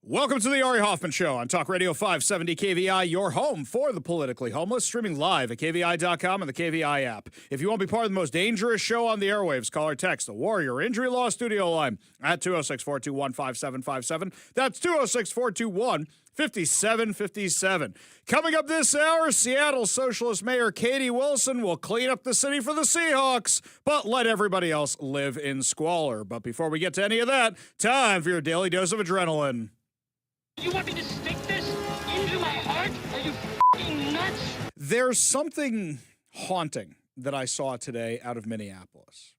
Welcome to the Hoffman Show on Talk Radio 570 KVI, your home for the politically homeless, streaming live at KVI.com and the KVI app. If you want to be part of the most dangerous show on the airwaves, call or text the Warrior Injury Law Studio line at 206-421-5757. That's 206-421-5757. Coming up this hour, Seattle Socialist Mayor Katie Wilson will clean up the city for the Seahawks, but let everybody else live in squalor. But before we get to any of that, time for your daily dose of adrenaline. You want me to stick this into my heart? Are you f***ing nuts? There's something haunting that I saw today out of Minneapolis.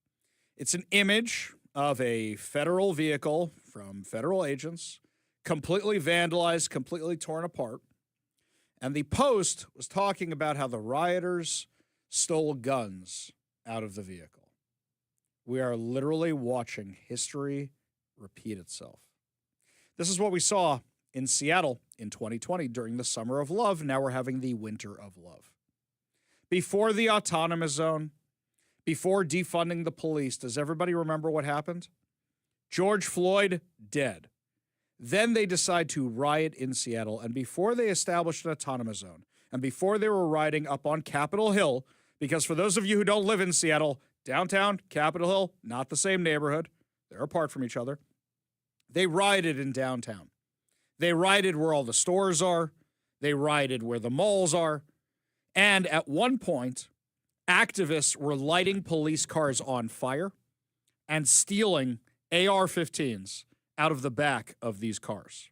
It's an image of a federal vehicle from federal agents, completely vandalized, completely torn apart. And the post was talking about how the rioters stole guns out of the vehicle. We are literally watching history repeat itself. This is what we saw in Seattle in 2020 during the Summer of Love. Now we're having the Winter of Love. Before the autonomous zone, before defunding the police, does everybody remember what happened? George Floyd, dead. Then they decide to riot in Seattle, and before they established an autonomous zone, and before they were riding up on Capitol Hill, because for those of you who don't live in Seattle, downtown, Capitol Hill, not the same neighborhood, they're apart from each other, they rioted in downtown. They rioted where all the stores are. They rioted where the malls are. And at one point, activists were lighting police cars on fire and stealing AR-15s out of the back of these cars.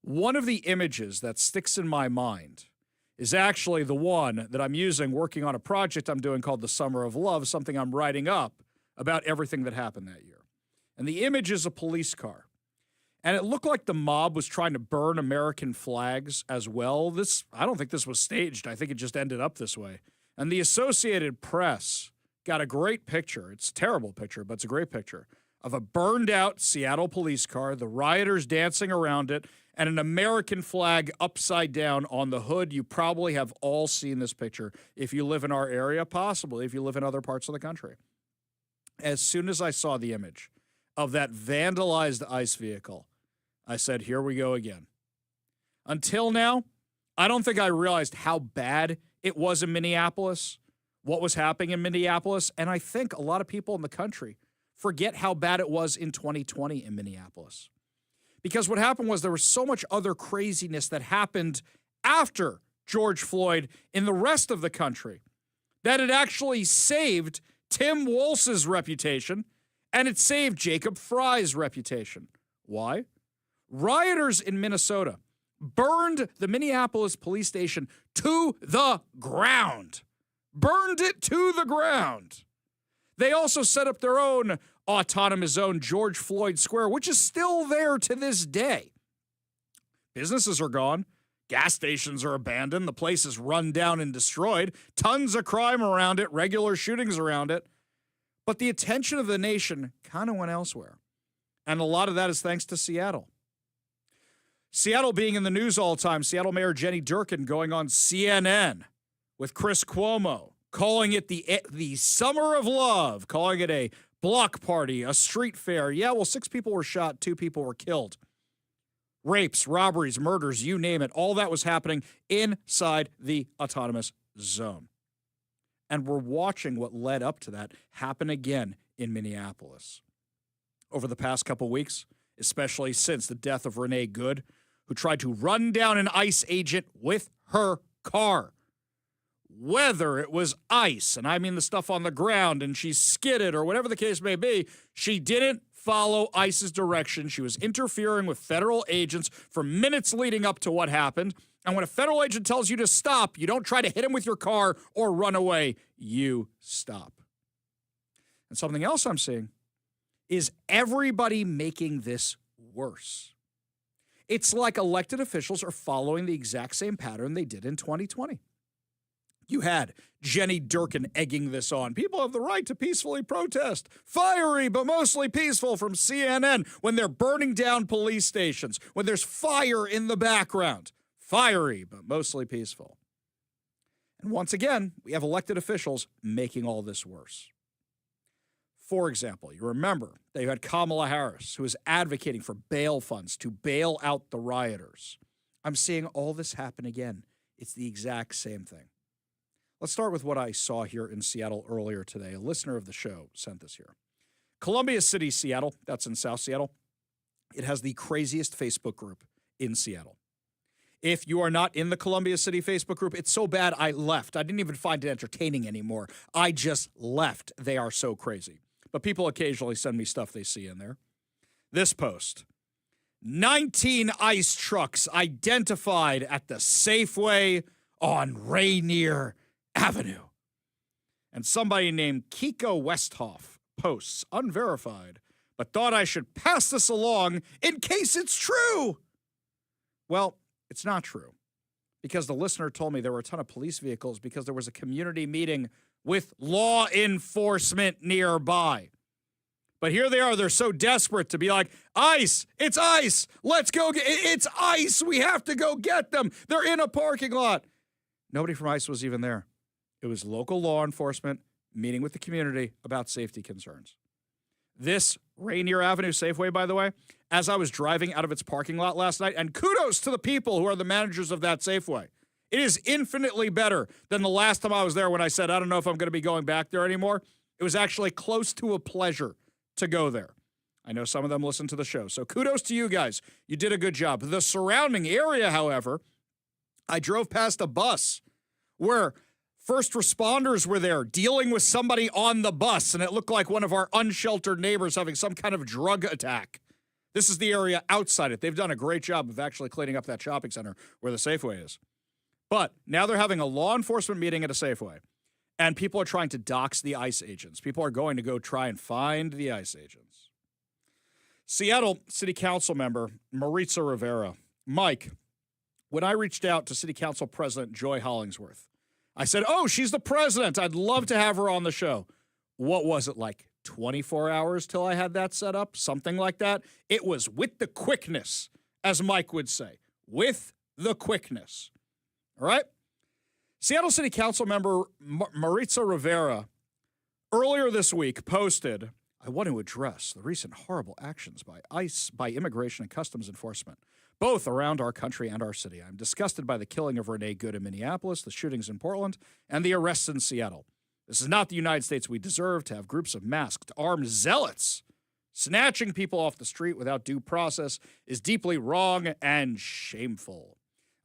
One of the images that sticks in my mind is actually the one that I'm using working on a project I'm doing called The Summer of Love, something I'm writing up about everything that happened that year. And the image is a police car. And it looked like the mob was trying to burn American flags as well. I don't think this was staged. I think it just ended up this way. And the Associated Press got a great picture. It's a terrible picture, but it's a great picture of a burned out Seattle police car, the rioters dancing around it, and an American flag upside down on the hood. You probably have all seen this picture if you live in our area, possibly if you live in other parts of the country. As soon as I saw the image of that vandalized ICE vehicle, I said, here we go again. Until now, I don't think I realized how bad it was in Minneapolis, what was happening in Minneapolis, and I think a lot of people in the country forget how bad it was in 2020 in Minneapolis. Because what happened was there was so much other craziness that happened after George Floyd in the rest of the country that it actually saved Tim Walz's reputation and it saved Jacob Fry's reputation. Why? Rioters in Minnesota burned the Minneapolis police station to the ground. Burned it to the ground. They also set up their own autonomous zone, George Floyd Square, which is still there to this day. Businesses are gone. Gas stations are abandoned. The place is run down and destroyed. Tons of crime around it, regular shootings around it. But the attention of the nation kind of went elsewhere. And a lot of that is thanks to Seattle. Seattle being in the news all the time, Seattle Mayor Jenny Durkan going on CNN with Chris Cuomo, calling it the Summer of Love, calling it a block party, a street fair. Yeah, well, 6 people were shot, 2 people were killed. Rapes, robberies, murders, you name it. All that was happening inside the autonomous zone. And we're watching what led up to that happen again in Minneapolis. Over the past couple weeks, especially since the death of Renee Good, who tried to run down an ICE agent with her car. Whether it was ICE, and I mean the stuff on the ground, and she skidded, or whatever the case may be, she didn't follow ICE's direction. She was interfering with federal agents for minutes leading up to what happened. And when a federal agent tells you to stop, you don't try to hit him with your car or run away. You stop. And something else I'm seeing is everybody making this worse. It's like elected officials are following the exact same pattern they did in 2020. You had Jenny Durkan egging this on. People have the right to peacefully protest. Fiery, but mostly peaceful from CNN when they're burning down police stations, when there's fire in the background. Fiery, but mostly peaceful. And once again, we have elected officials making all this worse. For example, you remember that you had Kamala Harris, who is advocating for bail funds to bail out the rioters. I'm seeing all this happen again. It's the exact same thing. Let's start with what I saw here in Seattle earlier today. A listener of the show sent this here. Olympia City, Seattle, that's in South Seattle. It has the craziest Facebook group in Seattle. If you are not in the Olympia City Facebook group, it's so bad I left. I didn't even find it entertaining anymore. I just left. They are so crazy. But people occasionally send me stuff they see in there. This post. 19 ICE trucks identified at the Safeway on Rainier Avenue. And somebody named Kiko Westhoff posts, unverified, but thought I should pass this along in case it's true. Well, it's not true, because the listener told me there were a ton of police vehicles because there was a community meeting with law enforcement nearby. But here they are. They're so desperate to be like, ICE, it's ICE. Let's go. It's ICE. We have to go get them. They're in a parking lot. Nobody from ICE was even there. It was local law enforcement meeting with the community about safety concerns. This Rainier Avenue Safeway, by the way, as I was driving out of its parking lot last night, and kudos to the people who are the managers of that Safeway. It is infinitely better than the last time I was there when I said, I don't know if I'm going to be going back there anymore. It was actually close to a pleasure to go there. I know some of them listen to the show, so kudos to you guys. You did a good job. The surrounding area, however, I drove past a bus where first responders were there dealing with somebody on the bus, and it looked like one of our unsheltered neighbors having some kind of drug attack. This is the area outside it. They've done a great job of actually cleaning up that shopping center where the Safeway is. But now they're having a law enforcement meeting at a Safeway, and people are trying to dox the ICE agents. People are going to go try and find the ICE agents. Seattle City Council member Maritza Rivera. Mike, when I reached out to City Council President Joy Hollingsworth, I said, oh, she's the president. I'd love to have her on the show. What was it, like 24 hours till I had that set up? Something like that. It was with the quickness, as Mike would say. With the quickness. All right? Seattle City Council member Maritza Rivera earlier this week posted, I want to address the recent horrible actions by ICE, by Immigration and Customs Enforcement, both around our country and our city. I'm disgusted by the killing of Renee Good in Minneapolis, the shootings in Portland, and the arrests in Seattle. This is not the United States we deserve. To have groups of masked, armed zealots snatching people off the street without due process is deeply wrong and shameful.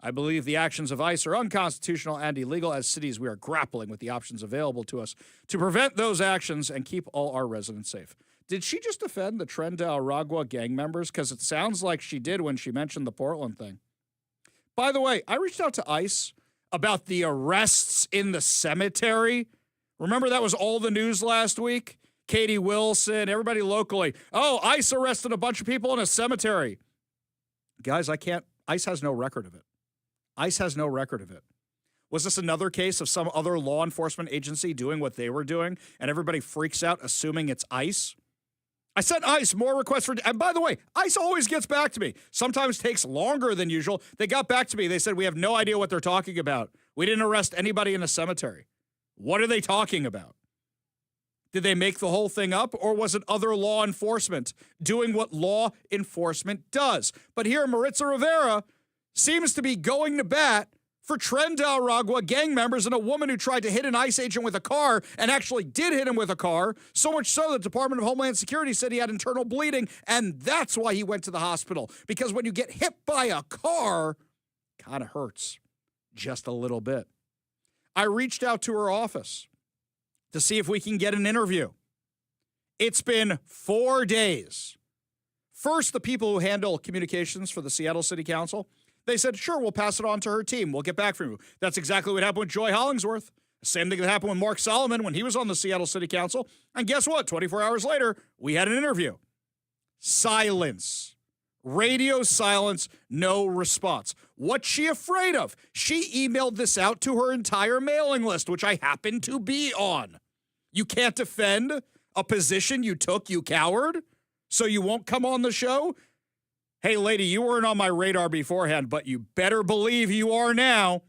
I believe the actions of ICE are unconstitutional and illegal. As cities, we are grappling with the options available to us to prevent those actions and keep all our residents safe. Did she just defend the Tren de Aragua gang members? Because it sounds like she did when she mentioned the Portland thing. By the way, I reached out to ICE about the arrests in the cemetery. Remember that was all the news last week? Katie Wilson, everybody locally. Oh, ICE arrested a bunch of people in a cemetery. Guys, ICE has no record of it. ICE has no record of it. Was this another case of some other law enforcement agency doing what they were doing and everybody freaks out assuming it's ICE? I sent ICE more requests for, and by the way, ICE always gets back to me. Sometimes takes longer than usual. They got back to me. They said, we have no idea what they're talking about. We didn't arrest anybody in a cemetery. What are they talking about? Did they make the whole thing up, or was it other law enforcement doing what law enforcement does? But here, Maritza Rivera seems to be going to bat for Tren de Aragua gang members and a woman who tried to hit an ICE agent with a car and actually did hit him with a car, so much so the Department of Homeland Security said he had internal bleeding, and that's why he went to the hospital. Because when you get hit by a car, kind of hurts just a little bit. I reached out to her office to see if we can get an interview. It's been 4 days. First, the people who handle communications for the Seattle City Council, they said, sure, we'll pass it on to her team. We'll get back from you. That's exactly what happened with Joy Hollingsworth. Same thing that happened with Mark Solomon when he was on the Seattle City Council. And guess what? 24 hours later, we had an interview. Silence. Radio silence, no response. What's she afraid of? She emailed this out to her entire mailing list, which I happen to be on. You can't defend a position you took, you coward, so you won't come on the show? Hey, lady, you weren't on my radar beforehand, but you better believe you are now.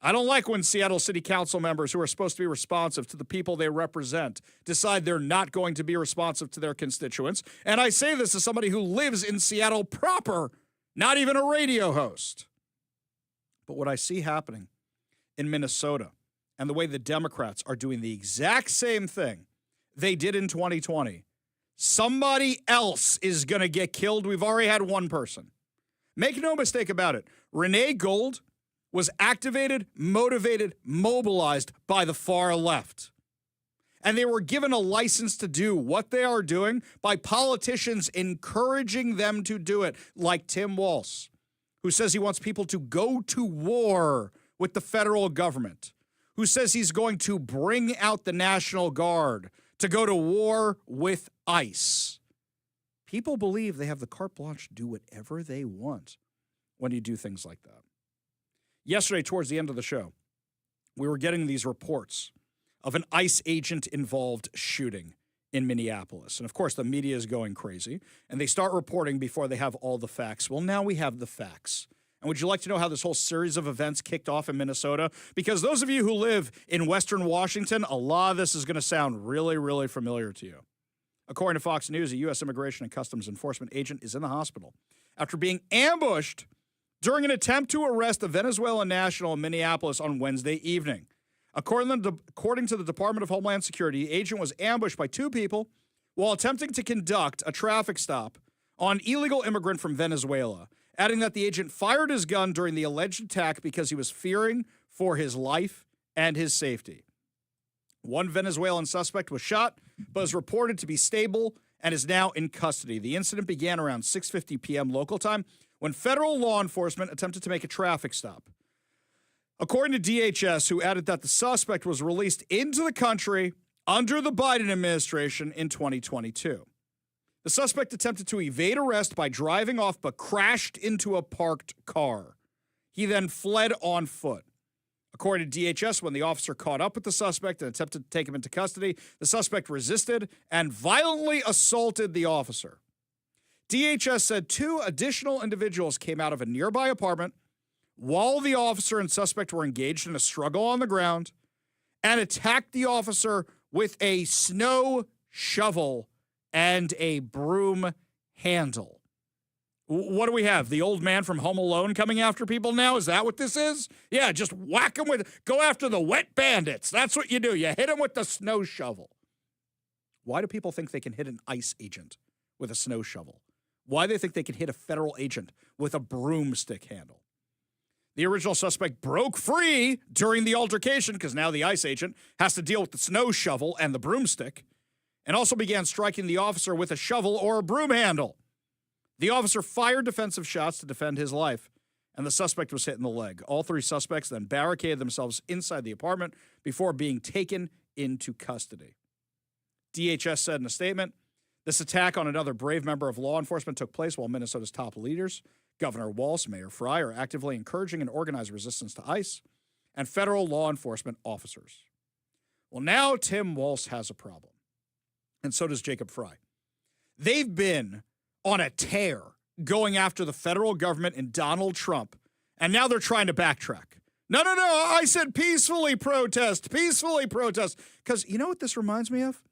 I don't like when Seattle City Council members who are supposed to be responsive to the people they represent decide they're not going to be responsive to their constituents. And I say this as somebody who lives in Seattle proper, not even a radio host. But what I see happening in Minnesota and the way the Democrats are doing the exact same thing they did in 2020, somebody else is going to get killed. We've already had one person. Make no mistake about it. Renee Gold was activated, motivated, mobilized by the far left. And they were given a license to do what they are doing by politicians encouraging them to do it, like Tim Walz, who says he wants people to go to war with the federal government, who says he's going to bring out the National Guard to go to war with ICE. People believe they have the carte blanche to do whatever they want when you do things like that. Yesterday, towards the end of the show, we were getting these reports of an ICE agent-involved shooting in Minneapolis. And, of course, the media is going crazy, and they start reporting before they have all the facts. Well, now we have the facts. And would you like to know how this whole series of events kicked off in Minnesota? Because those of you who live in Western Washington, a lot of this is going to sound really, really familiar to you. According to Fox News, a U.S. Immigration and Customs Enforcement agent is in the hospital after being ambushed during an attempt to arrest a Venezuelan national in Minneapolis on Wednesday evening. According to the Department of Homeland Security, the agent was ambushed by two people while attempting to conduct a traffic stop on an illegal immigrant from Venezuela, adding that the agent fired his gun during the alleged attack because he was fearing for his life and his safety. One Venezuelan suspect was shot, but is reported to be stable and is now in custody. The incident began around 6:50 p.m. local time, when federal law enforcement attempted to make a traffic stop. According to DHS, who added that the suspect was released into the country under the Biden administration in 2022. The suspect attempted to evade arrest by driving off but crashed into a parked car. He then fled on foot. According to DHS, when the officer caught up with the suspect and attempted to take him into custody, the suspect resisted and violently assaulted the officer. DHS said two additional individuals came out of a nearby apartment while the officer and suspect were engaged in a struggle on the ground and attacked the officer with a snow shovel and a broom handle. What do we have? The old man from Home Alone coming after people now? Is that what this is? Yeah, just whack them go after the wet bandits. That's what you do. You hit them with the snow shovel. Why do people think they can hit an ICE agent with a snow shovel? Why do they think they can hit a federal agent with a broomstick handle? The original suspect broke free during the altercation because now the ICE agent has to deal with the snow shovel and the broomstick, and also began striking the officer with a shovel or a broom handle. The officer fired defensive shots to defend his life, and the suspect was hit in the leg. All three suspects then barricaded themselves inside the apartment before being taken into custody. DHS said in a statement, this attack on another brave member of law enforcement took place while Minnesota's top leaders, Governor Walz, Mayor Frey, are actively encouraging and organized resistance to ICE and federal law enforcement officers. Well, now Tim Walz has a problem, and so does Jacob Frey. They've been on a tear going after the federal government and Donald Trump, and now they're trying to backtrack. No, I said peacefully protest. Because you know what this reminds me of?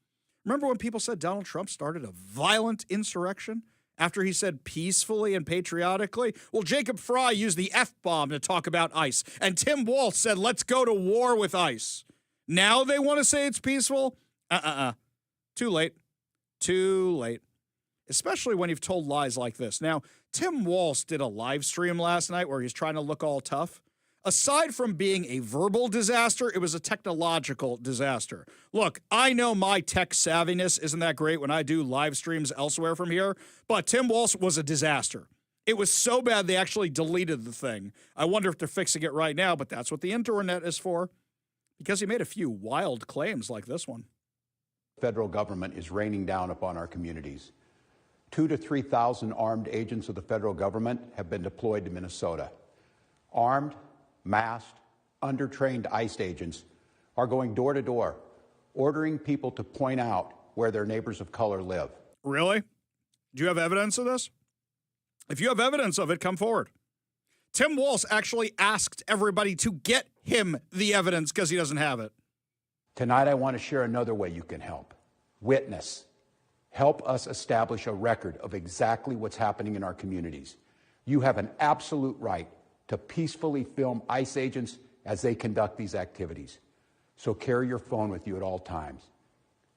Remember when people said Donald Trump started a violent insurrection after he said peacefully and patriotically? Well, Jacob Frey used the F-bomb to talk about ICE, and Tim Walz said, let's go to war with ICE. Now they want to say it's peaceful? Too late. Especially when you've told lies like this. Now, Tim Walz did a live stream last night where he's trying to look all tough. Aside from being a verbal disaster, it was a technological disaster. Look, I know my tech savviness isn't that great when I do live streams elsewhere from here, but Tim Walz was a disaster. It was so bad they actually deleted the thing. I wonder if they're fixing it right now, but that's what the internet is for, because he made a few wild claims like this one. The federal government is raining down upon our communities. 2,000 to 3,000 armed agents of the federal government have been deployed to Minnesota. Armed, masked, undertrained ICE agents are going door to door, ordering people to point out where their neighbors of color live. Really? Do you have evidence of this? If you have evidence of it, come forward. Tim Walz actually asked everybody to get him the evidence because he doesn't have it. Tonight, I want to share another way you can help. Witness. Help us establish a record of exactly what's happening in our communities. You have an absolute right to peacefully film ICE agents as they conduct these activities. So carry your phone with you at all times.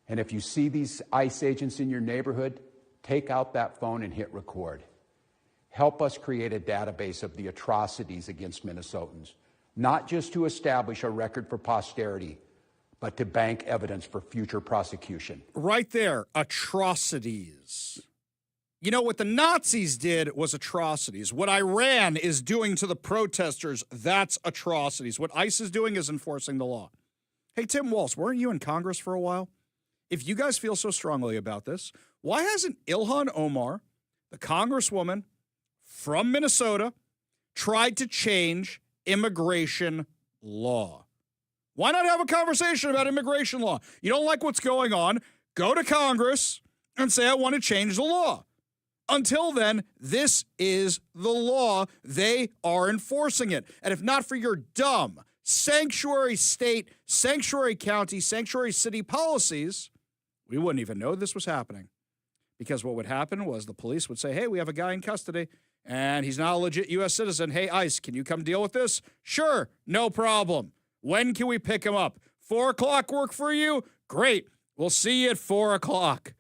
And if you see these ICE agents in your neighborhood, take out that phone and hit record. Help us create a database of the atrocities against Minnesotans, not just to establish a record for posterity, but to bank evidence for future prosecution. Right there, atrocities. You know, what the Nazis did was atrocities. What Iran is doing to the protesters, that's atrocities. What ICE is doing is enforcing the law. Hey, Tim Walz, weren't you in Congress for a while? If you guys feel so strongly about this, why hasn't Ilhan Omar, the congresswoman from Minnesota, tried to change immigration law? Why not have a conversation about immigration law? You don't like what's going on, go to Congress and say, I want to change the law. Until then, this is the law. They are enforcing it. And if not for your dumb sanctuary state, sanctuary county, sanctuary city policies, we wouldn't even know this was happening. Because what would happen was the police would say, hey, we have a guy in custody, and he's not a legit U.S. citizen. Hey, ICE, can you come deal with this? Sure, no problem. When can we pick him up? 4 o'clock work for you? Great. We'll see you at 4 o'clock.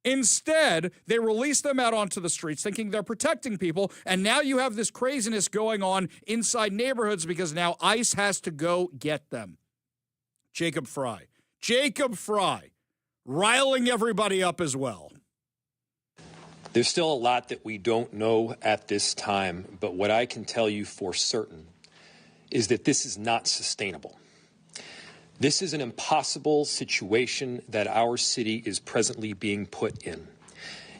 Instead, they release them out onto the streets thinking they're protecting people, and now you have this craziness going on inside neighborhoods because now ICE has to go get them. Jacob Fry, riling everybody up as well. There's still a lot that we don't know at this time, but what I can tell you for certain is that this is not sustainable. This is an impossible situation that our city is presently being put in.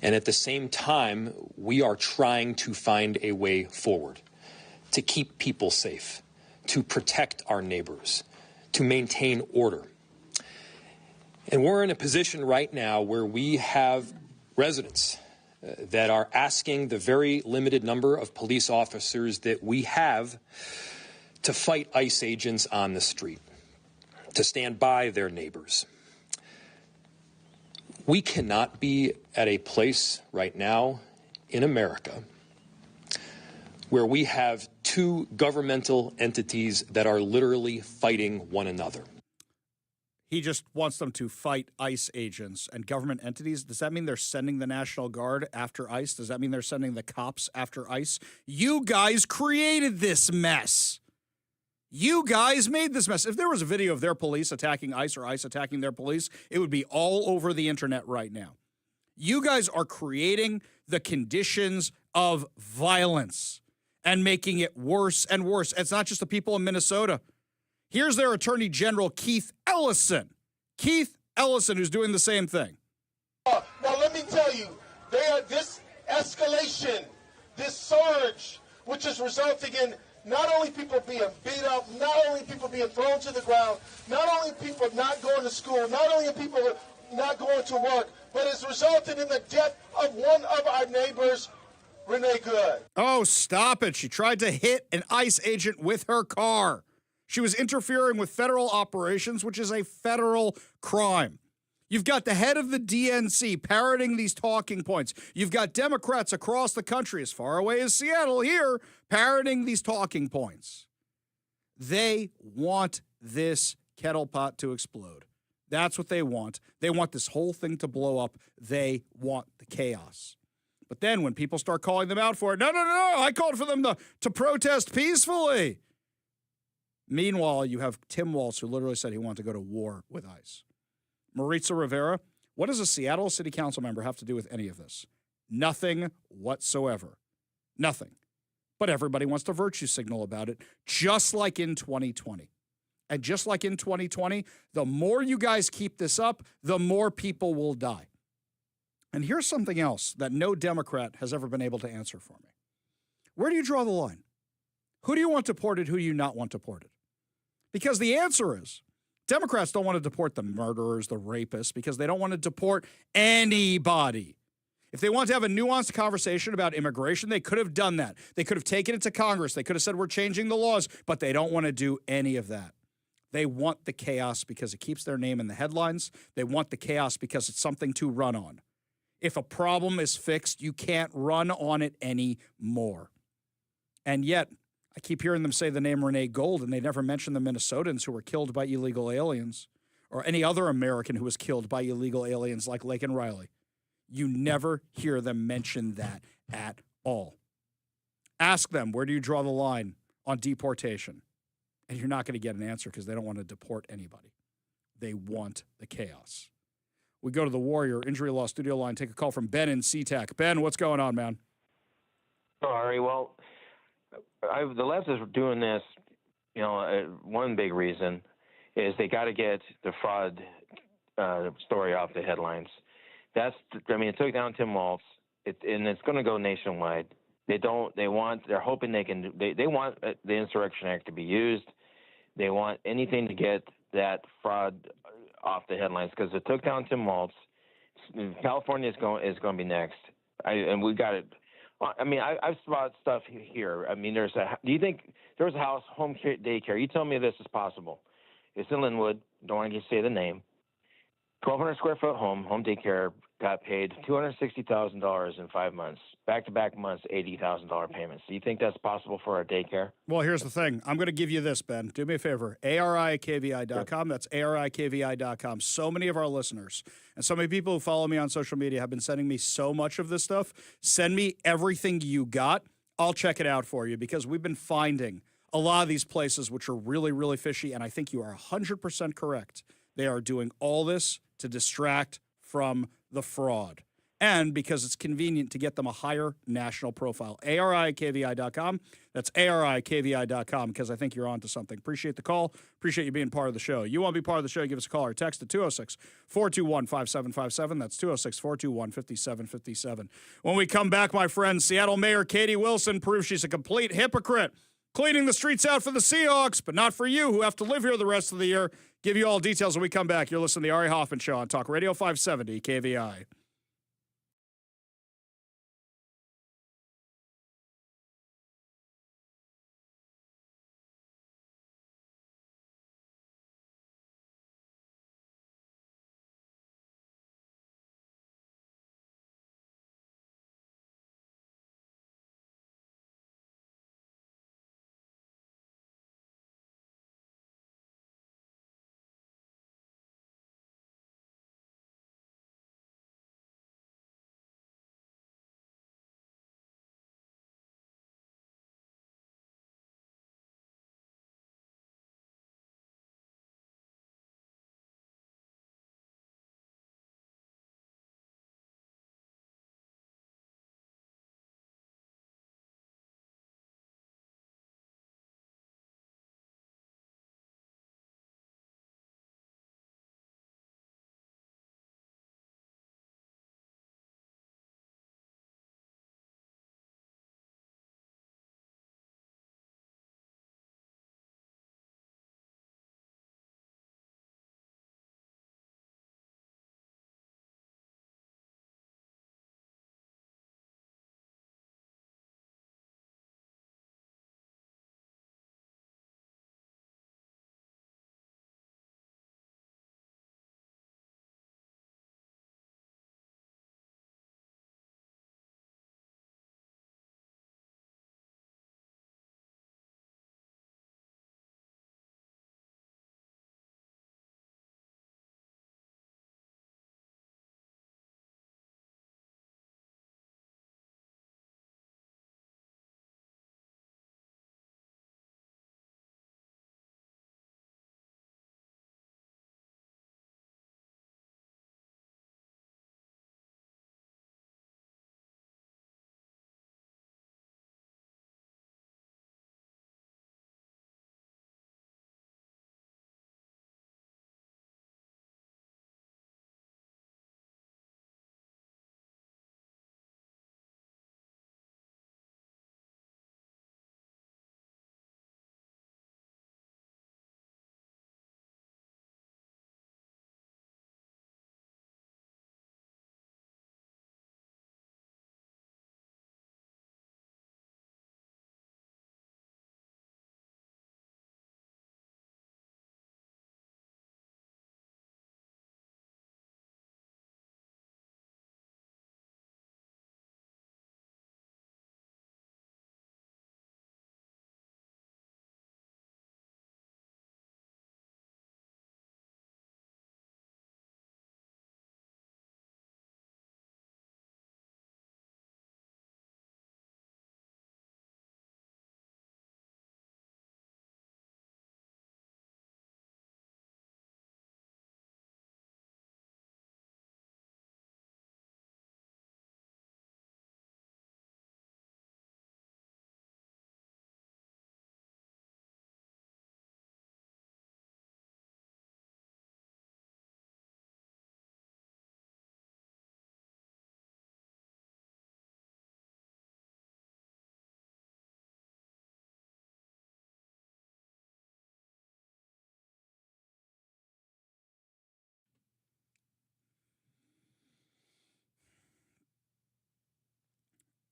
And at the same time, we are trying to find a way forward to keep people safe, to protect our neighbors, to maintain order. And we're in a position right now where we have residents that are asking the very limited number of police officers that we have to fight ICE agents on the street, to stand by their neighbors. We cannot be at a place right now in America where we have 2 governmental entities that are literally fighting one another. He just wants them to fight ICE agents and government entities. Does that mean they're sending the National Guard after ICE? Does that mean they're sending the cops after ICE? You guys created this mess. You guys made this mess. If there was a video of their police attacking ICE or ICE attacking their police, it would be all over the internet right now. You guys are creating the conditions of violence and making it worse and worse. It's not just the people in Minnesota. Here's their Attorney General, Keith Ellison. Keith Ellison, who's doing the same thing. Now, let me tell you, this escalation, this surge, which is resulting in not only people being beat up, not only people being thrown to the ground, not only people not going to school, not only people not going to work, but it's resulted in the death of one of our neighbors, Renee Good. Oh, stop it. She tried to hit an ICE agent with her car. She was interfering with federal operations, which is a federal crime. You've got the head of the DNC parroting these talking points. You've got Democrats across the country, as far away as Seattle here, parroting these talking points. They want this kettle pot to explode. That's what they want. They want this whole thing to blow up. They want the chaos. But then when people start calling them out for it, no, I called for them to protest peacefully. Meanwhile, you have Tim Walz, who literally said he wanted to go to war with ICE. Maritza Rivera, what does a Seattle City Council member have to do with any of this? Nothing whatsoever. Nothing. But everybody wants to virtue signal about it, just like in 2020. And just like in 2020, the more you guys keep this up, the more people will die. And here's something else that no Democrat has ever been able to answer for me. Where do you draw the line? Who do you want deported? Who do you not want deported? Because the answer is Democrats don't want to deport the murderers, the rapists, because they don't want to deport anybody. If they want to have a nuanced conversation about immigration, they could have done that. They could have taken it to Congress. They could have said, we're changing the laws, but they don't want to do any of that. They want the chaos because it keeps their name in the headlines. They want the chaos because it's something to run on. If a problem is fixed, you can't run on it anymore. And yet, I keep hearing them say the name Renee Gold, and they never mention the Minnesotans who were killed by illegal aliens or any other American who was killed by illegal aliens like Laken Riley. You never hear them mention that at all. Ask them, where do you draw the line on deportation? And you're not going to get an answer because they don't want to deport anybody. They want the chaos. We go to the Warrior Injury Law studio line, take a call from Ben in SeaTac. Ben, what's going on, man? Sorry, well, the left is doing this, one big reason is they got to get the fraud story off the headlines. It took down Tim Walz, and it's going to go nationwide. They're hoping they want the Insurrection Act to be used. They want anything to get that fraud off the headlines because it took down Tim Walz. California is going to be next, and we got it. I've spotted stuff here. Do you think there's a home care, daycare? You tell me this is possible. It's in Linwood. Don't want to say the name. 1,200 square foot home daycare, got paid $260,000 in 5 months. Back-to-back months, $80,000 payments. Do you think that's possible for a daycare? Well, here's the thing. I'm going to give you this, Ben. Do me a favor. ARIKVI.com. That's ARIKVI.com. So many of our listeners and so many people who follow me on social media have been sending me so much of this stuff. Send me everything you got. I'll check it out for you because we've been finding a lot of these places which are really, really fishy, and I think you are 100% correct. They are doing all this to distract from the fraud and because it's convenient to get them a higher national profile. ARIKVI.com. That's ARIKVI.com because I think you're on to something. Appreciate the call. Appreciate you being part of the show. You want to be part of the show, give us a call or text at 206-421-5757. That's 206-421-5757. When we come back, my friends, Seattle Mayor Katie Wilson proves she's a complete hypocrite. Cleaning the streets out for the Seahawks, but not for you who have to live here the rest of the year. Give you all details when we come back. You're listening to the Ari Hoffman Show on Talk Radio 570 KVI.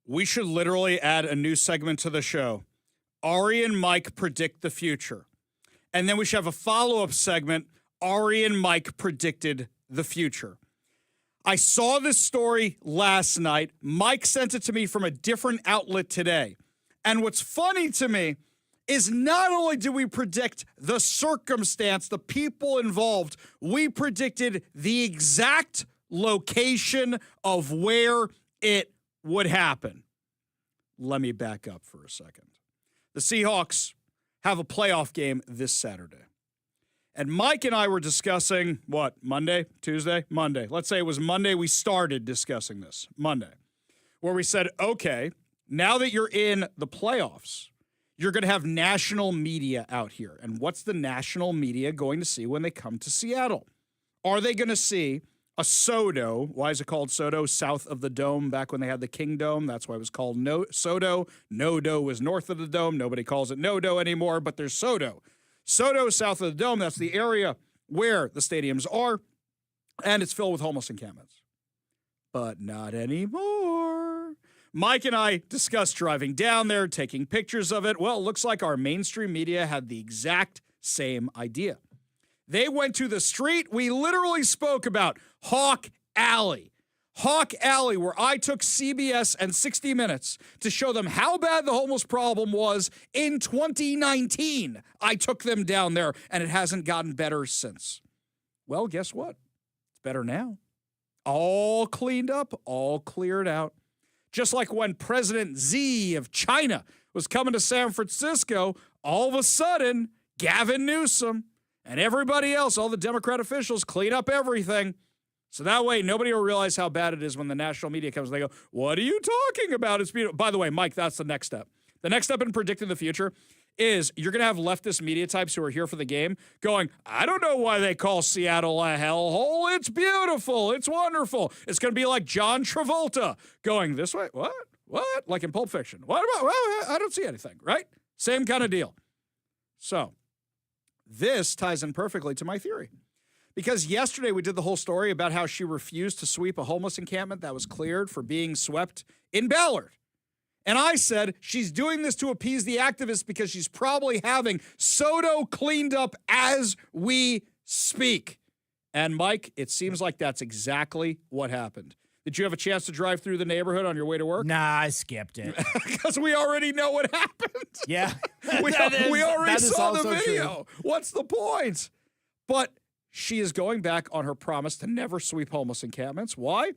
We should literally add a new segment to the show. Ari and Mike predict the future. And then we should have a follow-up segment. Ari and Mike predicted the future. I saw this story last night. Mike sent it to me from a different outlet today. And what's funny to me is not only did we predict the circumstance, the people involved, we predicted the exact location of where it would happen. Let me back up for a second. The Seahawks have a playoff game this Saturday. And Mike and I were discussing, Monday, Tuesday? Monday. Let's say it was Monday we started discussing this, Monday, where we said, okay, now that you're in the playoffs, you're going to have national media out here. And what's the national media going to see when they come to Seattle? Are they going to see a SoDo? Why is it called SoDo? South of the Dome, back when they had the King Dome. That's why it was called SoDo. NoDo was north of the Dome. Nobody calls it NoDo anymore, but there's SoDo. SoDo, south of the Dome, that's the area where the stadiums are, and it's filled with homeless encampments. But not anymore. Mike and I discussed driving down there, taking pictures of it. Well, it looks like our mainstream media had the exact same idea. They went to the street we literally spoke about, Hawk Alley. Hawk Alley, where I took CBS and 60 Minutes to show them how bad the homeless problem was in 2019. I took them down there, and it hasn't gotten better since. Well, guess what? It's better now. All cleaned up, all cleared out. Just like when President Xi of China was coming to San Francisco, all of a sudden, Gavin Newsom and everybody else, all the Democrat officials, clean up everything. So that way, nobody will realize how bad it is when the national media comes and they go, what are you talking about? It's beautiful. By the way, Mike, that's the next step. The next step in predicting the future is you're going to have leftist media types who are here for the game going, I don't know why they call Seattle a hellhole. It's beautiful. It's wonderful. It's going to be like John Travolta going this way. What? Like in Pulp Fiction. What about? Well, I don't see anything, right? Same kind of deal. So this ties in perfectly to my theory. Because yesterday we did the whole story about how she refused to sweep a homeless encampment that was cleared for being swept in Ballard. And I said she's doing this to appease the activists because she's probably having SoDo cleaned up as we speak. And Mike, it seems like that's exactly what happened. Did you have a chance to drive through the neighborhood on your way to work? Nah, I skipped it. Because we already know what happened. Yeah. we already saw the also video. true. What's the point? But she is going back on her promise to never sweep homeless encampments. Why?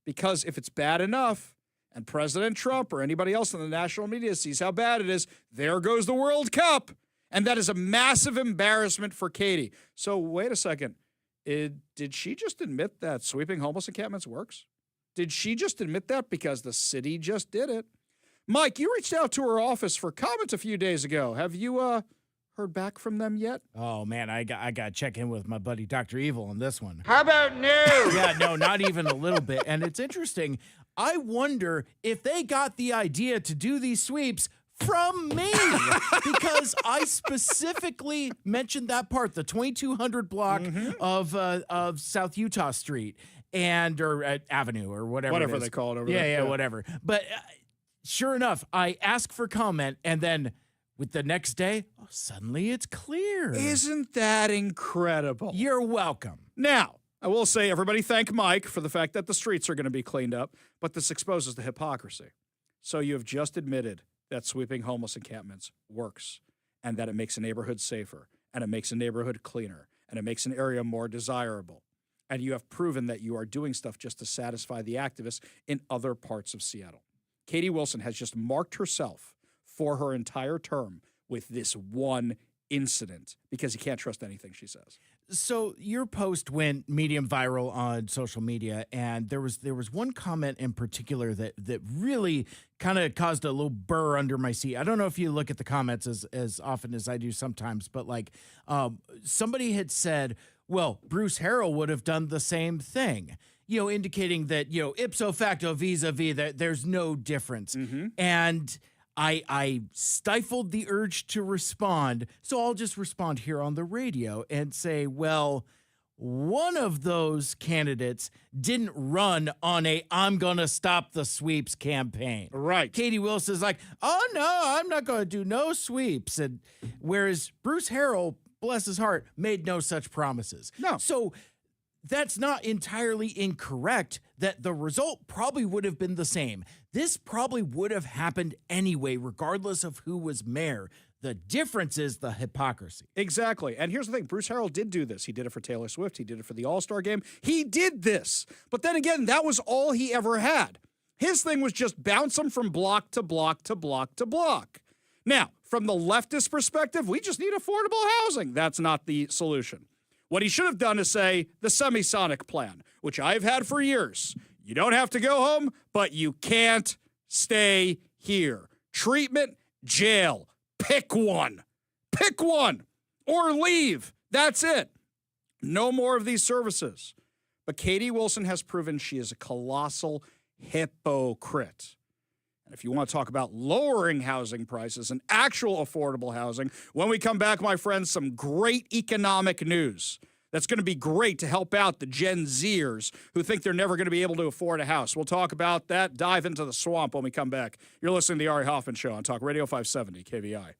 Because if it's bad enough and President Trump or anybody else in the national media sees how bad it is, there goes the World Cup. And that is a massive embarrassment for Katie. So wait a second. Did she just admit that sweeping homeless encampments works? Did she just admit that because the city just did it? Mike, you reached out to her office for comment a few days ago. Have you heard back from them yet? Oh, man, I got to check in with my buddy Dr. Evil on this one. How about no? Yeah, no, not even a little bit. And it's interesting. I wonder if they got the idea to do these sweeps from me, because I specifically mentioned that part, the 2200 block of South Utah Street or Avenue or whatever they call it over there. there. Yeah, whatever. But sure enough, I ask for comment, and then with the next day, suddenly it's clear. Isn't that incredible? You're welcome. Now, I will say, everybody thank Mike for the fact that the streets are going to be cleaned up, but this exposes the hypocrisy. So you have just admitted that sweeping homeless encampments works, and that it makes a neighborhood safer, and it makes a neighborhood cleaner, and it makes an area more desirable. And you have proven that you are doing stuff just to satisfy the activists in other parts of Seattle. Katie Wilson has just marked herself for her entire term with this one incident because you can't trust anything she says. So your post went medium viral on social media, and there was one comment in particular that really kind of caused a little burr under my seat. I don't know if you look at the comments as often as I do sometimes, but somebody had said, well, Bruce Harrell would have done the same thing, indicating that, ipso facto vis-a-vis, that there's no difference. Mm-hmm. And I stifled the urge to respond, so I'll just respond here on the radio and say, well, one of those candidates didn't run on a "I'm gonna stop the sweeps" campaign. Right. Katie Wilson's like, "Oh no, I'm not gonna do no sweeps," and whereas Bruce Harrell, bless his heart, made no such promises. No. So that's not entirely incorrect that the result probably would have been the same. This probably would have happened anyway, regardless of who was mayor. The difference is the hypocrisy. Exactly. And here's the thing. Bruce Harrell did do this. He did it for Taylor Swift. He did it for the All-Star game. He did this. But then again, that was all he ever had. His thing was just bounce them from block to block to block to block. Now, from the leftist perspective, we just need affordable housing. That's not the solution. What he should have done is say the semisonic plan, which I've had for years. You don't have to go home, but you can't stay here. Treatment, jail. Pick one. Pick one. Or leave. That's it. No more of these services. But Katie Wilson has proven she is a colossal hypocrite. And if you want to talk about lowering housing prices and actual affordable housing, when we come back, my friends, some great economic news. That's going to be great to help out the Gen Zers who think they're never going to be able to afford a house. We'll talk about that, dive into the swamp when we come back. You're listening to the Ari Hoffman Show on Talk Radio 570 KVI.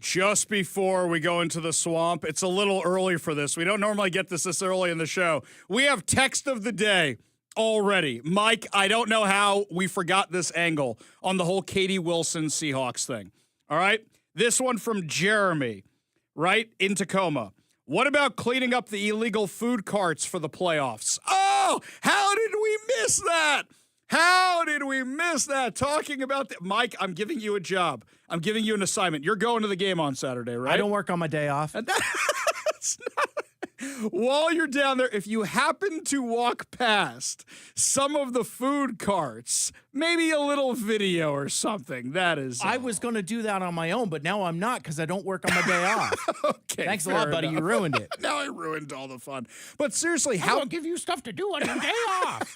just before we go into the swamp. It's a little early for this. We don't normally get this early in the show. We have text of the day already. Mike, I don't know how we forgot this angle on the whole Katie Wilson Seahawks thing. All right? This one from Jeremy, right in Tacoma. What about cleaning up the illegal food carts for the playoffs? Oh, how did we miss that? How did we miss that? Talking about that. Mike, I'm giving you a job. I'm giving you an assignment. You're going to the game on Saturday, right? I don't work on my day off. That's not, while you're down there, if you happen to walk past some of the food carts, maybe a little video or something. That is. I was going to do that on my own, but now I'm not because I don't work on my day off. Okay. Thanks a lot, buddy. enough. You ruined it. Now I ruined all the fun. But seriously, I'll give you stuff to do on your day off.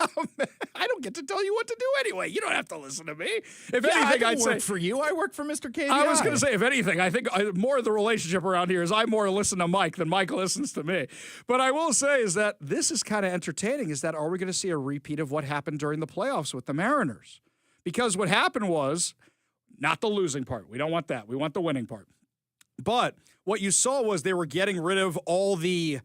I don't get to tell you what to do anyway. You don't have to listen to me. If Yeah, anything, I I'd don't say work for you. I work for Mr. KVI. I was going to say, if anything, I think more of the relationship around here is I more listen to Mike than Mike listens to me. But I will say is that this is kind of entertaining. Is that are we going to see a repeat of what happened during the playoffs with the Mariners? Because what happened was not the losing part. We don't want that. We want the winning part. But what you saw was they were getting rid of all the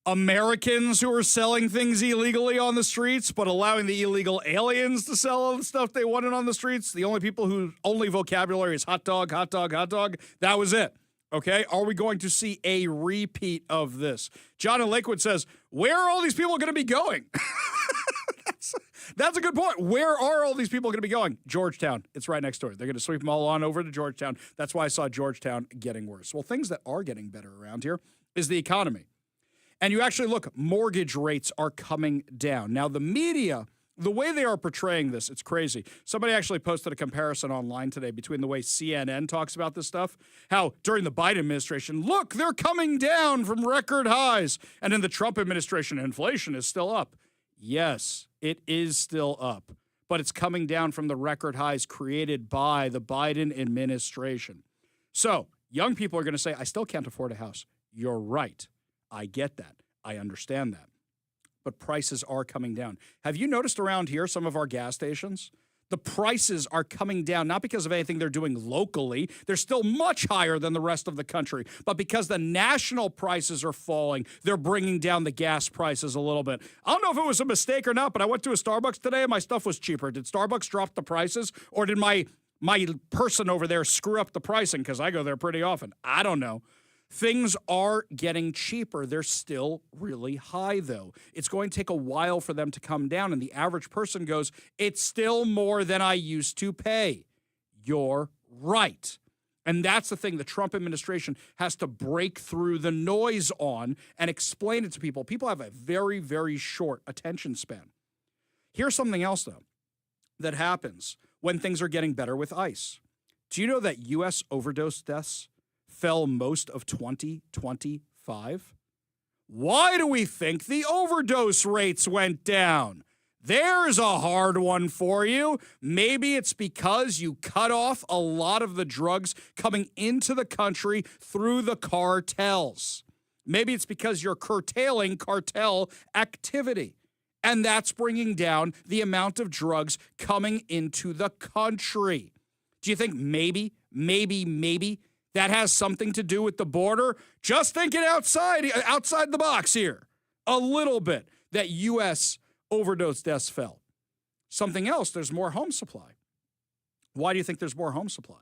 Americans who were selling things illegally on the streets, but allowing the illegal aliens to sell all the stuff they wanted on the streets. The only people whose only vocabulary is hot dog, hot dog, hot dog. That was it. Okay, are we going to see a repeat of this? John in Lakewood says, where are all these people going to be going? That's a good point. Where are all these people going to be going? Georgetown. It's right next door. They're going to sweep them all on over to Georgetown. That's why I saw Georgetown getting worse. Well, things that are getting better around here is the economy. And you actually look, mortgage rates are coming down. Now, the media, the way they are portraying this, it's crazy. Somebody actually posted a comparison online today between the way CNN talks about this stuff, how during the Biden administration, look, they're coming down from record highs. And in the Trump administration, inflation is still up. Yes, it is still up, but it's coming down from the record highs created by the Biden administration. So young people are going to say, I still can't afford a house. You're right. I get that. I understand that. But prices are coming down. Have you noticed around here some of our gas stations? The prices are coming down, not because of anything they're doing locally. They're still much higher than the rest of the country. But because the national prices are falling, they're bringing down the gas prices a little bit. I don't know if it was a mistake or not, but I went to a Starbucks today and my stuff was cheaper. Did Starbucks drop the prices, or did my person over there screw up the pricing? Because I go there pretty often. I don't know. Things are getting cheaper. They're still really high, though. It's going to take a while for them to come down, and the average person goes, it's still more than I used to pay. You're right. And that's the thing the Trump administration has to break through the noise on and explain it to people. People have a very, very short attention span. Here's something else, though, that happens when things are getting better with ICE. Do you know that U.S. overdose deaths fell most of 2025? Why do we think the overdose rates went down? There's a hard one for you. Maybe it's because you cut off a lot of the drugs coming into the country through the cartels. Maybe it's because you're curtailing cartel activity, and that's bringing down the amount of drugs coming into the country. Do you think maybe that has something to do with the border? Just thinking outside the box here a little bit, that U.S. overdose deaths fell. Something else, there's more home supply. Why do you think there's more home supply?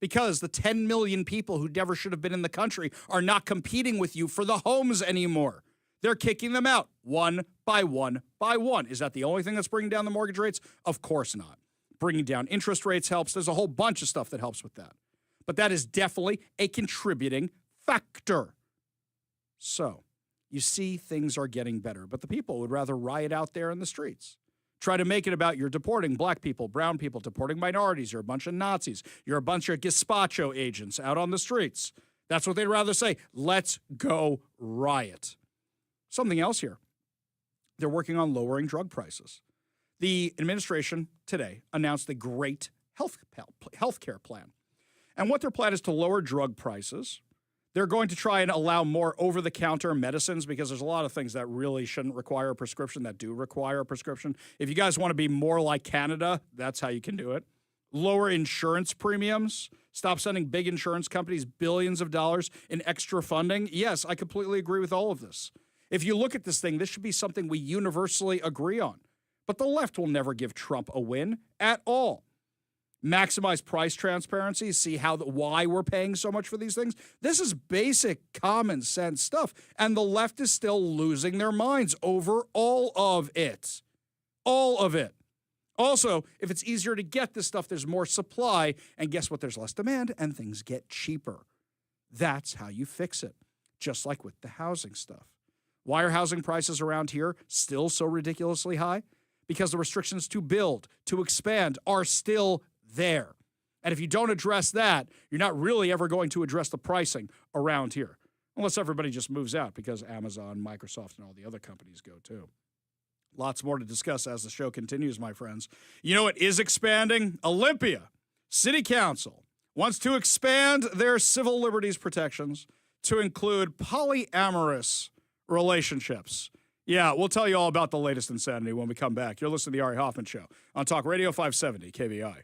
Because the 10 million people who never should have been in the country are not competing with you for the homes anymore. They're kicking them out one by one by one. Is that the only thing that's bringing down the mortgage rates? Of course not. Bringing down interest rates helps. There's a whole bunch of stuff that helps with that. But that is definitely a contributing factor. So, you see things are getting better, but the people would rather riot out there in the streets. Try to make it about you're deporting black people, brown people, deporting minorities, you're a bunch of Nazis, you're a bunch of gazpacho agents out on the streets. That's what they'd rather say. Let's go riot. Something else here. They're working on lowering drug prices. The administration today announced a great health care plan. And what their plan is to lower drug prices. They're going to try and allow more over-the-counter medicines, because there's a lot of things that really shouldn't require a prescription that do require a prescription. If you guys want to be more like Canada, that's how you can do it. Lower insurance premiums Stop sending big insurance companies billions of dollars in extra funding. Yes, I completely agree with all of this. If you look at this thing, this should be something we universally agree on. But the left will never give Trump a win at all. Maximize price transparency, see why we're paying so much for these things. This is basic common sense stuff. And the left is still losing their minds over all of it. All of it. Also, if it's easier to get this stuff, there's more supply. And guess what? There's less demand and things get cheaper. That's how you fix it. Just like with the housing stuff. Why are housing prices around here still so ridiculously high? Because the restrictions to build, to expand are still there. And if you don't address that, you're not really ever going to address the pricing around here. Unless everybody just moves out because Amazon, Microsoft, and all the other companies go too. Lots more to discuss as the show continues, my friends. You know what is expanding? Olympia City Council wants to expand their civil liberties protections to include polyamorous relationships. Yeah, we'll tell you all about the latest insanity when we come back. You're listening to the Ari Hoffman Show on Talk Radio 570 KVI.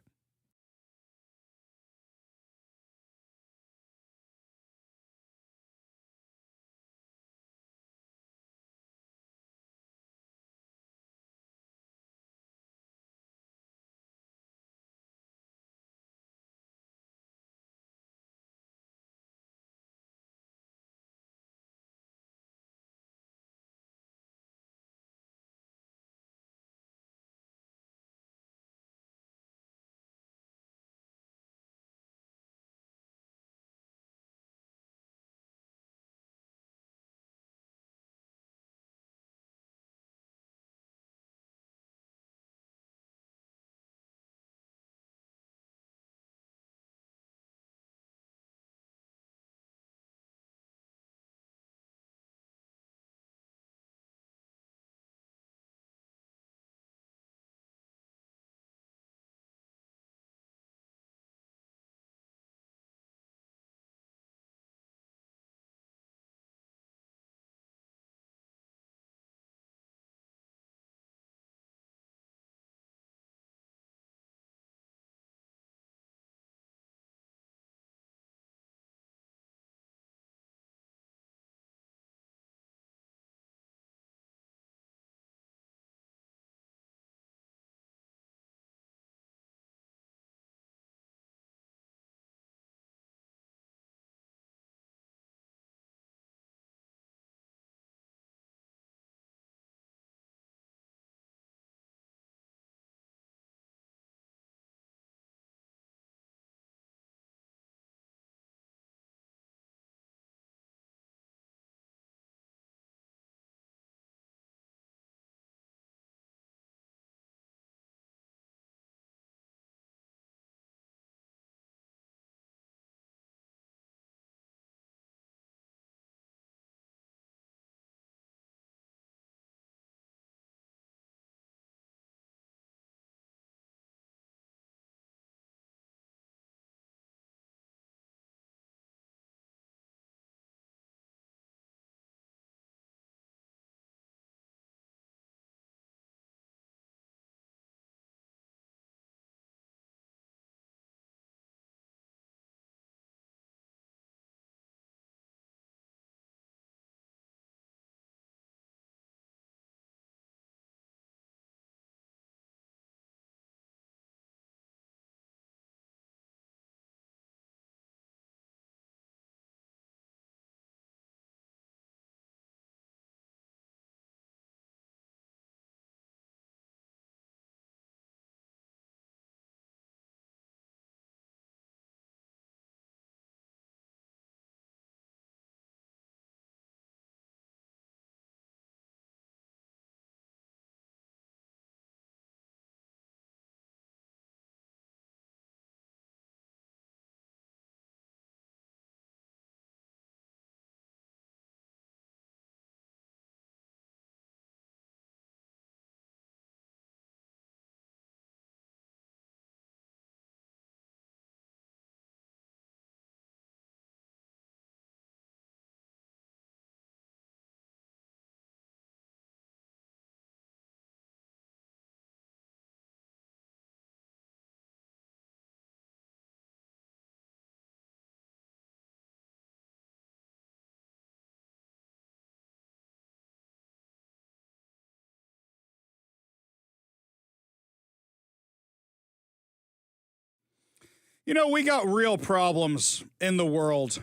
You know, we got real problems in the world,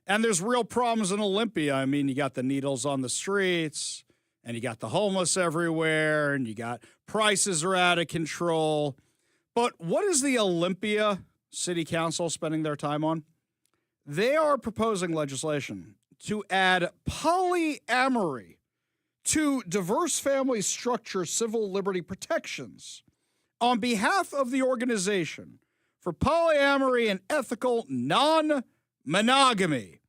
and there's real problems in Olympia. I mean, you got the needles on the streets, and you got the homeless everywhere, and you got prices are out of control. But what is the Olympia City Council spending their time on? They are proposing legislation to add polyamory to diverse family structure civil liberty protections on behalf of the Organization for Polyamory and Ethical Non-Monogamy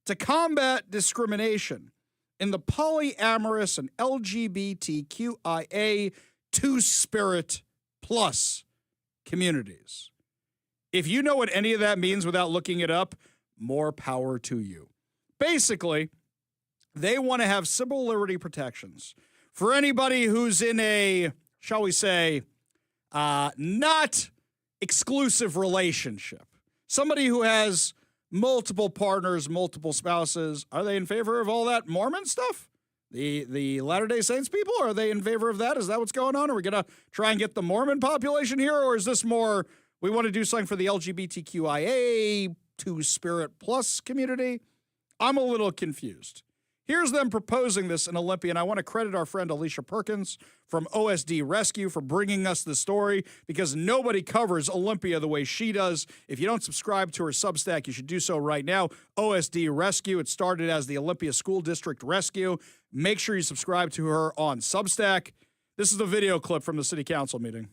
to combat discrimination in the polyamorous and LGBTQIA two-spirit plus communities. If you know what any of that means without looking it up, more power to you. Basically, they want to have civil liberty protections for anybody who's in a, shall we say, not exclusive relationship. Somebody who has multiple partners, multiple spouses. Are they in favor of all that Mormon stuff? The Latter-day Saints people, are they in favor of that? Is that what's going on? Are we going to try and get the Mormon population here? Or is this more, we want to do something for the LGBTQIA two-spirit plus community? I'm a little confused. Here's them proposing this in Olympia, and I want to credit our friend Alicia Perkins from OSD Rescue for bringing us the story, because nobody covers Olympia the way she does. If you don't subscribe to her Substack, you should do so right now. OSD Rescue. It started as the Olympia School District Rescue. Make sure you subscribe to her on Substack. This is the video clip from the City Council meeting.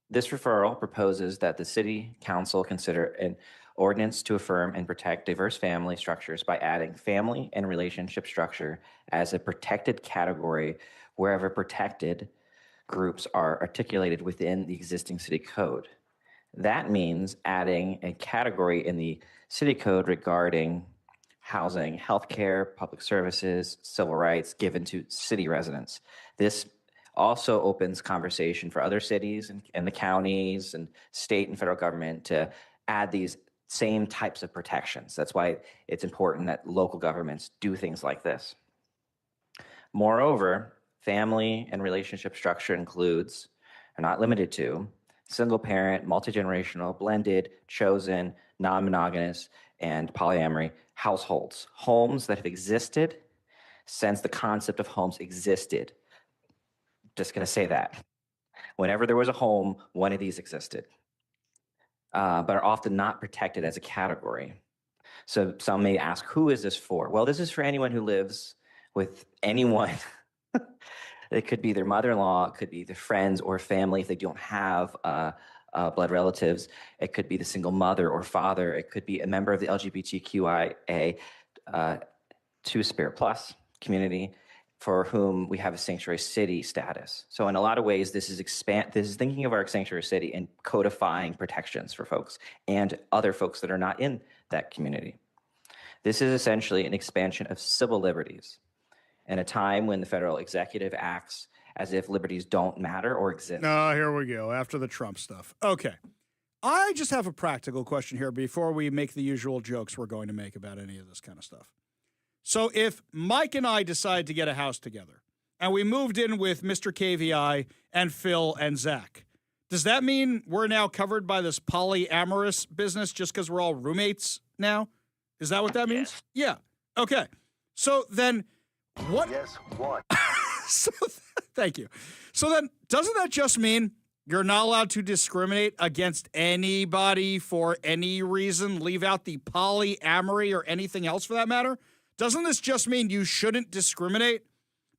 This referral proposes that the City Council consider an ordinance to affirm and protect diverse family structures by adding family and relationship structure as a protected category wherever protected groups are articulated within the existing city code. That means adding a category in the city code regarding housing, healthcare, public services, civil rights given to city residents. This also opens conversation for other cities and the counties and state and federal government to add these same types of protections. That's why it's important that local governments do things like this. Moreover, family and relationship structure includes, or not limited to, single parent, multi-generational, blended, chosen, non-monogamous, and polyamory households. Homes that have existed since the concept of homes existed. Just going to say that. Whenever there was a home, one of these existed. But are often not protected as a category. So some may ask, who is this for? Well, this is for anyone who lives with anyone. It could be their mother-in-law, it could be their friends or family if they don't have blood relatives. It could be the single mother or father. It could be a member of the LGBTQIA two-spirit plus community for whom we have a sanctuary city status. So in a lot of ways, this is thinking of our sanctuary city and codifying protections for folks and other folks that are not in that community. This is essentially an expansion of civil liberties in a time when the federal executive acts as if liberties don't matter or exist. Oh, here we go, after the Trump stuff. Okay. I just have a practical question here before we make the usual jokes we're going to make about any of this kind of stuff. So if Mike and I decide to get a house together and we moved in with Mr. KVI and Phil and Zach, does that mean we're now covered by this polyamorous business just because we're all roommates now? Is that what that means? Yeah. Okay. So then what? Yes, what? Thank you. So then doesn't that just mean you're not allowed to discriminate against anybody for any reason? Leave out the polyamory or anything else for that matter? Doesn't this just mean you shouldn't discriminate?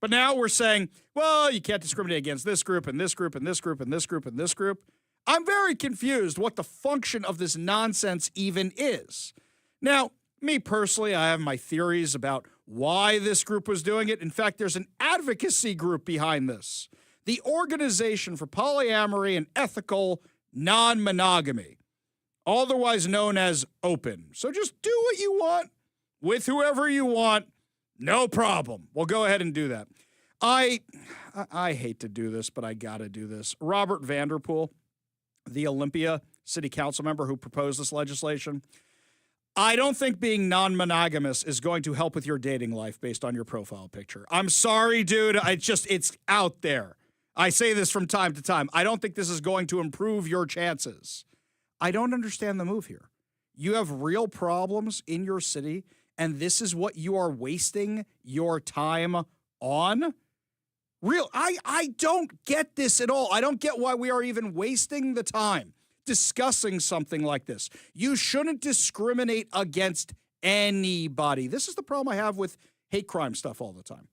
But now we're saying, well, you can't discriminate against this group and this group and this group and this group and this group. I'm very confused what the function of this nonsense even is. Now, me personally, I have my theories about why this group was doing it. In fact, there's an advocacy group behind this. The Organization for Polyamory and Ethical Non-Monogamy, otherwise known as OPEN. So just do what you want with whoever you want, no problem. We'll go ahead and do that. I hate to do this, but I got to do this. Robert Vanderpool, the Olympia City Council member who proposed this legislation, I don't think being non-monogamous is going to help with your dating life based on your profile picture. I'm sorry, dude. It's out there. I say this from time to time. I don't think this is going to improve your chances. I don't understand the move here. You have real problems in your city, and this is what you are wasting your time on? I don't get this at all. I don't get why we are even wasting the time discussing something like this. You shouldn't discriminate against anybody. This is the problem I have with hate crime stuff all the time.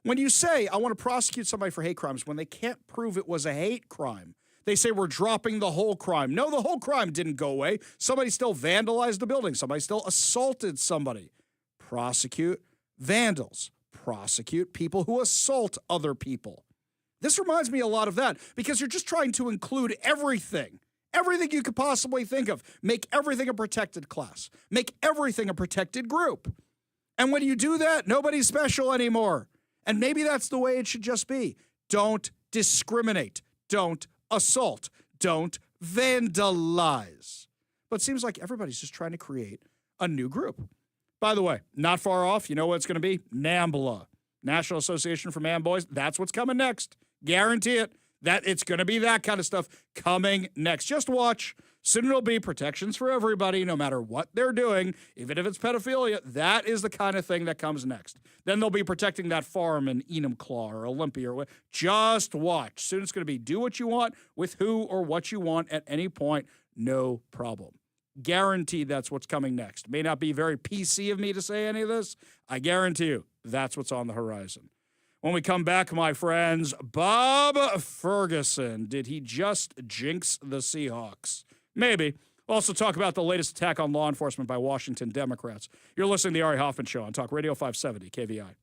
When you say, I want to prosecute somebody for hate crimes, when they can't prove it was a hate crime, they say we're dropping the whole crime. No, the whole crime didn't go away. Somebody still vandalized the building. Somebody still assaulted somebody. Prosecute vandals. Prosecute people who assault other people. This reminds me a lot of that because you're just trying to include everything you could possibly think of. Make everything a protected class. Make everything a protected group. And when you do that, nobody's special anymore. And maybe that's the way it should just be. Don't discriminate. Don't assault. Don't vandalize. But it seems like everybody's just trying to create a new group. By the way, not far off, you know what it's going to be? NAMBLA, National Association for Man Boys. That's what's coming next. Guarantee it. That it's going to be that kind of stuff coming next. Just watch. Soon it'll be protections for everybody, no matter what they're doing, even if it's pedophilia. That is the kind of thing that comes next. Then they'll be protecting that farm in Enumclaw or Olympia. Or just watch. Soon it's going to be do what you want with who or what you want at any point. No problem. Guaranteed that's what's coming next. May not be very PC of me to say any of this. I guarantee you that's what's on the horizon. When we come back, my friends, Bob Ferguson. Did he just jinx the Seahawks? Maybe. We'll also talk about the latest attack on law enforcement by Washington Democrats. You're listening to the Ari Hoffman Show on Talk Radio 570 KVI.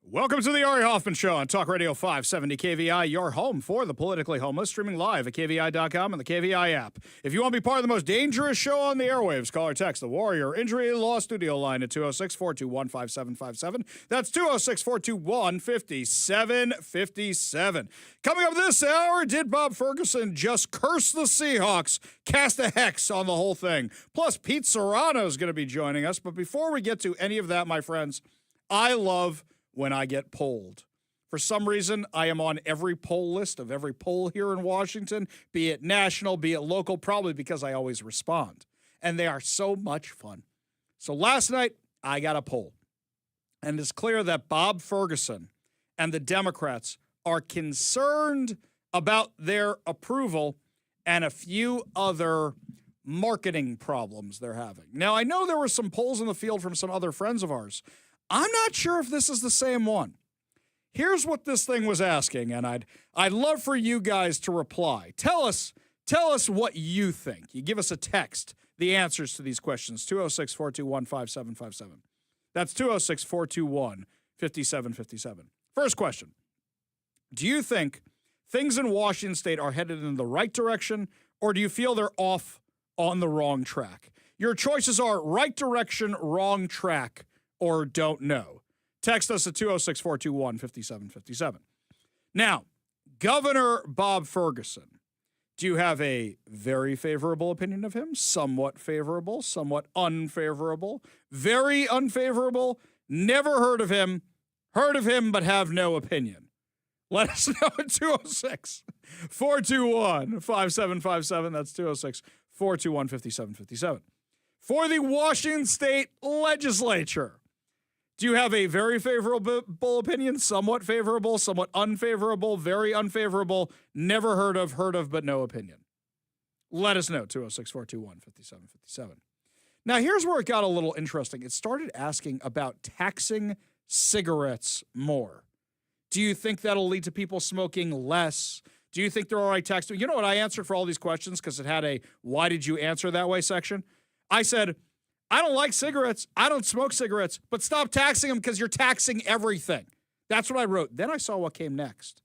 Welcome to the Ari Hoffman Show on Talk Radio 570 KVI, your home for the politically homeless, streaming live at KVI.com and the KVI app. If you want to be part of the most dangerous show on the airwaves, call or text the Warrior Injury Law Studio line at 206-421-5757. That's 206-421-5757. Coming up this hour, did Bob Ferguson just curse the Seahawks, cast a hex on the whole thing? Plus, Pete Serrano is going to be joining us. But before we get to any of that, my friends, I love when I get polled. For some reason, I am on every poll list of every poll here in Washington, be it national, be it local, probably because I always respond. And they are so much fun. So last night, I got a poll. And it's clear that Bob Ferguson and the Democrats are concerned about their approval and a few other marketing problems they're having. Now, I know there were some polls in the field from some other friends of ours. I'm not sure if this is the same one. Here's what this thing was asking, and I'd love for you guys to reply. Tell us what you think. You give us a text, the answers to these questions, 206-421-5757. That's 206-421-5757. First question. Do you think things in Washington State are headed in the right direction, or do you feel they're off on the wrong track? Your choices are right direction, wrong track, or don't know. Text us at 206-421-5757. Now, Governor Bob Ferguson, do you have a very favorable opinion of him, somewhat favorable, somewhat unfavorable, very unfavorable, never heard of him but have no opinion? Let us know at 206-421-5757. That's 206-421-5757. For the Washington State Legislature, do you have a very favorable opinion, somewhat favorable, somewhat unfavorable, very unfavorable, never heard of, but no opinion? Let us know, 206-421-5757. Now, here's where it got a little interesting. It started asking about taxing cigarettes more. Do you think that'll lead to people smoking less? Do you think they're all right taxing? You know what I answered for all these questions because it had a why did you answer that way section? I said, I don't like cigarettes. I don't smoke cigarettes, but stop taxing them because you're taxing everything. That's what I wrote. Then I saw what came next.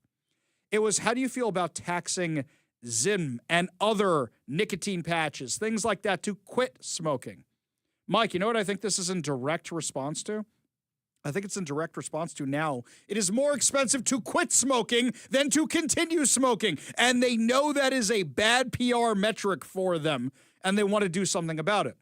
It was, how do you feel about taxing Zyn and other nicotine patches, things like that, to quit smoking? Mike, you know what I think this is in direct response to? I think it's in direct response to now. It is more expensive to quit smoking than to continue smoking. And they know that is a bad PR metric for them, and they want to do something about it.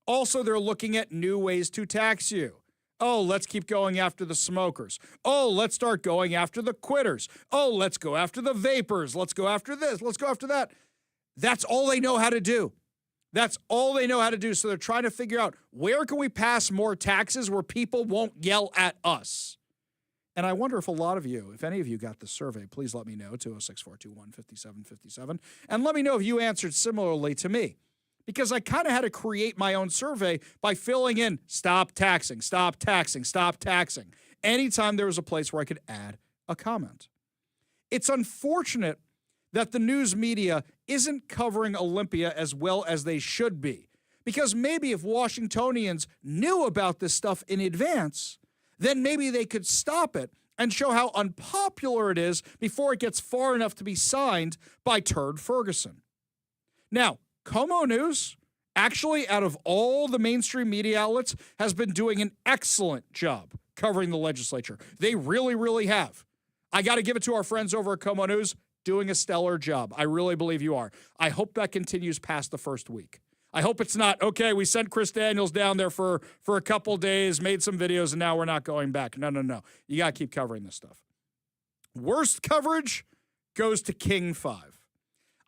Also, they're looking at new ways to tax you. Oh, let's keep going after the smokers. Oh, let's start going after the quitters. Oh, let's go after the vapors. Let's go after this. Let's go after that. That's all they know how to do. That's all they know how to do. So they're trying to figure out, where can we pass more taxes where people won't yell at us? And I wonder if a lot of you, if any of you got the survey, please let me know, 206-421-5757. And let me know if you answered similarly to me. Because I kind of had to create my own survey by filling in stop taxing, stop taxing, stop taxing, anytime there was a place where I could add a comment. It's unfortunate that the news media isn't covering Olympia as well as they should be. Because maybe if Washingtonians knew about this stuff in advance, then maybe they could stop it and show how unpopular it is before it gets far enough to be signed by Turd Ferguson. Now, Como News, actually, out of all the mainstream media outlets, has been doing an excellent job covering the legislature. They really, really have. I got to give it to our friends over at Como News, doing a stellar job. I really believe you are. I hope that continues past the first week. I hope it's not, okay, we sent Chris Daniels down there for a couple days, made some videos, and now we're not going back. No. You got to keep covering this stuff. Worst coverage goes to King 5.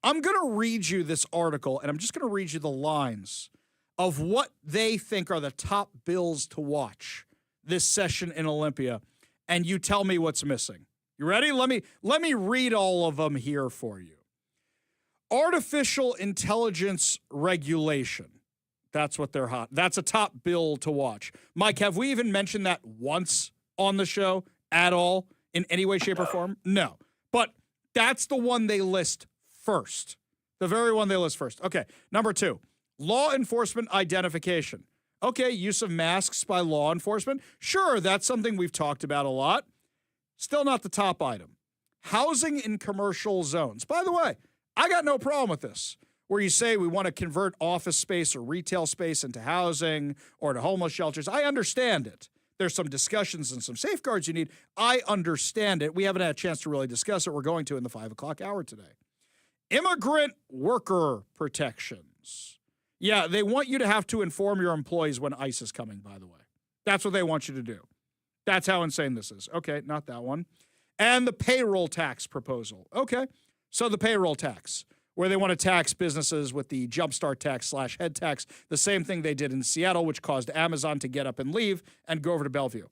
I'm going to read you this article, and I'm just going to read you the lines of what they think are the top bills to watch this session in Olympia, and you tell me what's missing. You ready? Let me read all of them here for you. Artificial intelligence regulation. That's what they're hot. That's a top bill to watch. Mike, have we even mentioned that once on the show at all in any way, shape, or form? No. But that's the one they list first. The very one they list first. Okay, number 2, law enforcement identification. Okay, use of masks by law enforcement. Sure, that's something we've talked about a lot. Still not the top item. Housing in commercial zones. By the way, I got no problem with this, where you say we want to convert office space or retail space into housing or to homeless shelters. I understand it. There's some discussions and some safeguards you need. I understand it. We haven't had a chance to really discuss it. We're going to in the 5 o'clock hour today. Immigrant worker protections. Yeah, they want you to have to inform your employees when ICE is coming, by the way. That's what they want you to do. That's how insane this is. Okay, not that one. And the payroll tax proposal. Okay, so the payroll tax, where they want to tax businesses with the jumpstart tax / head tax, the same thing they did in Seattle, which caused Amazon to get up and leave and go over to Bellevue.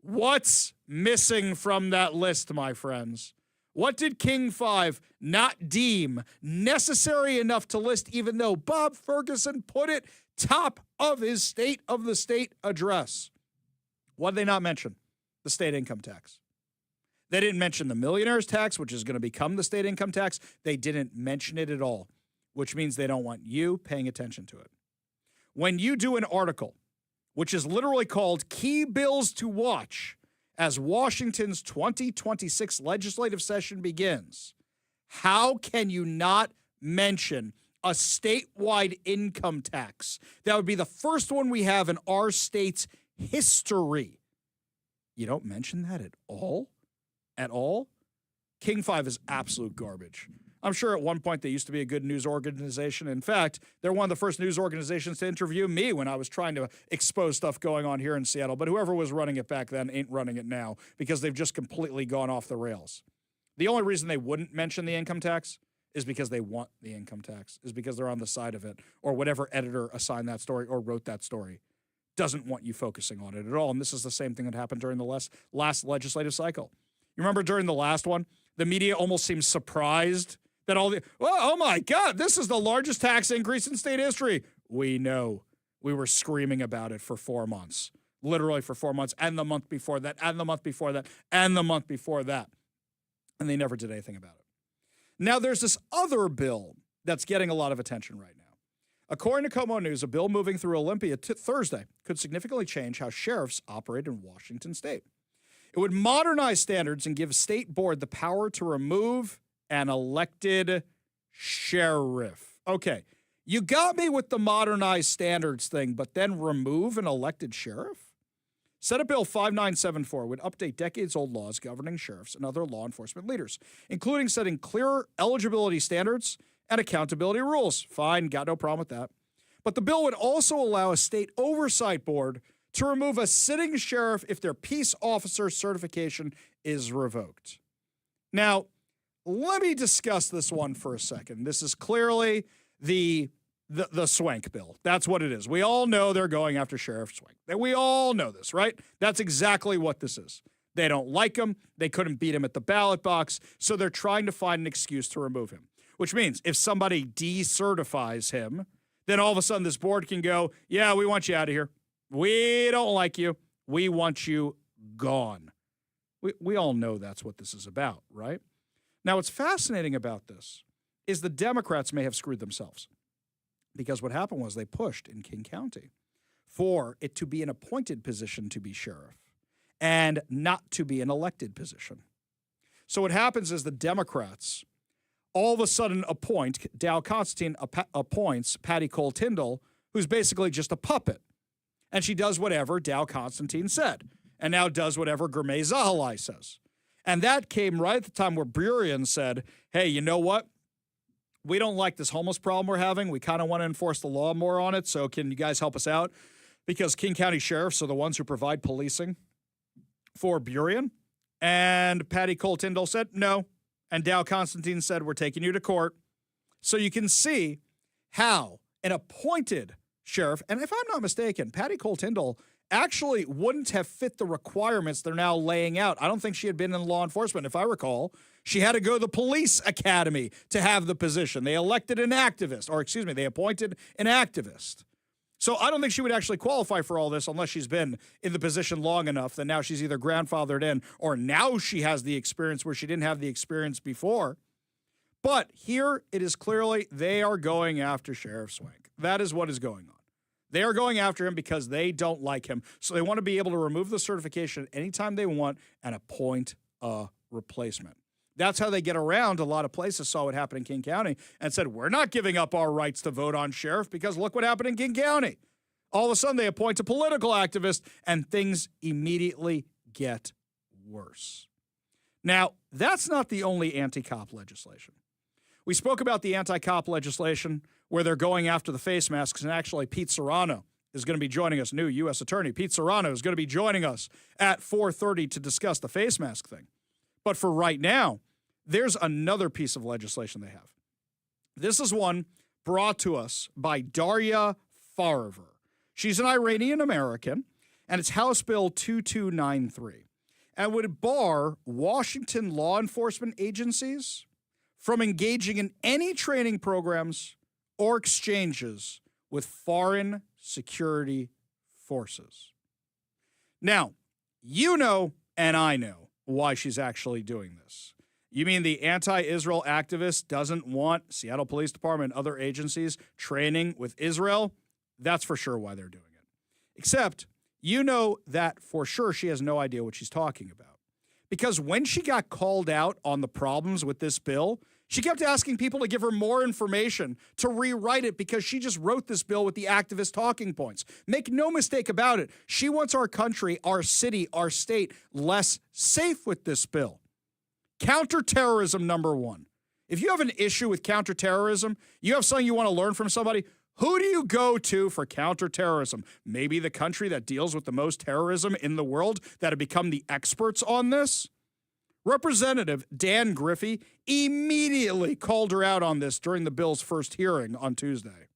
What's missing from that list, my friends? What did King 5 not deem necessary enough to list, even though Bob Ferguson put it top of his State of the State address? What did they not mention? The state income tax. They didn't mention the millionaire's tax, which is going to become the state income tax. They didn't mention it at all, which means they don't want you paying attention to it. When you do an article, which is literally called Key Bills to Watch as Washington's 2026 legislative session begins, how can you not mention a statewide income tax? That would be the first one we have in our state's history. You don't mention that at all? At all? King 5 is absolute garbage. I'm sure at one point they used to be a good news organization. In fact, they're one of the first news organizations to interview me when I was trying to expose stuff going on here in Seattle. But whoever was running it back then ain't running it now because they've just completely gone off the rails. The only reason they wouldn't mention the income tax is because they want the income tax, is because they're on the side of it, or whatever editor assigned that story or wrote that story doesn't want you focusing on it at all. And this is the same thing that happened during the last legislative cycle. You remember during the last one, the media almost seemed surprised that oh my God, this is the largest tax increase in state history. We know. We were screaming about it for 4 months, literally for 4 months, and the month before that, and the month before that, and the month before that. And they never did anything about it. Now there's this other bill that's getting a lot of attention right now. According to Como News, a bill moving through Olympia Thursday could significantly change how sheriffs operate in Washington state. It would modernize standards and give state board the power to remove an elected sheriff. Okay, you got me with the modernized standards thing, but then remove an elected sheriff? Senate Bill 5974 would update decades-old laws governing sheriffs and other law enforcement leaders, including setting clearer eligibility standards and accountability rules. Fine, got no problem with that. But the bill would also allow a state oversight board to remove a sitting sheriff if their peace officer certification is revoked. Now, let me discuss this one for a second. This is clearly the Swank bill. That's what it is. We all know they're going after Sheriff Swank. We all know this, right? That's exactly what this is. They don't like him. They couldn't beat him at the ballot box, so they're trying to find an excuse to remove him, which means if somebody decertifies him, then all of a sudden this board can go, yeah, we want you out of here. We don't like you. We want you gone. We all know that's what this is about, right? Now, what's fascinating about this is the Democrats may have screwed themselves because what happened was they pushed in King County for it to be an appointed position to be sheriff and not to be an elected position. So what happens is the Democrats all of a sudden appoint, Dow Constantine appoints Patty Cole Tyndall, who's basically just a puppet. And she does whatever Dow Constantine said, and now does whatever Gourmet Zahalai says. And that came right at the time where Burien said, hey, you know what? We don't like this homeless problem we're having. We kind of want to enforce the law more on it, so can you guys help us out? Because King County sheriffs are the ones who provide policing for Burien. And Patty Cole Tyndall said no. And Dow Constantine said, we're taking you to court. So you can see how an appointed sheriff, and if I'm not mistaken, Patty Cole Tyndall actually wouldn't have fit the requirements they're now laying out. I don't think she had been in law enforcement. If I recall, she had to go to the police academy to have the position. They elected an activist, or excuse me, they appointed an activist. So I don't think she would actually qualify for all this unless she's been in the position long enough that now she's either grandfathered in or now she has the experience where she didn't have the experience before. But here it is clearly they are going after Sheriff Swank. That is what is going on. They are going after him because they don't like him. So they want to be able to remove the certification anytime they want and appoint a replacement. That's how they get around a lot of places. Saw what happened in King County and said, we're not giving up our rights to vote on sheriff because look what happened in King County. All of a sudden they appoint a political activist and things immediately get worse. Now, that's not the only anti-cop legislation. We spoke about the anti-cop legislation where they're going after the face masks, and actually Pete Serrano is going to be joining us, new U.S. Attorney. Pete Serrano is going to be joining us at 4:30 to discuss the face mask thing. But for right now, there's another piece of legislation they have. This is one brought to us by Daria Farver. She's an Iranian American, and it's House Bill 2293, and would bar Washington law enforcement agencies from engaging in any training programs or exchanges with foreign security forces. Now, you know, and I know why she's actually doing this. You mean the anti-Israel activist doesn't want Seattle Police Department and other agencies training with Israel? That's for sure why they're doing it. Except, you know that for sure she has no idea what she's talking about. Because when she got called out on the problems with this bill, she kept asking people to give her more information to rewrite it because she just wrote this bill with the activist talking points. Make no mistake about it. She wants our country, our city, our state less safe with this bill. Counterterrorism, number one. If you have an issue with counterterrorism, you have something you want to learn from somebody, who do you go to for counterterrorism? Maybe the country that deals with the most terrorism in the world that have become the experts on this? Representative Dan Griffey immediately called her out on this during the bill's first hearing on Tuesday.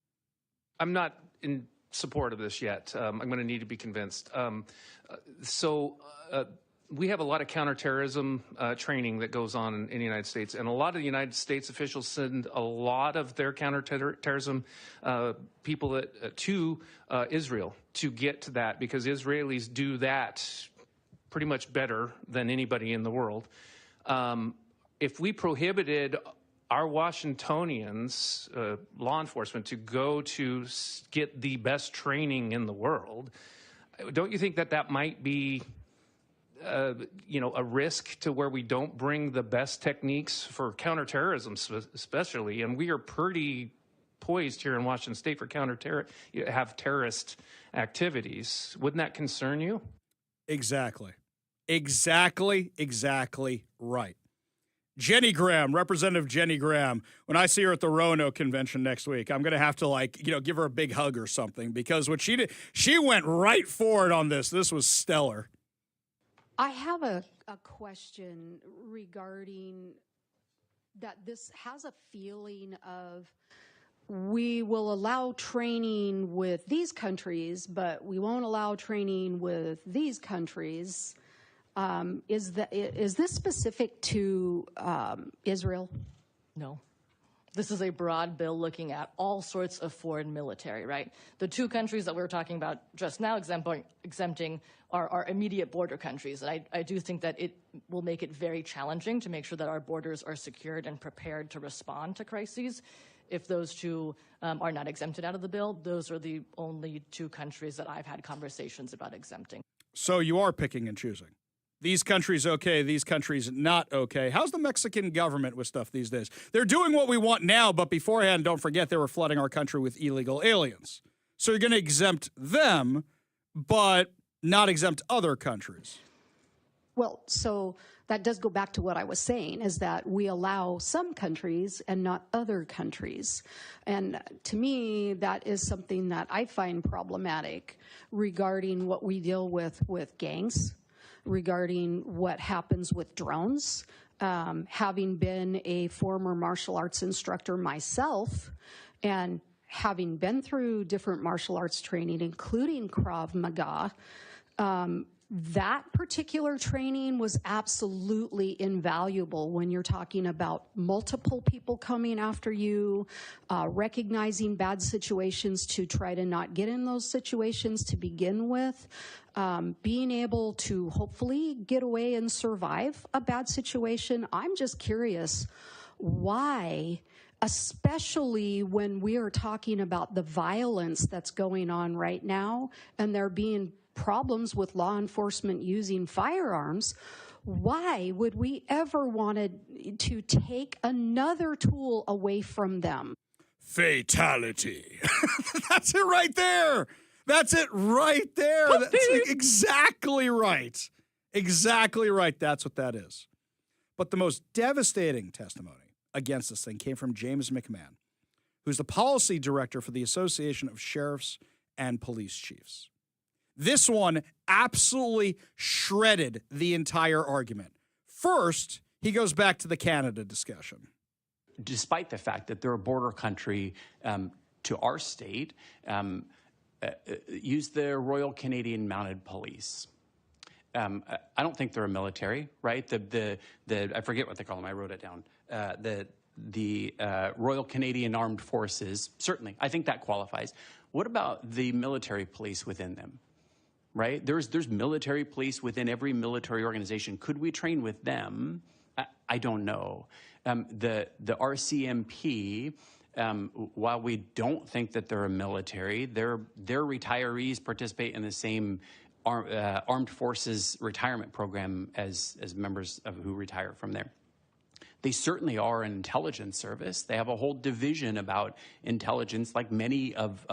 I'm not in support of this yet. I'm going to need to be convinced. We have a lot of counterterrorism training that goes on in the United States, and a lot of the United States officials send a lot of their counterterrorism people to Israel to get to that, because Israelis do that pretty much better than anybody in the world. If we prohibited our Washingtonians, law enforcement, to go to get the best training in the world, don't you think that that might be a risk to where we don't bring the best techniques for counterterrorism, especially? And we are pretty poised here in Washington State for have terrorist activities. Wouldn't that concern you? Exactly right. Jenny Graham, Representative Jenny Graham, when I see her at the Roanoke convention next week, I'm going to have to give her a big hug or something, because what she did, she went right for it on this. This was stellar. I have a question regarding that. This has a feeling of, we will allow training with these countries, but we won't allow training with these countries. Is this specific to Israel? No. This is a broad bill looking at all sorts of foreign military, right? The two countries that we were talking about just now exempting are our immediate border countries. And I do think that it will make it very challenging to make sure that our borders are secured and prepared to respond to crises. If those two are not exempted out of the bill, those are the only two countries that I've had conversations about exempting. So you are picking and choosing. These countries okay, these countries not okay. How's the Mexican government with stuff these days? They're doing what we want now, but beforehand, don't forget, they were flooding our country with illegal aliens. So you're going to exempt them, but not exempt other countries. Well, so that does go back to what I was saying, is that we allow some countries and not other countries. And to me, that is something that I find problematic regarding what we deal with gangs, regarding what happens with drones. Having been a former martial arts instructor myself, and having been through different martial arts training, including Krav Maga, that particular training was absolutely invaluable when you're talking about multiple people coming after you, recognizing bad situations to try to not get in those situations to begin with, being able to hopefully get away and survive a bad situation. I'm just curious why especially when we are talking about the violence that's going on right now, and there being problems with law enforcement using firearms. Why would we ever want to take another tool away from them? Fatality. That's it right there. That's it right there. That's exactly right. Exactly right. That's what that is. But the most devastating testimony against this thing came from James McMahon, who's the policy director for the Association of Sheriffs and Police Chiefs. This one absolutely shredded the entire argument. First, he goes back to the Canada discussion. Despite the fact that they're a border country to our state, use the Royal Canadian Mounted Police. I don't think they're a military, right? I forget what they call them. I wrote it down. The Royal Canadian Armed Forces, certainly, I think that qualifies. What about the military police within them? Right? There's military police within every military organization. Could we train with them? I don't know. The RCMP, while we don't think that they're a military, their retirees participate in the same armed forces retirement program as members of who retire from there. They certainly are an intelligence service. They have a whole division about intelligence, like many of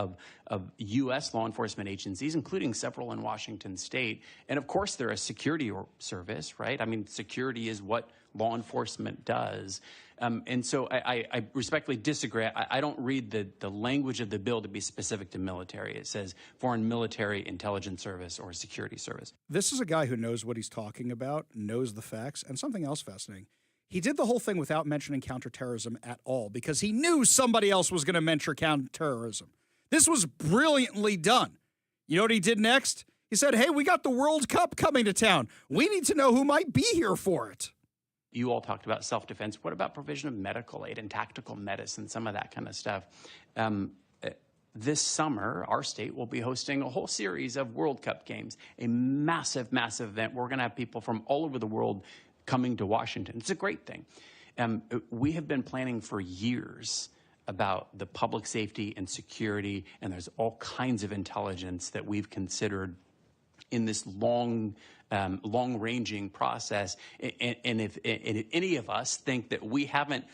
U.S. law enforcement agencies, including several in Washington state. And of course, they're a security service, right? I mean, security is what law enforcement does. And so I respectfully disagree. I don't read the language of the bill to be specific to military. It says foreign military intelligence service or security service. This is a guy who knows what he's talking about, knows the facts, and something else fascinating. He did the whole thing without mentioning counterterrorism at all because he knew somebody else was going to mention counterterrorism. This was brilliantly done. You know what he did next? He said, hey, we got the World Cup coming to town. We need to know who might be here for it. You all talked about self-defense. What about provision of medical aid and tactical medicine, some of that kind of stuff? This summer, our state will be hosting a whole series of World Cup games, a massive, massive event. We're going to have people from all over the world coming to Washington. It's a great thing. We have been planning for years about the public safety and security, and there's all kinds of intelligence that we've considered in this long-ranging process. And if any of us think that we haven't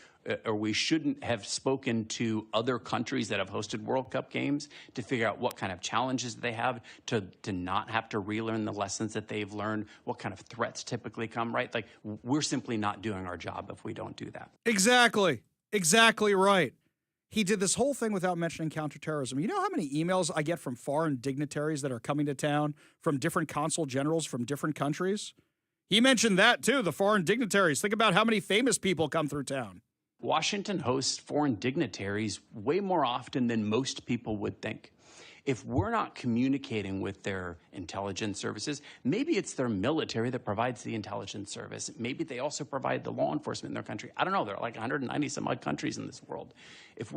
or we shouldn't have spoken to other countries that have hosted World Cup games to figure out what kind of challenges they have to not have to relearn the lessons that they've learned, what kind of threats typically come, right? Like, we're simply not doing our job if we don't do that. Exactly. Exactly right. He did this whole thing without mentioning counterterrorism. You know how many emails I get from foreign dignitaries that are coming to town from different consul generals from different countries? He mentioned that too, the foreign dignitaries. Think about how many famous people come through town. Washington hosts foreign dignitaries way more often than most people would think. If we're not communicating with their intelligence services, maybe it's their military that provides the intelligence service. Maybe they also provide the law enforcement in their country. I don't know. There are like 190 some odd countries in this world. If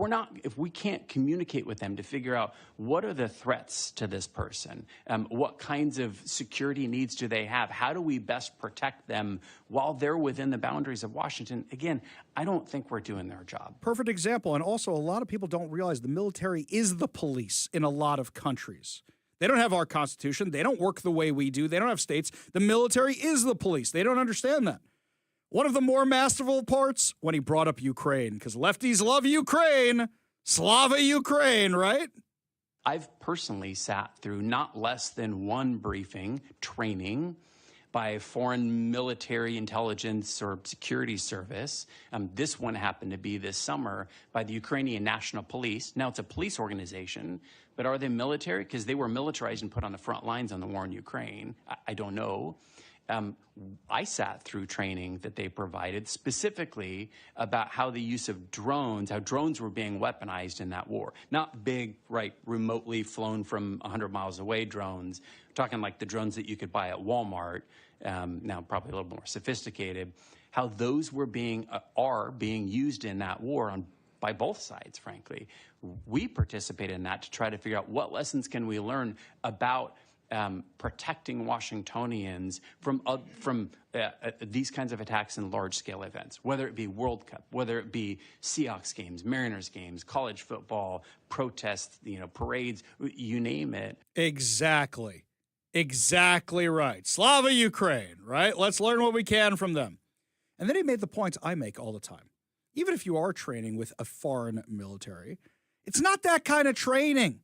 we can't communicate with them to figure out what are the threats to this person, what kinds of security needs do they have, how do we best protect them while they're within the boundaries of Washington, again, I don't think we're doing their job. Perfect example. And also, a lot of people don't realize the military is the police in a lot of countries. They don't have our Constitution. They don't work the way we do. They don't have states. The military is the police. They don't understand that. One of the more masterful parts, when he brought up Ukraine, because lefties love Ukraine. Slava Ukraine, right? I've personally sat through not less than one briefing, training, by a foreign military intelligence or security service. This one happened to be this summer by the Ukrainian National Police. Now, it's a police organization, but are they military? Because they were militarized and put on the front lines on the war in Ukraine. I don't know. I sat through training that they provided specifically about how the use of drones, how drones were being weaponized in that war. Not big, right, remotely flown from 100 miles away drones. We're talking like the drones that you could buy at Walmart, now probably a little more sophisticated, how those are being used in that war by both sides, frankly. We participated in that to try to figure out what lessons can we learn about protecting Washingtonians from these kinds of attacks in large-scale events, whether it be World Cup, whether it be Seahawks games, Mariners games, college football, protests, parades, you name it. Exactly. Exactly right. Slava Ukraine, right? Let's learn what we can from them. And then he made the points I make all the time. Even if you are training with a foreign military, it's not that kind of training.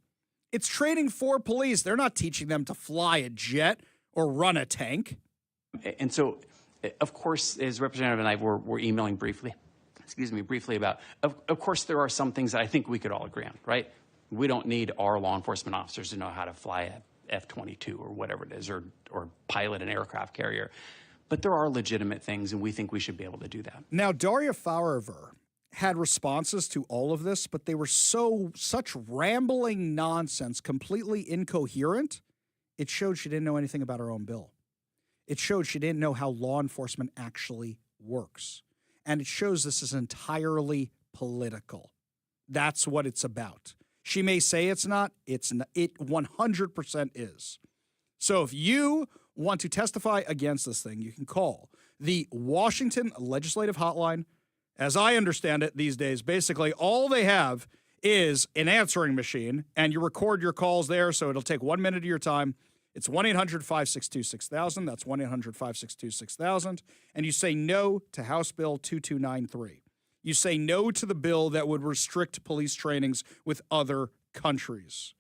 It's training for police. They're not teaching them to fly a jet or run a tank. And so, of course, as Representative and I were emailing briefly about, of course, there are some things that I think we could all agree on, right? We don't need our law enforcement officers to know how to fly a F-22 or whatever it is, or pilot an aircraft carrier. But there are legitimate things, and we think we should be able to do that. Now, Daria Faurever had responses to all of this, but they were such rambling nonsense, completely incoherent. It showed she didn't know anything about her own bill. It showed she didn't know how law enforcement actually works. And it shows this is entirely political. That's what it's about. She may say it's not. It 100% is. So if you want to testify against this thing, you can call the Washington Legislative Hotline. As I understand it these days, basically all they have is an answering machine, and you record your calls there, so it'll take 1 minute of your time. It's 1-800-562-6000. That's 1-800-562-6000. And you say no to House Bill 2293. You say no to the bill that would restrict police trainings with other countries.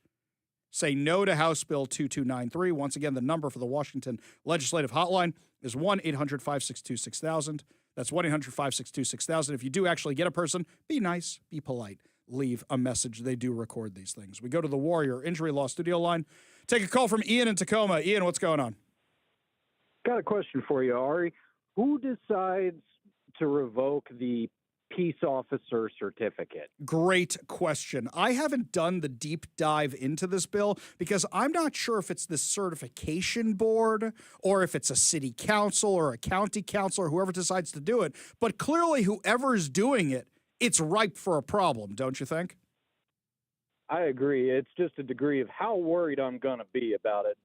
Say no to House Bill 2293. Once again, the number for the Washington Legislative Hotline is 1-800-562-6000. That's 1-800-562-6000. If you do actually get a person, be nice, be polite. Leave a message. They do record these things. We go to the Warrior Injury Law studio line. Take a call from Ian in Tacoma. Ian, what's going on? Got a question for you, Ari. Who decides to revoke the peace officer certificate? Great question. I haven't done the deep dive into this bill because I'm not sure if it's the certification board or if it's a city council or a county council or whoever decides to do it. But clearly, whoever's doing it, it's ripe for a problem, don't you think? I agree. It's just a degree of how worried I'm going to be about it,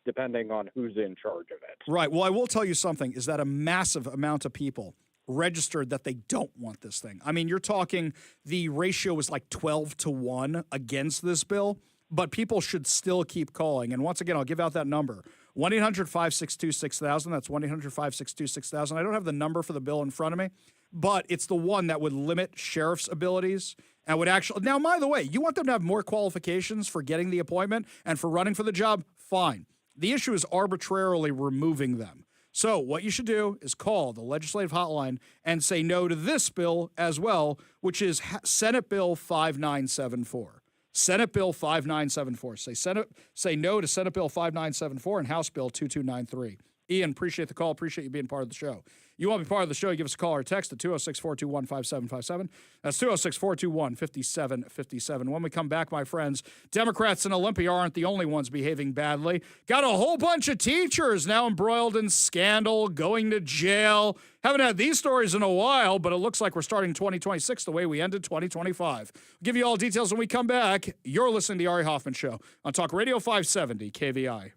depending on who's in charge of it. Right. Well, I will tell you something, is that a massive amount of people registered that they don't want this thing. I mean, you're talking the ratio is like 12-1 against this bill, but people should still keep calling. And once again, I'll give out that number, 1-800-562-6000. That's 1-800-562-6000. I don't have the number for the bill in front of me, but it's the one that would limit sheriff's abilities and would actually... Now, by the way, you want them to have more qualifications for getting the appointment and for running for the job? Fine. The issue is arbitrarily removing them. So what you should do is call the legislative hotline and say no to this bill as well, which is Senate Bill 5974. Senate Bill 5974. Say no to Senate Bill 5974 and House Bill 2293. Ian, appreciate the call. Appreciate you being part of the show. You want to be part of the show, give us a call or text at 206-421-5757. That's 206-421-5757. When we come back, my friends, Democrats in Olympia aren't the only ones behaving badly. Got a whole bunch of teachers now embroiled in scandal, going to jail. Haven't had these stories in a while, but it looks like we're starting 2026 the way we ended 2025. We'll give you all details when we come back. You're listening to the Ari Hoffman Show on Talk Radio 570 KVI.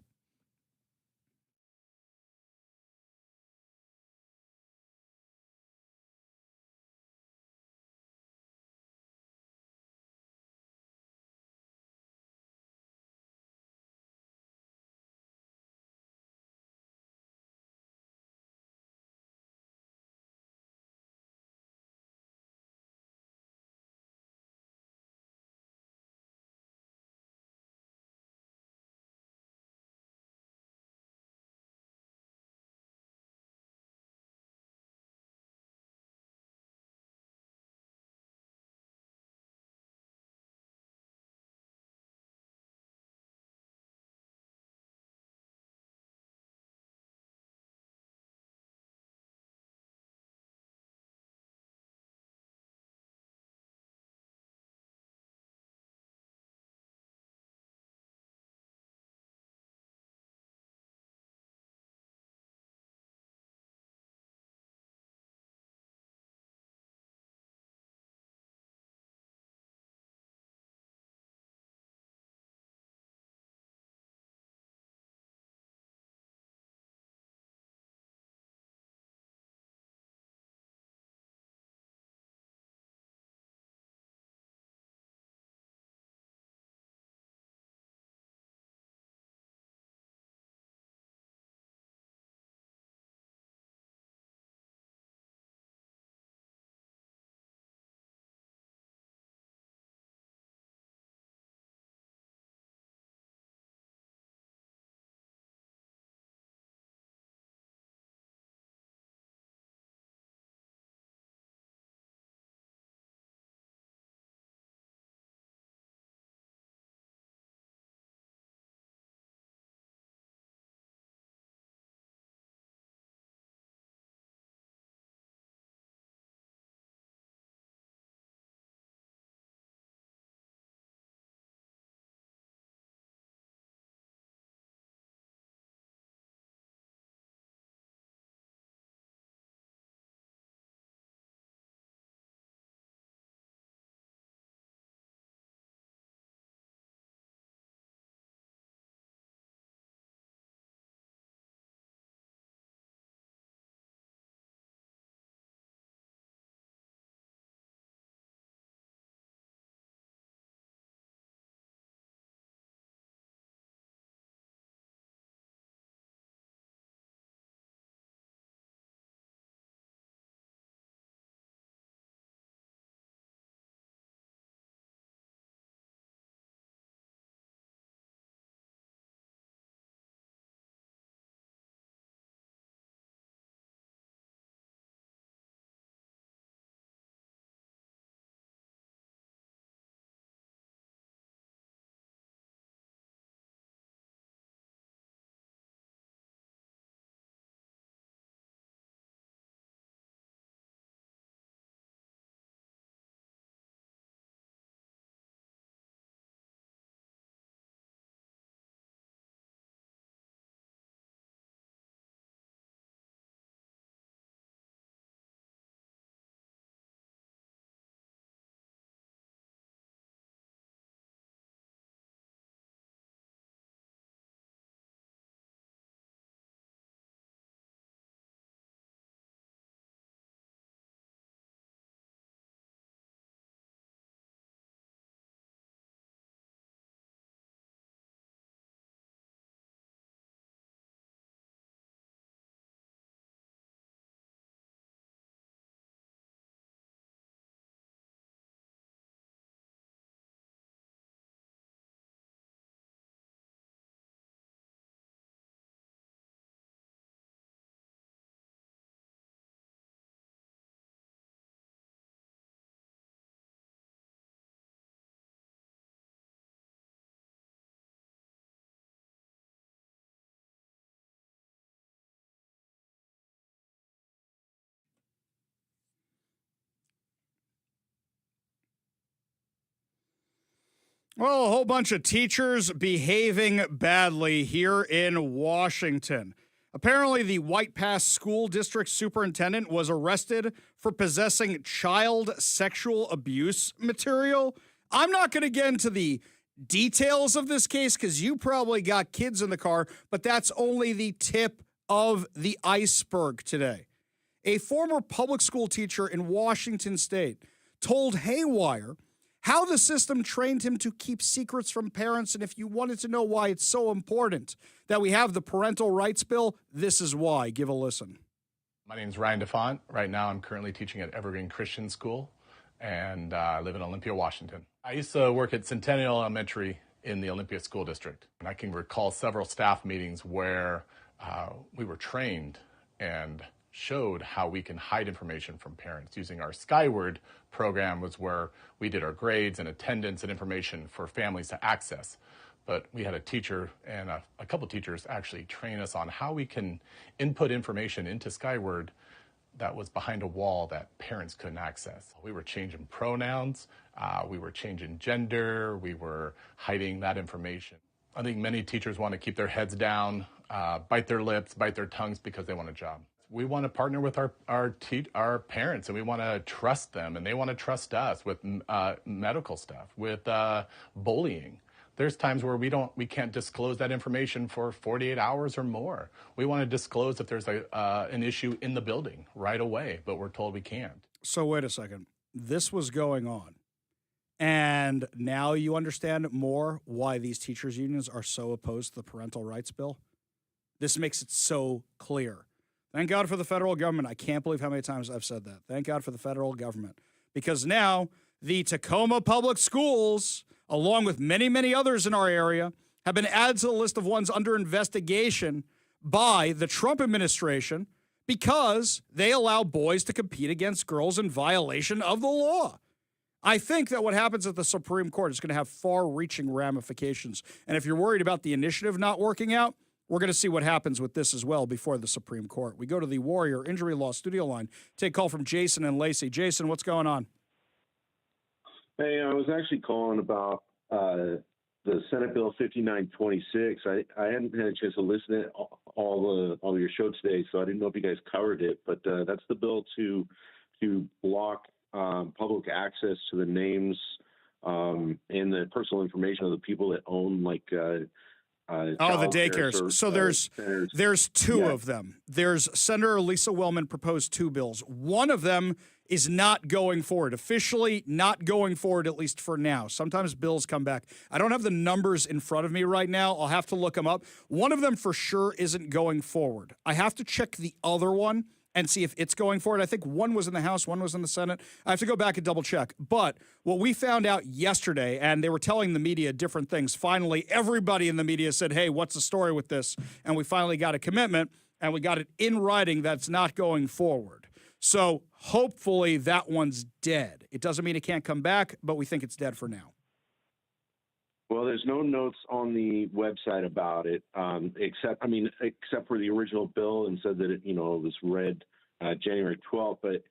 Well, a whole bunch of teachers behaving badly here in Washington. Apparently, the White Pass School District Superintendent was arrested for possessing child sexual abuse material. I'm not going to get into the details of this case because you probably got kids in the car, but that's only the tip of the iceberg today. A former public school teacher in Washington State told Haywire how the system trained him to keep secrets from parents, and if you wanted to know why it's so important that we have the parental rights bill, this is why. Give a listen. My name is Ryan DeFont. Right now I'm currently teaching at Evergreen Christian School, and I live in Olympia, Washington. I used to work at Centennial Elementary in the Olympia School District, and I can recall several staff meetings where we were trained and showed how we can hide information from parents. Using our Skyward program was where we did our grades and attendance and information for families to access. But we had a teacher and a couple teachers actually train us on how we can input information into Skyward that was behind a wall that parents couldn't access. We were changing pronouns, we were changing gender, we were hiding that information. I think many teachers want to keep their heads down, bite their lips, bite their tongues because they want a job. We want to partner with our parents, and we want to trust them, and they want to trust us with medical stuff, with bullying. There's times where we can't disclose that information for 48 hours or more. We want to disclose if there's an issue in the building right away, but we're told we can't. So wait a second. This was going on, and now you understand more why these teachers' unions are so opposed to the parental rights bill? This makes it so clear. Thank God for the federal government. I can't believe how many times I've said that. Thank God for the federal government. Because now the Tacoma Public Schools, along with many, many others in our area, have been added to the list of ones under investigation by the Trump administration because they allow boys to compete against girls in violation of the law. I think that what happens at the Supreme Court is going to have far-reaching ramifications. And if you're worried about the initiative not working out, we're going to see what happens with this as well before the Supreme Court. We go to the Warrior Injury Law studio line. Take a call from Jason and Lacey. Jason, what's going on? Hey, I was actually calling about the Senate Bill 5926. I hadn't had a chance to listen to all your show today, so I didn't know if you guys covered it. But that's the bill to block public access to the names and the personal information of the people that own the daycares. So there's two of them. There's Senator Lisa Wellman proposed two bills. One of them is not going forward, officially not going forward, at least for now. Sometimes bills come back. I don't have the numbers in front of me right now. I'll have to look them up. One of them for sure isn't going forward. I have to check the other one and see if it's going forward. I think one was in the House, one was in the Senate. I have to go back and double check. But what we found out yesterday, and they were telling the media different things. Finally, everybody in the media said, hey, what's the story with this? And we finally got a commitment, and we got it in writing that's not going forward. So hopefully that one's dead. It doesn't mean it can't come back, but we think it's dead for now. Well, there's no notes on the website about it, except for the original bill, and said that it was read January 12th. But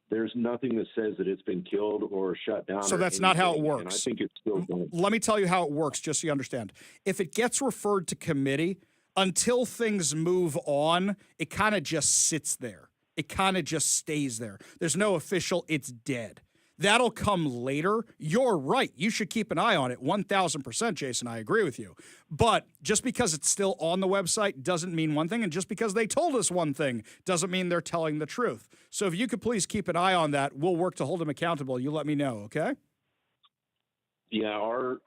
there's nothing that says that it's been killed or shut down. So that's not how it works. And I think it's still going. Let me tell you how it works, just so you understand. If it gets referred to committee, until things move on, it kind of just sits there. It kind of just stays there. There's no official, it's dead. That'll come later. You're right. You should keep an eye on it. 1,000%, Jason. I agree with you. But just because it's still on the website doesn't mean one thing. And just because they told us one thing doesn't mean they're telling the truth. So if you could please keep an eye on that, we'll work to hold them accountable. You let me know, okay? Yeah, our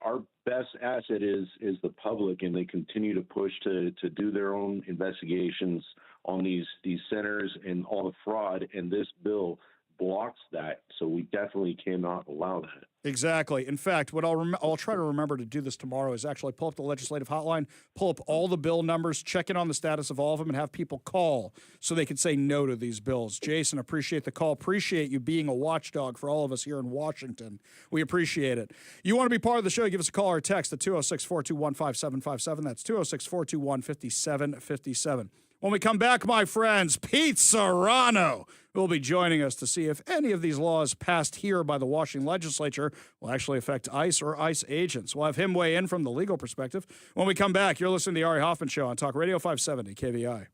best asset is the public, and they continue to push to do their own investigations on these centers and all the fraud. And this bill blocks that, so we definitely cannot allow that. Exactly. In fact, what I'll try to remember to do this tomorrow is actually pull up the legislative hotline, pull up all the bill numbers, check in on the status of all of them, and have people call so they can say no to these bills. Jason, appreciate the call. Appreciate you being a watchdog for all of us here in Washington. We appreciate it. You want to be part of the show, give us a call or text at 206-421-5757. That's 206-421-5757. When we come back, my friends, Pete Serrano will be joining us to see if any of these laws passed here by the Washington legislature will actually affect ICE or ICE agents. We'll have him weigh in from the legal perspective. When we come back, you're listening to the Ari Hoffman Show on Talk Radio 570 KVI.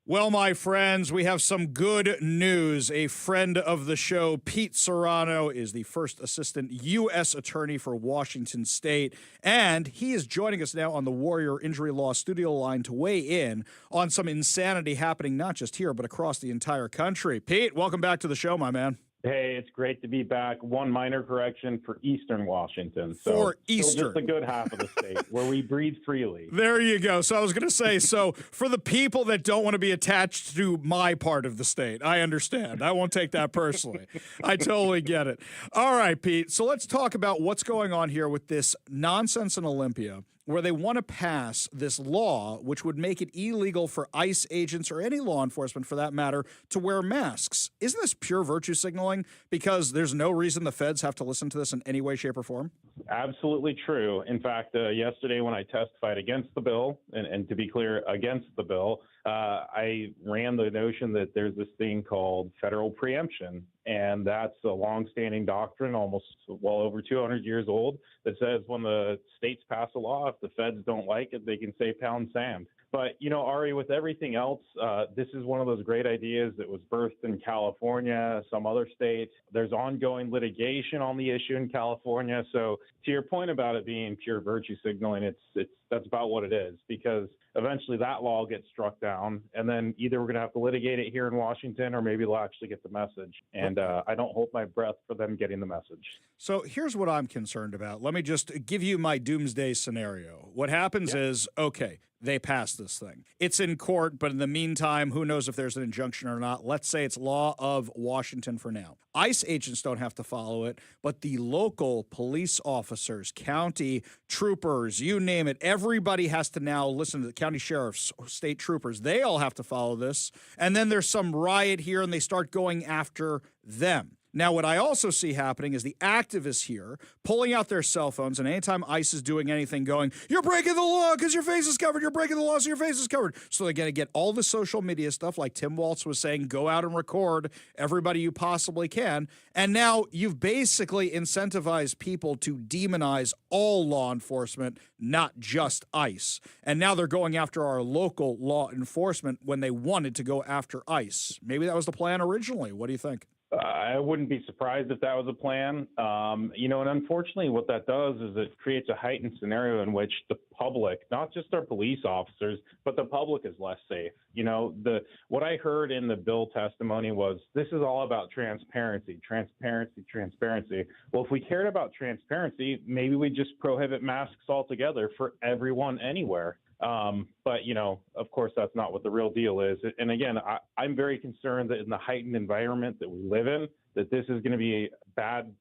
Well, my friends, we have some good news. A friend of the show, Pete Serrano, is the first assistant U.S. attorney for Washington State, and he is joining us now on the Warrior Injury Law studio line to weigh in on some insanity happening not just here, but across the entire country. Pete, welcome back to the show, my man. Hey, it's great to be back. One minor correction for Eastern Washington. So for Eastern. Just a good half of the state where we breathe freely. There you go. So I was going to say, so for the people that don't want to be attached to my part of the state, I understand. I won't take that personally. I totally get it. All right, Pete. So let's talk about what's going on here with this nonsense in Olympia, where they want to pass this law which would make it illegal for ICE agents or any law enforcement for that matter to wear masks. Isn't this pure virtue signaling because there's no reason the feds have to listen to this in any way, shape, or form? Absolutely true. In fact, yesterday when I testified against the bill, and to be clear, against the bill, I ran the notion that there's this thing called federal preemption, and that's a longstanding doctrine, almost well over 200 years old, that says when the states pass a law, if the feds don't like it, they can say pound sand. But, you know, Ari, with everything else, this is one of those great ideas that was birthed in California, some other states. There's ongoing litigation on the issue in California. So to your point about it being pure virtue signaling, that's about what it is, because eventually that law gets struck down, and then either we're going to have to litigate it here in Washington or maybe they'll actually get the message. And I don't hold my breath for them getting the message. So here's what I'm concerned about. Let me just give you my doomsday scenario. What happens is, okay, they pass this thing. It's in court, but in the meantime, who knows if there's an injunction or not. Let's say it's law of Washington for now. ICE agents don't have to follow it, but the local police officers, county troopers, you name it, everybody has to now listen to the county sheriffs, state troopers. They all have to follow this. And then there's some riot here and they start going after them. Now, what I also see happening is the activists here pulling out their cell phones, and anytime ICE is doing anything, going, you're breaking the law because your face is covered. You're breaking the law so your face is covered. So they're going to get all the social media stuff, like Tim Waltz was saying, go out and record everybody you possibly can. And now you've basically incentivized people to demonize all law enforcement, not just ICE. And now they're going after our local law enforcement when they wanted to go after ICE. Maybe that was the plan originally. What do you think? I wouldn't be surprised if that was a plan. And unfortunately, what that does is it creates a heightened scenario in which the public, not just our police officers, but the public is less safe. What I heard in the bill testimony was this is all about transparency. Well, if we cared about transparency, maybe we just prohibit masks altogether for everyone anywhere. But, of course, that's not what the real deal is. And again, I'm very concerned that in the heightened environment that we live in, that this is going to be bad,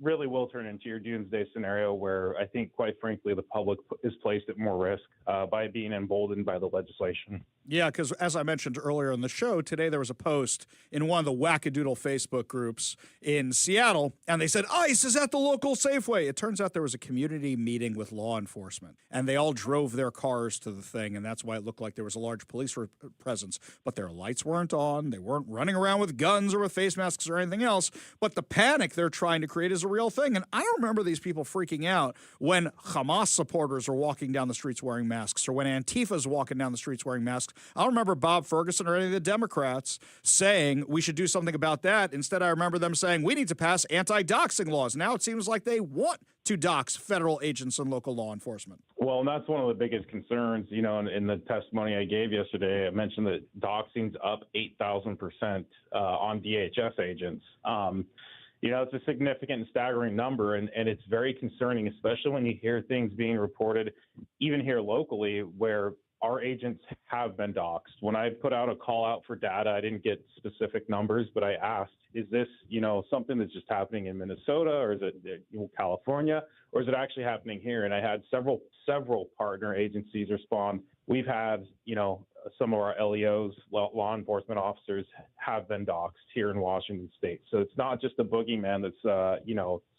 really will turn into your doomsday scenario where I think, quite frankly, the public is placed at more risk by being emboldened by the legislation. Yeah, because as I mentioned earlier in the show, today there was a post in one of the wackadoodle Facebook groups in Seattle, and they said, ICE is at the local Safeway. It turns out there was a community meeting with law enforcement, and they all drove their cars to the thing, and that's why it looked like there was a large police presence. But their lights weren't on. They weren't running around with guns or with face masks or anything else. But the panic they're trying to create is a real thing. And I remember these people freaking out when Hamas supporters are walking down the streets wearing masks or when Antifa's walking down the streets wearing masks. I don't remember Bob Ferguson or any of the Democrats saying we should do something about that. Instead, I remember them saying we need to pass anti-doxing laws. Now it seems like they want to dox federal agents and local law enforcement. Well, and that's one of the biggest concerns, in the testimony I gave yesterday. I mentioned that doxing's up 8,000% on DHS agents. It's a significant and staggering number, and it's very concerning, especially when you hear things being reported, even here locally, where our agents have been doxxed. When I put out a call out for data, I didn't get specific numbers, but I asked, is this, something that's just happening in Minnesota, or is it California, or is it actually happening here? And I had several partner agencies respond. We've had, some of our LEOs, law enforcement officers, have been doxxed here in Washington State. So it's not just a boogeyman that's,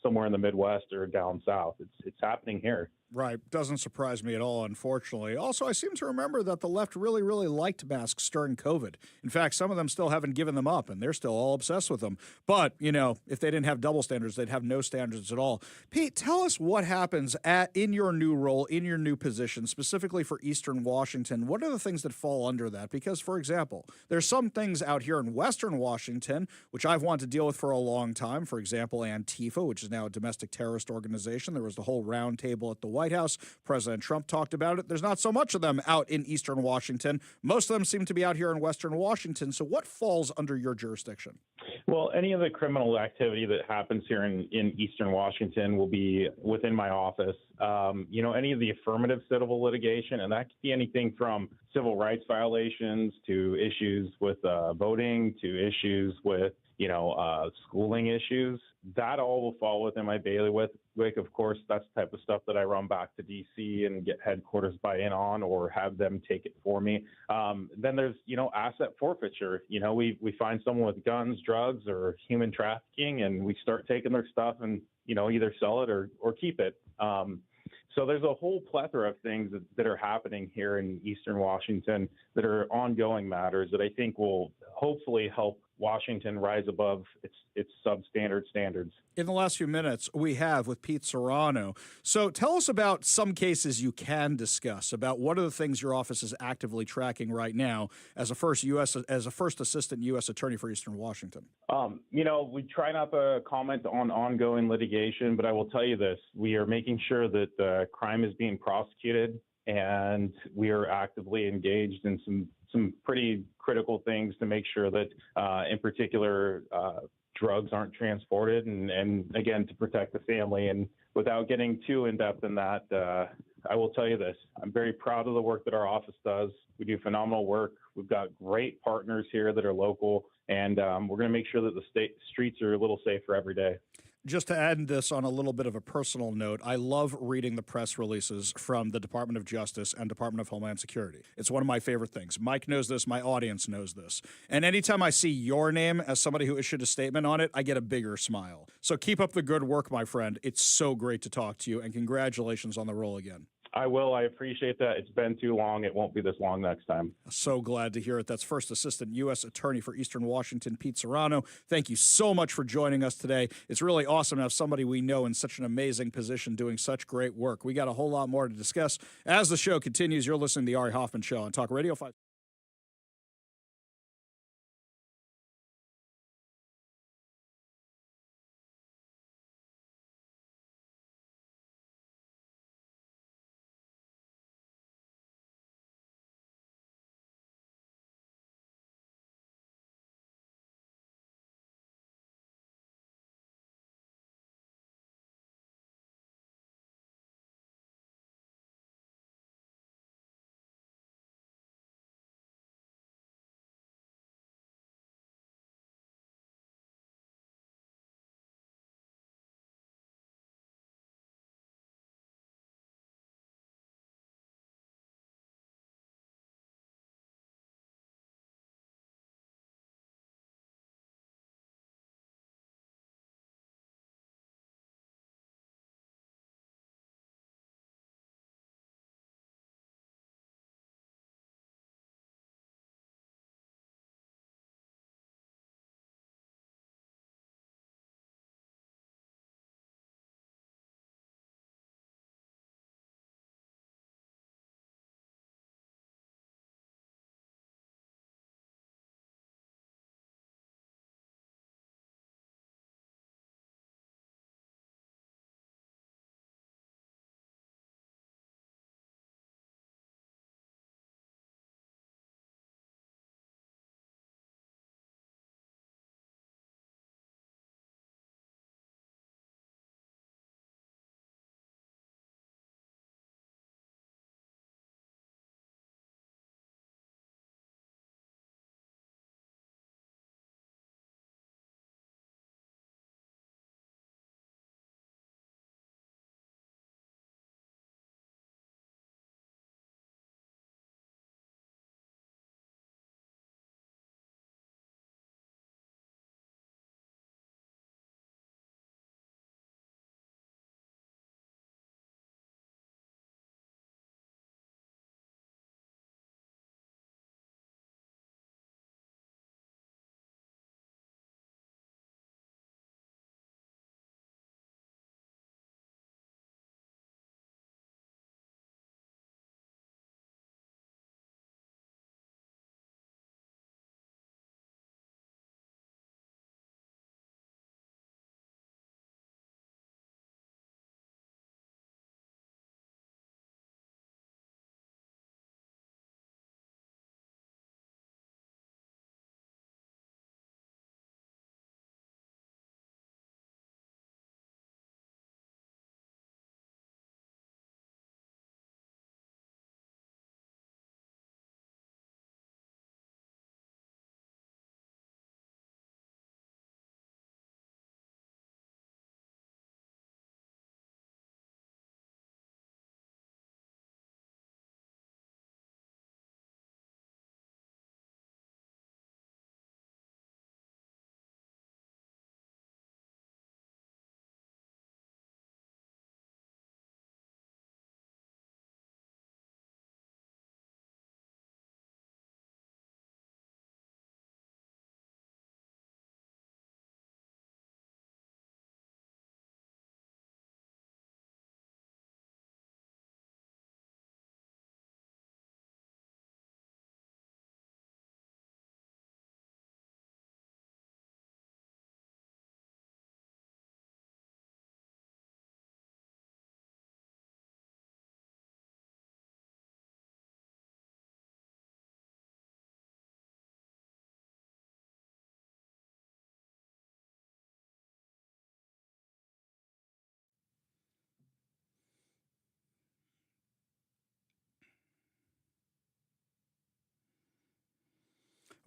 somewhere in the Midwest or down south. It's happening here. Right. Doesn't surprise me at all, unfortunately. Also, I seem to remember that the left really, really liked masks during COVID. In fact, some of them still haven't given them up, and they're still all obsessed with them. But, if they didn't have double standards, they'd have no standards at all. Pete, tell us what happens in your new role, in your new position, specifically for Eastern Washington. What are the things that fall under that? Because, for example, there's some things out here in Western Washington, which I've wanted to deal with for a long time. For example, Antifa, which is now a domestic terrorist organization. There was the whole round table at the White House. President Trump talked about it. There's not so much of them out in Eastern Washington. Most of them seem to be out here in Western Washington. So what falls under your jurisdiction? Well, any of the criminal activity that happens here in Eastern Washington will be within my office. Any of the affirmative civil litigation, and that could be anything from civil rights violations to issues with voting to issues with schooling issues, that all will fall within my bailiwick. Of course, that's the type of stuff that I run back to D.C. and get headquarters buy-in on or have them take it for me. Then there's, asset forfeiture. We find someone with guns, drugs, or human trafficking, and we start taking their stuff and, either sell it or keep it. So there's a whole plethora of things that are happening here in Eastern Washington that are ongoing matters that I think will hopefully help Washington rise above its substandard standards. In the last few minutes, we have with Pete Serrano. So tell us about some cases you can discuss, about what are the things your office is actively tracking right now as a first assistant U.S. attorney for Eastern Washington. We try not to comment on ongoing litigation, but I will tell you this. We are making sure that crime is being prosecuted, and we are actively engaged in some pretty critical things to make sure that, in particular, drugs aren't transported and again, to protect the family. And without getting too in-depth in that, I will tell you this. I'm very proud of the work that our office does. We do phenomenal work. We've got great partners here that are local, and we're going to make sure that the streets are a little safer every day. Just to add this on a little bit of a personal note, I love reading the press releases from the Department of Justice and Department of Homeland Security. It's one of my favorite things. Mike knows this. My audience knows this. And anytime I see your name as somebody who issued a statement on it, I get a bigger smile. So keep up the good work, my friend. It's so great to talk to you, and congratulations on the role again. I will. I appreciate that. It's been too long. It won't be this long next time. So glad to hear it. That's First Assistant U.S. Attorney for Eastern Washington, Pete Serrano. Thank you so much for joining us today. It's really awesome to have somebody we know in such an amazing position doing such great work. We got a whole lot more to discuss as the show continues. You're listening to The Ari Hoffman Show on Talk Radio 5.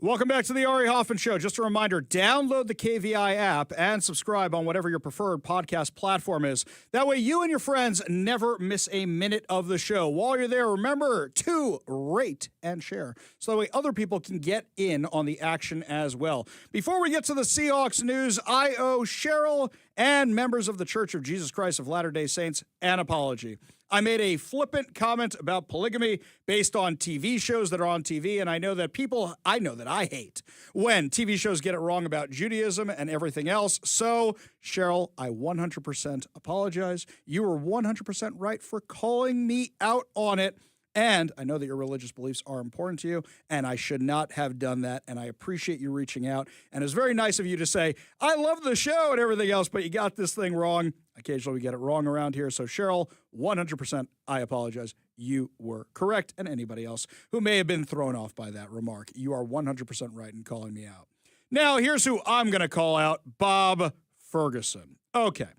Welcome back to the Ari Hoffman Show. Just a reminder, download the KVI app and subscribe on whatever your preferred podcast platform is. That way you and your friends never miss a minute of the show. While you're there, remember to rate and share so that way other people can get in on the action as well. Before we get to the Seahawks news, I owe Cheryl and members of the Church of Jesus Christ of Latter-day Saints an apology. I made a flippant comment about polygamy based on TV shows that are on TV, and I know that I hate when TV shows get it wrong about Judaism and everything else. So, Cheryl, I 100% apologize. You were 100% right for calling me out on it. And I know that your religious beliefs are important to you, and I should not have done that, and I appreciate you reaching out. And it's very nice of you to say, I love the show and everything else, but you got this thing wrong. Occasionally we get it wrong around here. So, Cheryl, 100%, I apologize. You were correct, and anybody else who may have been thrown off by that remark, you are 100% right in calling me out. Now, here's who I'm going to call out, Bob Ferguson. Okay,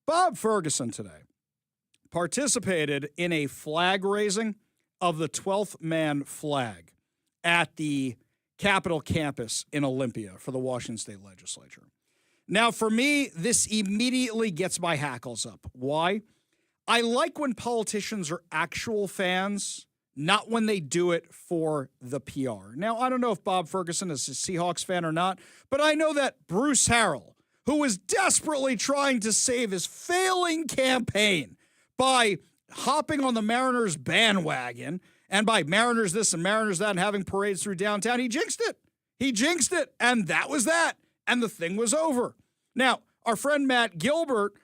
Bob Ferguson today participated in a flag raising of the 12th man flag at the Capitol campus in Olympia for the Washington State Legislature. Now, for me, this immediately gets my hackles up. Why? I like when politicians are actual fans, not when they do it for the PR. Now, I don't know if Bob Ferguson is a Seahawks fan or not, but I know that Bruce Harrell, who was desperately trying to save his failing campaign by hopping on the Mariners bandwagon and by Mariners this and Mariners that and having parades through downtown, he jinxed it. He jinxed it, and that was that. And the thing was over. Now, our friend Matt Gilbert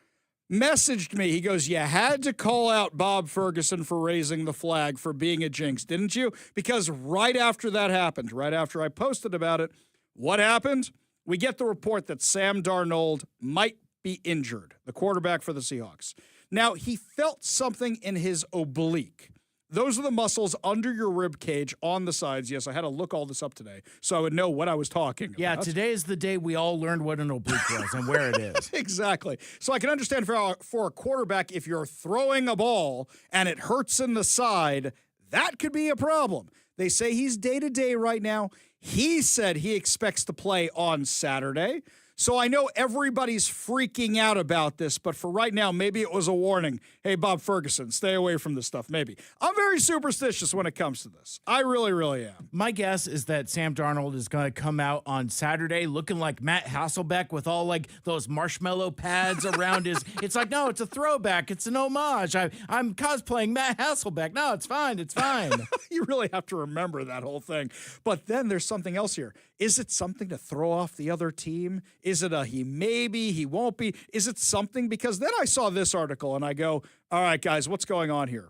messaged me. He goes, you had to call out Bob Ferguson for raising the flag for being a jinx, didn't you? Because right after that happened, right after I posted about it, what happened? We get the report that Sam Darnold might be injured, the quarterback for the Seahawks. Now, he felt something in his oblique. Those are the muscles under your rib cage on the sides. Yes, I had to look all this up today so I would know what I was talking about. Yeah, today is the day we all learned what an oblique was and where it is. Exactly. So I can understand for a quarterback, if you're throwing a ball and it hurts in the side, that could be a problem. They say he's day-to-day right now. He said he expects to play on Saturday. So I know everybody's freaking out about this, but for right now, maybe it was a warning. Hey, Bob Ferguson, stay away from this stuff, maybe. I'm very superstitious when it comes to this. I really, really am. My guess is that Sam Darnold is going to come out on Saturday looking like Matt Hasselbeck with all like those marshmallow pads around his. It's like, no, it's a throwback. It's an homage. I'm cosplaying Matt Hasselbeck. No, it's fine. It's fine. You really have to remember that whole thing. But then there's something else here. Is it something to throw off the other team? Is it a he may be, he won't be? Is it something? Because then I saw this article and I go, all right, guys, what's going on here?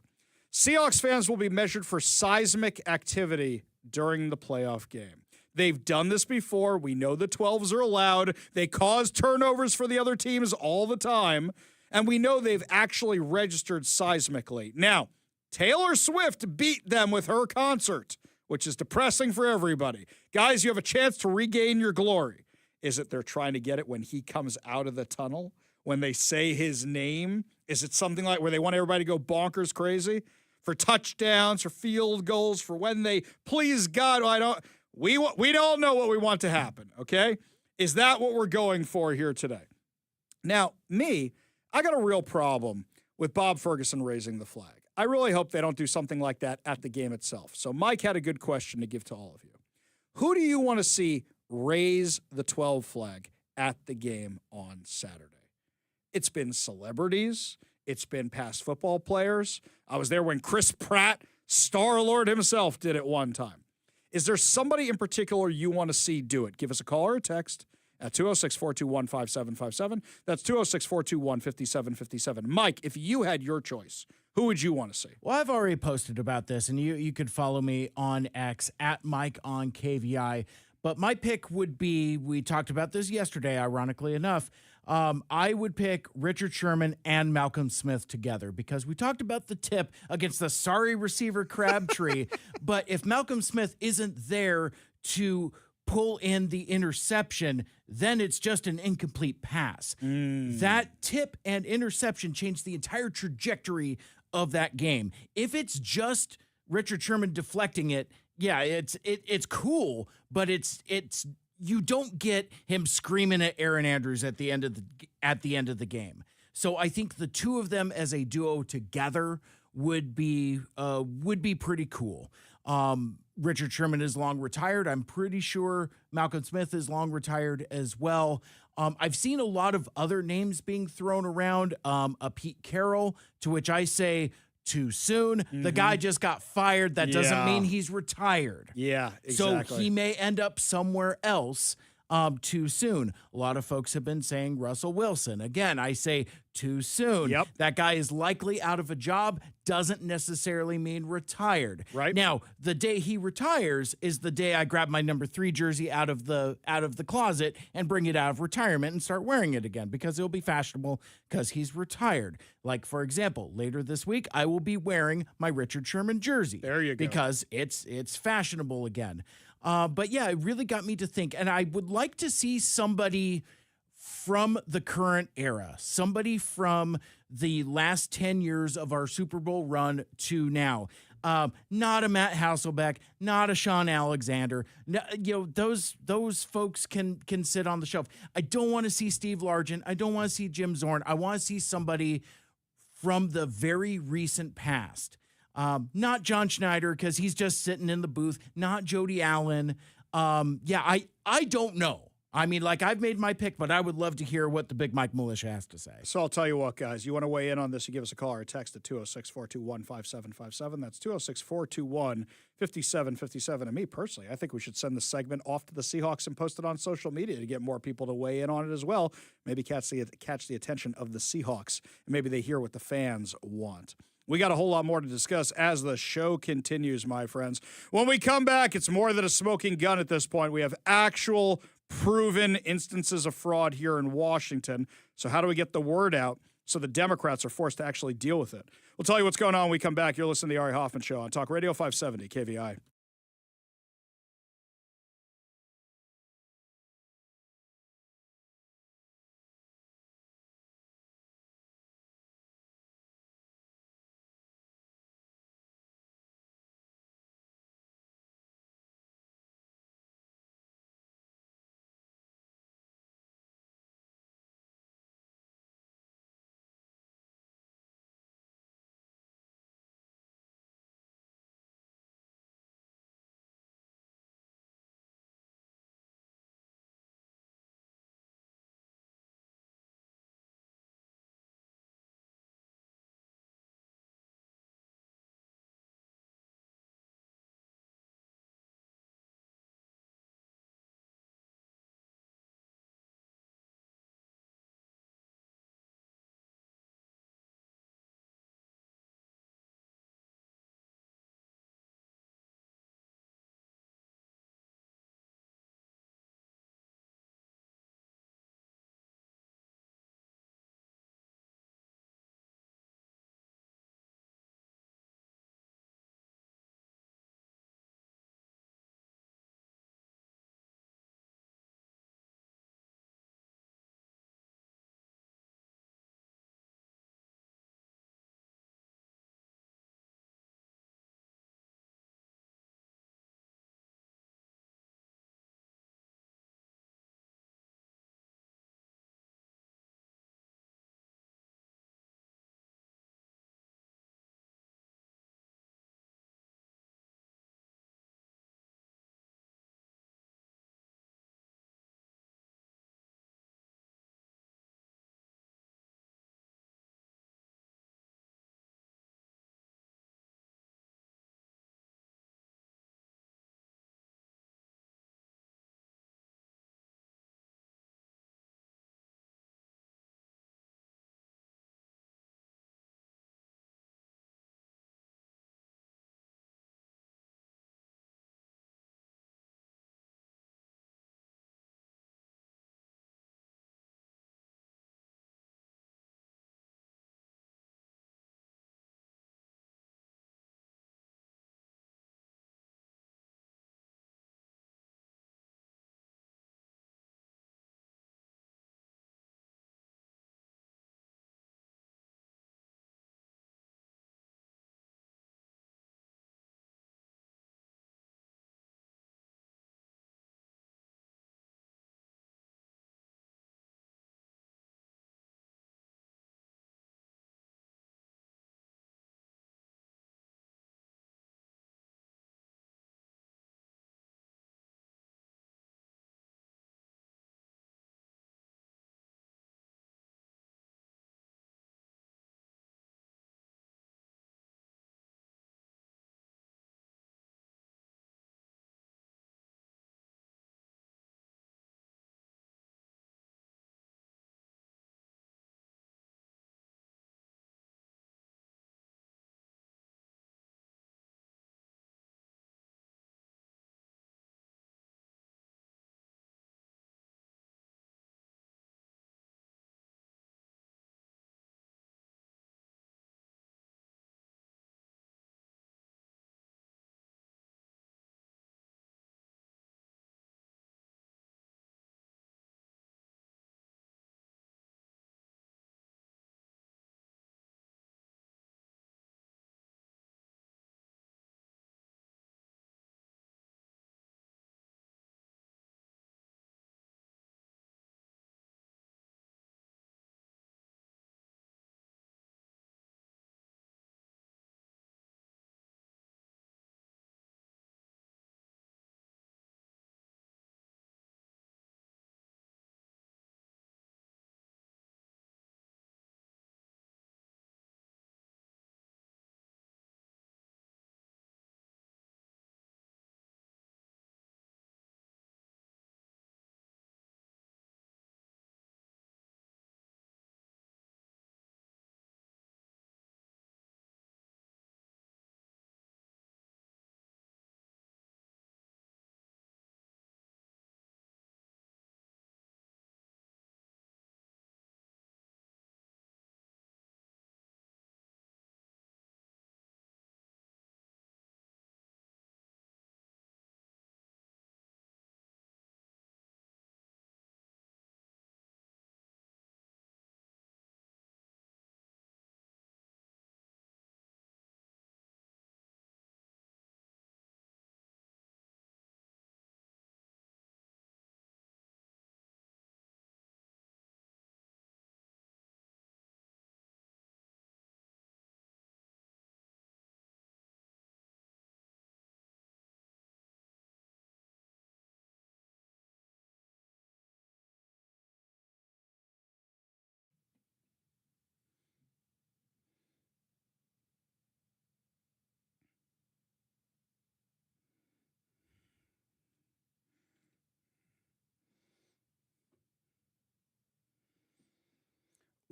Seahawks fans will be measured for seismic activity during the playoff game. They've done this before. We know the 12s are allowed. They cause turnovers for the other teams all the time. And we know they've actually registered seismically. Now, Taylor Swift beat them with her concert, which is depressing for everybody. Guys, you have a chance to regain your glory. Is it they're trying to get it when he comes out of the tunnel? When they say his name? Is it something like where they want everybody to go bonkers crazy? For touchdowns, for field goals, for when they, please God, we don't know what we want to happen, okay? Is that what we're going for here today? Now, I got a real problem with Bob Ferguson raising the flag. I really hope they don't do something like that at the game itself. So Mike had a good question to give to all of you. Who do you want to see raise the 12 flag at the game on Saturday? It's been celebrities. It's been past football players. I was there when Chris Pratt, Star-Lord himself, did it one time. Is there somebody in particular you want to see do it? Give us a call or a text at 206-421-5757. That's 206-421-5757. Mike, if you had your choice, who would you want to see? Well, I've already posted about this, and you could follow me on X at Mike on KVI. But my pick would be, we talked about this yesterday, ironically enough, I would pick Richard Sherman and Malcolm Smith together because we talked about the tip against the sorry receiver Crabtree. But if Malcolm Smith isn't there to pull in the interception, then it's just an incomplete pass. That tip and interception changed the entire trajectory of that game. If it's just Richard Sherman deflecting it, Yeah, it's cool, but it's you don't get him screaming at Aaron Andrews at the end of the game. So I think the two of them as a duo together would be pretty cool. Richard Sherman is long retired. I'm pretty sure Malcolm Smith is long retired as well. I've seen a lot of other names being thrown around. A Pete Carroll, to which I say, too soon. Mm-hmm. The guy just got fired. That doesn't mean he's retired. Yeah, exactly. So he may end up somewhere else too soon. A lot of folks have been saying Russell Wilson. Again, I say too soon. Yep. That guy is likely out of a job, doesn't necessarily mean retired. Right. Now, the day he retires is the day I grab my number 3 jersey out of the closet and bring it out of retirement and start wearing it again, because it'll be fashionable because he's retired. Like, for example, later this week, I will be wearing my Richard Sherman jersey. There you go. Because it's fashionable again. But yeah, it really got me to think, and I would like to see somebody from the current era, somebody from the last 10 years of our Super Bowl run to now. Not a Matt Hasselbeck, not a Sean Alexander. No, those folks can sit on the shelf. I don't want to see Steve Largent. I don't want to see Jim Zorn. I want to see somebody from the very recent past. Not John Schneider, because he's just sitting in the booth. Not Jody Allen. I don't know. I mean, like, I've made my pick, but I would love to hear what the Big Mike Militia has to say. So I'll tell you what, guys. You want to weigh in on this, you give us a call or a text at 206-421-5757. That's 206-421-5757. And me, personally, I think we should send the segment off to the Seahawks and post it on social media to get more people to weigh in on it as well. Maybe catch the attention of the Seahawks, and maybe they hear what the fans want. We got a whole lot more to discuss as the show continues, my friends. When we come back, it's more than a smoking gun at this point. We have actual proven instances of fraud here in Washington. So how do we get the word out so the Democrats are forced to actually deal with it? We'll tell you what's going on when we come back. You're listening to the Ari Hoffman Show on Talk Radio 570 KVI.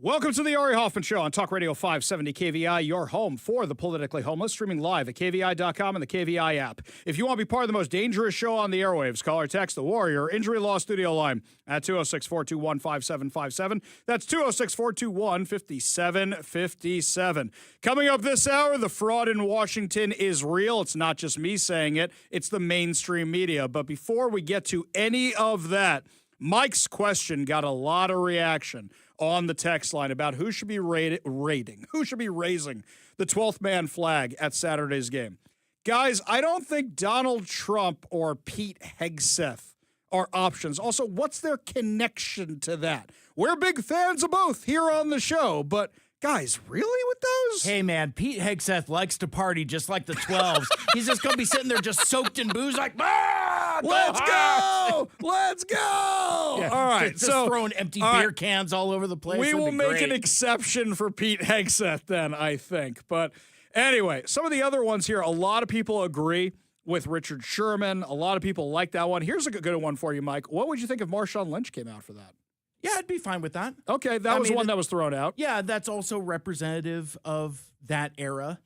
Welcome to the Ari Hoffman Show on Talk Radio 570 KVI, your home for the politically homeless, streaming live at KVI.com and the KVI app. If you want to be part of the most dangerous show on the airwaves, call or text the Warrior Injury Law Studio line at 206-421-5757. That's 206-421-5757. Coming up this hour, the fraud in Washington is real. It's not just me saying it. It's the mainstream media. But before we get to any of that, Mike's question got a lot of reaction on the text line about who should be who should be raising the 12th man flag at Saturday's game. Guys, I don't think Donald Trump or Pete Hegseth are options. Also, what's their connection to that? We're big fans of both here on the show, but guys, really with those? Hey, man, Pete Hegseth likes to party just like the 12s. He's just going to be sitting there just soaked in booze like, let's go! Let's go! Yeah, all right, just so throwing empty beer cans all over the place. We will make great. an exception for Pete Hegseth then, I think. But anyway, some of the other ones here, a lot of people agree with Richard Sherman. A lot of people like that one. Here's a good one for you, Mike. What would you think if Marshawn Lynch came out for that? Yeah, I'd be fine with that. Okay, that was one that was thrown out. Yeah, that's also representative of that era.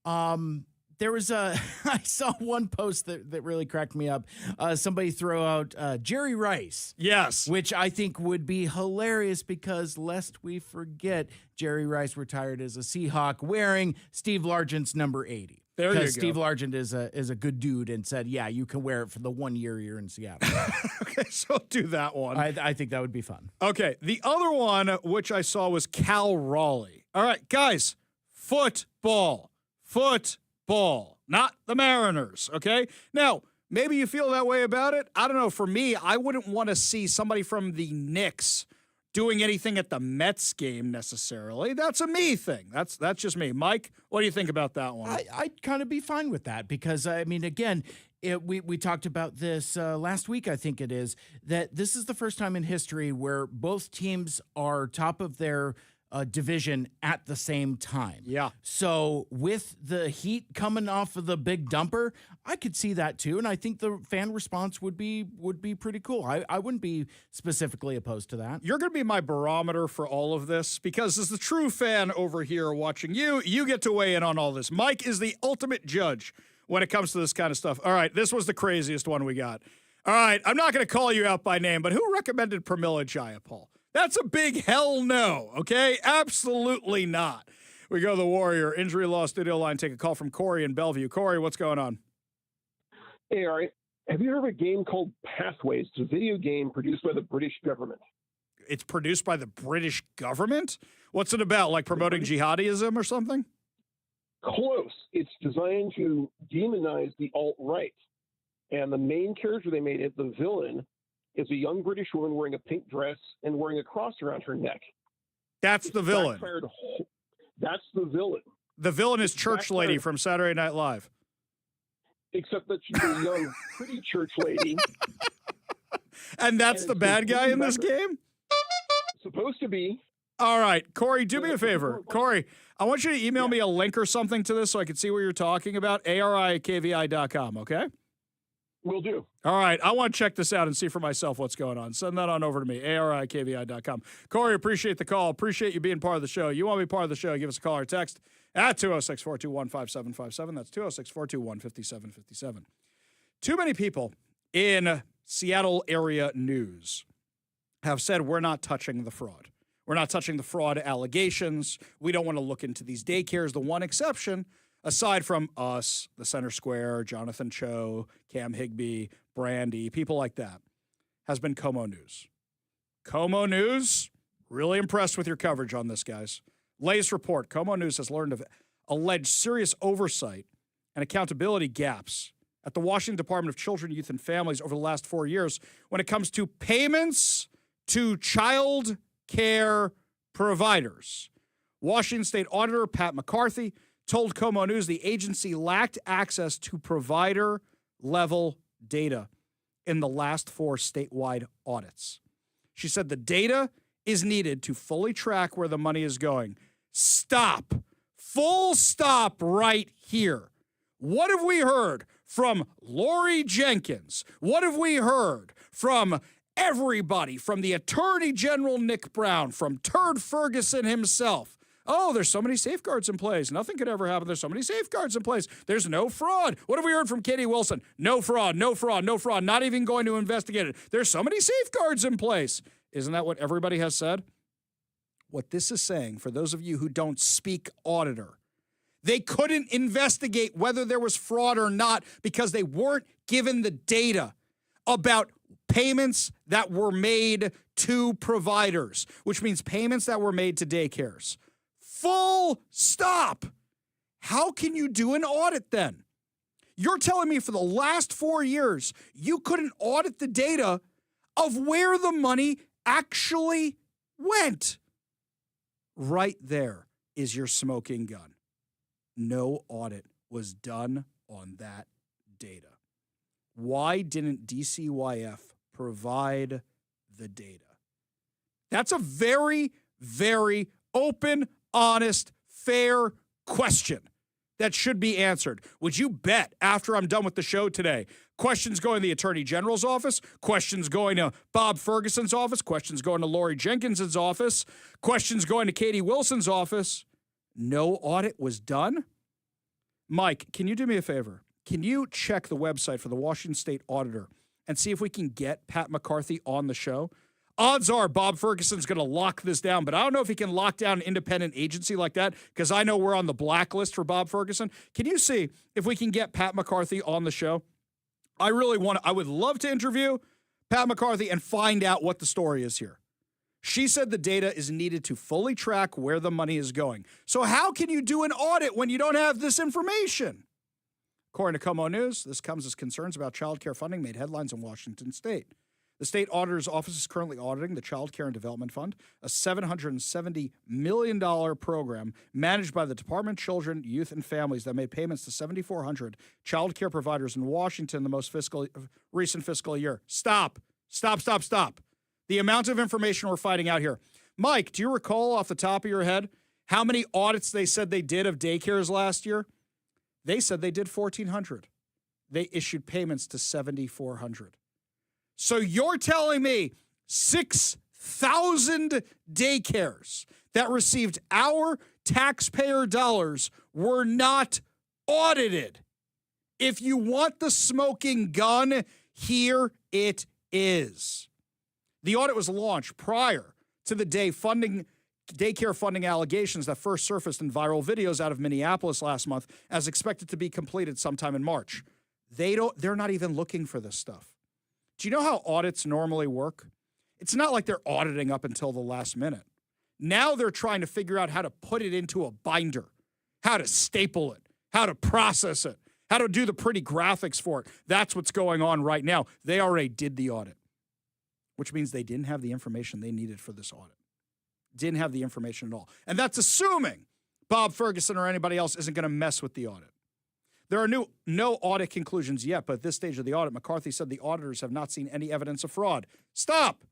There was I saw one post that really cracked me up. Somebody throw out Jerry Rice. Yes. Which I think would be hilarious because lest we forget, Jerry Rice retired as a Seahawk wearing Steve Largent's number 80. There you go. Because Steve Largent is a good dude and said, yeah, you can wear it for the 1 year you're in Seattle. Okay, so I'll do that one. I think that would be fun. Okay, the other one, which I saw, was Cal Raleigh. All right, guys, football, not the Mariners, okay? Now, maybe you feel that way about it. I don't know. For me, I wouldn't want to see somebody from the Knicks doing anything at the Mets game necessarily. That's a me thing. That's just me. Mike, what do you think about that one? I'd kind of be fine with that because, I mean, again, we talked about this last week, I think it is, that this is the first time in history where both teams are top of their division at the same time. Yeah. So with the heat coming off of the big dumper, I could see that too, and I think the fan response would be pretty cool. I wouldn't be specifically opposed to that. You're going to be my barometer for all of this because as the true fan over here watching you get to weigh in on all this. Mike is the ultimate judge when it comes to this kind of stuff. All right, this was the craziest one we got. All right, I'm not going to call you out by name, but who recommended Pramila Jayapal? That's a big hell no, okay? Absolutely not. We go to the Warrior Injury Law Studio line, take a call from Corey in Bellevue. Corey, what's going on? Hey, Ari. Have you heard of a game called Pathways? It's a video game produced by the British government. It's produced by the British government? What's it about, like promoting jihadism or something? Close. It's designed to demonize the alt-right. And the main character they made it, the villain, is a young British woman wearing a pink dress and wearing a cross around her neck. That's the villain. That's the villain. The villain is Church Lady from Saturday Night Live. Except that she's a young, pretty church lady. And that's the bad guy in this game? Supposed to be. All right, Corey, do me a favor. Corey, I want you to email me a link or something to this so I can see what you're talking about. ARI@KVI.com, okay? Will do. All right, I want to check this out and see for myself what's going on. Send that on over to me, ARI@KVI.com. Corey, appreciate the call. Appreciate you being part of the show. You want to be part of the show, give us a call or text at 206-421-5757. That's 206-421-5757. Too many people in Seattle area news have said we're not touching the fraud. We're not touching the fraud allegations. We don't want to look into these daycares. The one exception, aside from us, the Center Square, Jonathan Cho, Cam Higbee, Brandy, people like that, has been Como News. Como News, really impressed with your coverage on this, guys. Latest report, Como News has learned of alleged serious oversight and accountability gaps at the Washington Department of Children, Youth, and Families over the last 4 years when it comes to payments to child care providers. Washington State Auditor Pat McCarthy told Como News the agency lacked access to provider-level data in the last 4 statewide audits. She said the data is needed to fully track where the money is going. Stop. Full stop right here. What have we heard from Lori Jenkins? What have we heard from Everybody from the Attorney General Nick Brown, from Turd Ferguson himself. Oh, there's so many safeguards in place. Nothing could ever happen. There's so many safeguards in place. There's no fraud. What have we heard from Katie Wilson? No fraud, no fraud, no fraud. Not even going to investigate it. There's so many safeguards in place. Isn't that what everybody has said? What this is saying, for those of you who don't speak auditor, they couldn't investigate whether there was fraud or not because they weren't given the data about payments that were made to providers, which means payments that were made to daycares. Full stop. How can you do an audit then? You're telling me for the last 4 years, you couldn't audit the data of where the money actually went. Right there is your smoking gun. No audit was done on that data. Why didn't DCYF provide the data? That's a very, very open, honest, fair question that should be answered. Would you bet after I'm done with the show today, questions going to the Attorney General's office, questions going to Bob Ferguson's office, questions going to Lori Jenkins's office, questions going to Katie Wilson's office, no audit was done? Mike, can you do me a favor? Can you check the website for the Washington State Auditor and see if we can get Pat McCarthy on the show? Odds are Bob Ferguson's going to lock this down, but I don't know if he can lock down an independent agency like that because I know we're on the blacklist for Bob Ferguson. Can you see if we can get Pat McCarthy on the show? I would love to interview Pat McCarthy and find out what the story is here. She said the data is needed to fully track where the money is going. So how can you do an audit when you don't have this information? According to Como News, this comes as concerns about child care funding made headlines in Washington State. The state auditor's office is currently auditing the Child Care and Development Fund, a $770 million program managed by the Department of Children, Youth, and Families that made payments to 7,400 child care providers in Washington the most recent fiscal year. Stop. The amount of information we're finding out here. Mike, do you recall off the top of your head how many audits they said they did of daycares last year? They said they did 1,400. They issued payments to 7,400. So you're telling me 6,000 daycares that received our taxpayer dollars were not audited. If you want the smoking gun, here it is. The audit was launched prior to the day daycare funding allegations that first surfaced in viral videos out of Minneapolis last month as expected to be completed sometime in March. They're not even looking for this stuff. Do you know how audits normally work? It's not like they're auditing up until the last minute. Now they're trying to figure out how to put it into a binder, how to staple it, how to process it, how to do the pretty graphics for it. That's what's going on right now. They already did the audit, which means they didn't have the information they needed for this audit. Didn't have the information at all. And that's assuming Bob Ferguson or anybody else isn't going to mess with the audit. There are no audit conclusions yet, but at this stage of the audit, McCarthy said the auditors have not seen any evidence of fraud. Stop.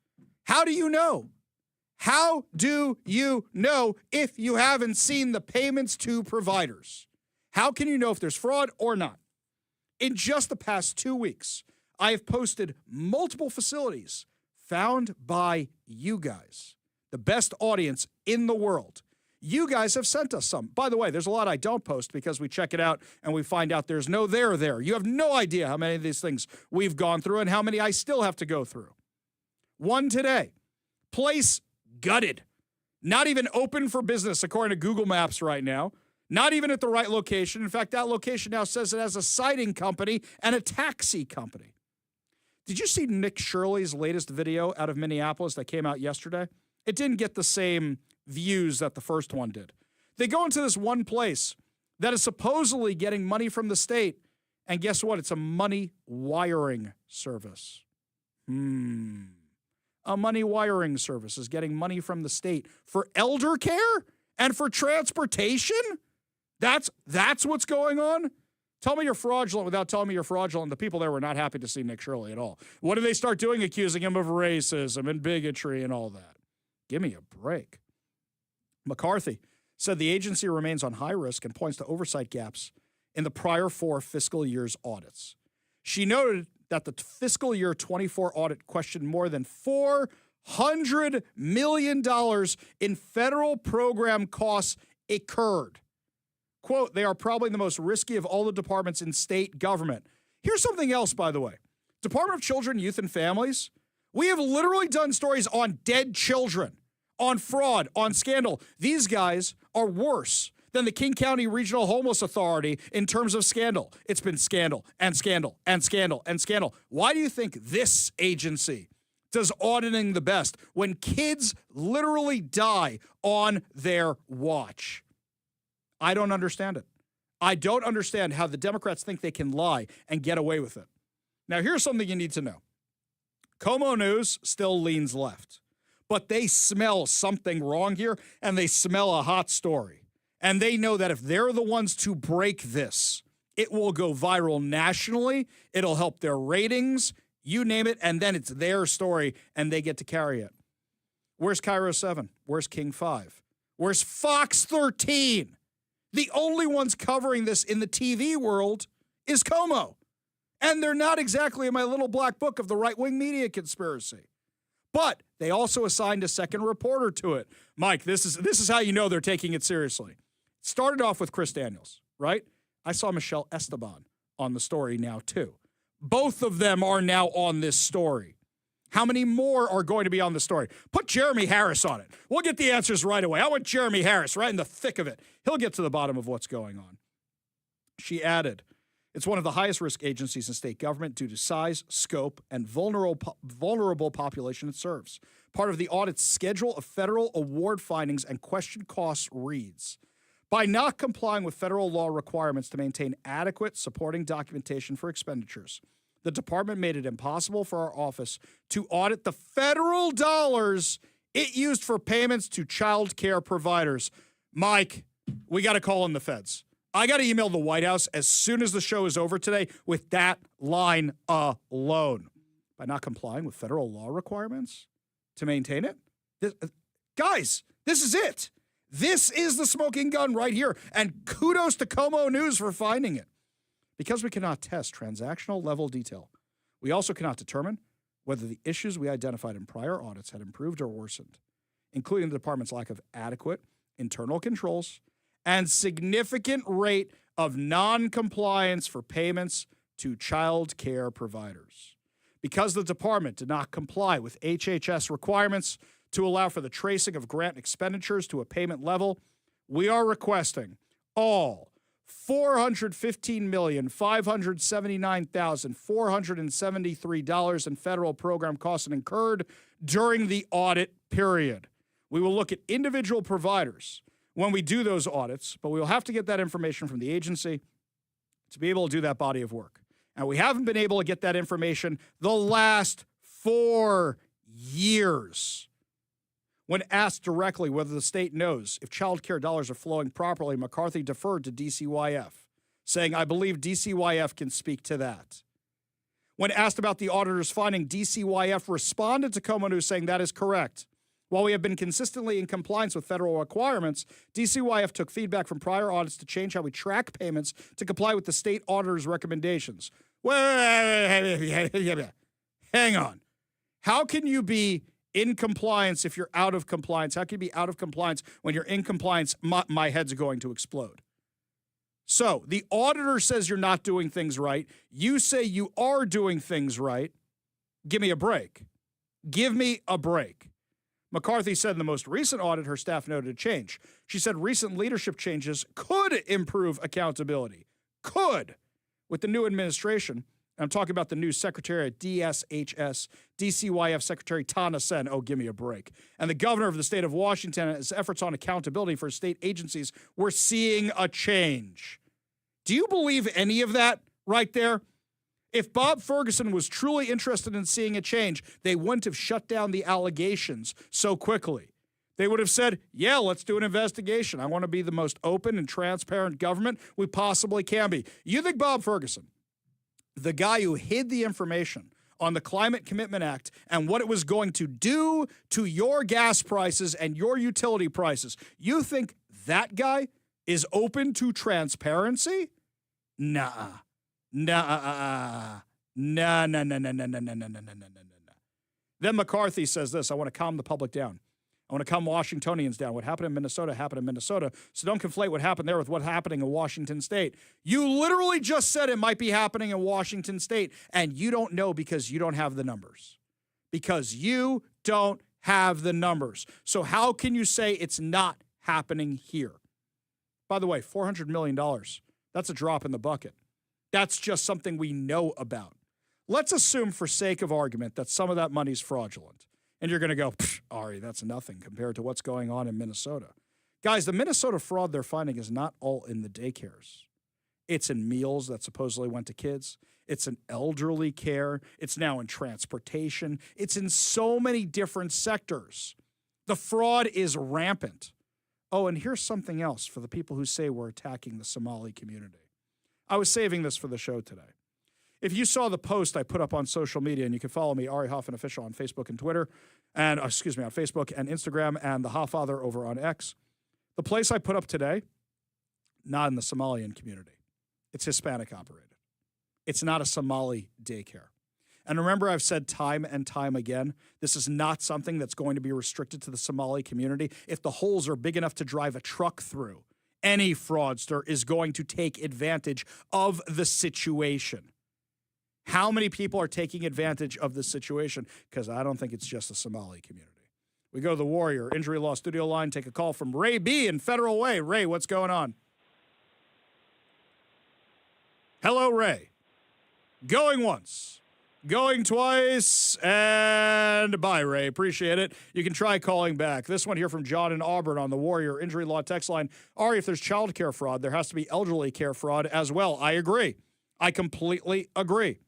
How do you know? How do you know if you haven't seen the payments to providers? How can you know if there's fraud or not? In just the past 2 weeks, I have posted multiple facilities found by you guys, the best audience in the world. You guys have sent us some. By the way, there's a lot I don't post because we check it out and we find out there's no there. You have no idea how many of these things we've gone through and how many I still have to go through. One today, place gutted. Not even open for business according to Google Maps right now. Not even at the right location. In fact, that location now says it has a siding company and a taxi company. Did you see Nick Shirley's latest video out of Minneapolis that came out yesterday? It didn't get the same views that the first one did. They go into this one place that is supposedly getting money from the state, and guess what? It's a money wiring service. A money wiring service is getting money from the state for elder care and for transportation? That's what's going on? Tell me you're fraudulent without telling me you're fraudulent. The people there were not happy to see Nick Shirley at all. What do they start doing? Accusing him of racism and bigotry and all that. Give me a break. McCarthy said the agency remains on high risk and points to oversight gaps in the prior 4 fiscal years' audits. She noted that the fiscal year 24 audit questioned more than $400 million in federal program costs occurred. Quote, they are probably the most risky of all the departments in state government. Here's something else, by the way. Department of Children, Youth, and Families, we have literally done stories on dead children, on fraud, on scandal. These guys are worse than the King County Regional Homeless Authority in terms of scandal. It's been scandal and scandal and scandal and scandal. Why do you think this agency does auditing the best when kids literally die on their watch? I don't understand it. I don't understand how the Democrats think they can lie and get away with it. Now, here's something you need to know. Como News still leans left, but they smell something wrong here, and they smell a hot story. And they know that if they're the ones to break this, it will go viral nationally. It'll help their ratings, you name it, and then it's their story, and they get to carry it. Where's Cairo 7? Where's King 5? Where's Fox 13? The only ones covering this in the TV world is Como. And they're not exactly in my little black book of the right-wing media conspiracy. But they also assigned a second reporter to it. Mike, this is how you know they're taking it seriously. It started off with Chris Daniels, right? I saw Michelle Esteban on the story now, too. Both of them are now on this story. How many more are going to be on the story? Put Jeremy Harris on it. We'll get the answers right away. I want Jeremy Harris right in the thick of it. He'll get to the bottom of what's going on. She added, it's one of the highest risk agencies in state government due to size, scope, and vulnerable population it serves. Part of the audit's schedule of federal award findings and question costs reads, by not complying with federal law requirements to maintain adequate supporting documentation for expenditures, the department made it impossible for our office to audit the federal dollars it used for payments to child care providers. Mike, we got to call in the feds. I got to email the White House as soon as the show is over today with that line alone. By not complying with federal law requirements to maintain it? Guys, this is it. This is the smoking gun right here. And kudos to Como News for finding it. Because we cannot test transactional level detail, we also cannot determine whether the issues we identified in prior audits had improved or worsened, including the department's lack of adequate internal controls and significant rate of non-compliance for payments to child care providers. Because the department did not comply with HHS requirements to allow for the tracing of grant expenditures to a payment level, we are requesting all $415,579,473 in federal program costs incurred during the audit period. We will look at individual providers when we do those audits, but we will have to get that information from the agency to be able to do that body of work. And we haven't been able to get that information the last 4 years. When asked directly whether the state knows if child care dollars are flowing properly, McCarthy deferred to DCYF, saying, I believe DCYF can speak to that. When asked about the auditor's finding, DCYF responded to Como News saying that is correct. While we have been consistently in compliance with federal requirements, DCYF took feedback from prior audits to change how we track payments to comply with the state auditor's recommendations. Hang on. How can you be in compliance if you're out of compliance? How can you be out of compliance when you're in compliance? My head's going to explode. So the auditor says you're not doing things right. You say you are doing things right. Give me a break. Give me a break. McCarthy said in the most recent audit, her staff noted a change. She said recent leadership changes could improve accountability. Could. With the new administration, and I'm talking about the new secretary at DSHS, DCYF Secretary Tana Sen. Oh, give me a break. And the governor of the state of Washington and his efforts on accountability for state agencies, we're seeing a change. Do you believe any of that right there? If Bob Ferguson was truly interested in seeing a change, they wouldn't have shut down the allegations so quickly. They would have said, yeah, let's do an investigation. I want to be the most open and transparent government we possibly can be. You think Bob Ferguson, the guy who hid the information on the Climate Commitment Act and what it was going to do to your gas prices and your utility prices, you think that guy is open to transparency? Nah. No, no, no, no, no, no, no, no, no, no, no, no, no. Then McCarthy says this, I want to calm the public down. I want to calm Washingtonians down. What happened in Minnesota happened in Minnesota. So don't conflate what happened there with what's happening in Washington State. You literally just said it might be happening in Washington State, and you don't know because you don't have the numbers. Because you don't have the numbers. So how can you say it's not happening here? By the way, $400 million, that's a drop in the bucket. That's just something we know about. Let's assume for sake of argument that some of that money's fraudulent. And you're going to go, Ari, that's nothing compared to what's going on in Minnesota. Guys, the Minnesota fraud they're finding is not all in the daycares. It's in meals that supposedly went to kids. It's in elderly care. It's now in transportation. It's in so many different sectors. The fraud is rampant. Oh, and here's something else for the people who say we're attacking the Somali community. I was saving this for the show today. If you saw the post I put up on social media, and you can follow me, Ari Hoffman Official, on Facebook and Twitter, and on Facebook and Instagram, and the Hofffather over on X. The place I put up today, not in the Somalian community. It's Hispanic operated. It's not a Somali daycare. And remember, I've said time and time again, this is not something that's going to be restricted to the Somali community. If the holes are big enough to drive a truck through, any fraudster is going to take advantage of the situation. How many people are taking advantage of this situation? Because I don't think it's just the Somali community. We go to the Warrior Injury Law Studio line, take a call from Ray B. in Federal Way. Ray, what's going on? Hello, Ray. Going once, going twice, and bye, Ray. Appreciate it. You can try calling back. This one here from John in Auburn on the Warrior Injury Law text line. Ari, if there's child care fraud, there has to be elderly care fraud as well. I agree. I completely agree.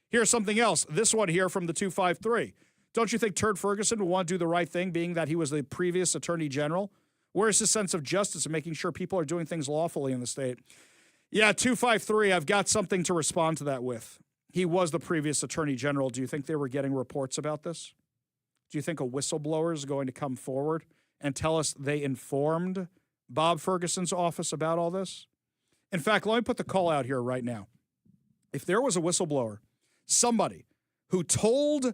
Here's something else. This one here from the 253. Don't you think Turd Ferguson would want to do the right thing, being that he was the previous attorney general? Where's his sense of justice and making sure people are doing things lawfully in the state? Yeah, 253, I've got something to respond to that with. He was the previous attorney general. Do you think they were getting reports about this? Do you think a whistleblower is going to come forward and tell us they informed Bob Ferguson's office about all this? In fact, let me put the call out here right now. If there was a whistleblower, somebody who told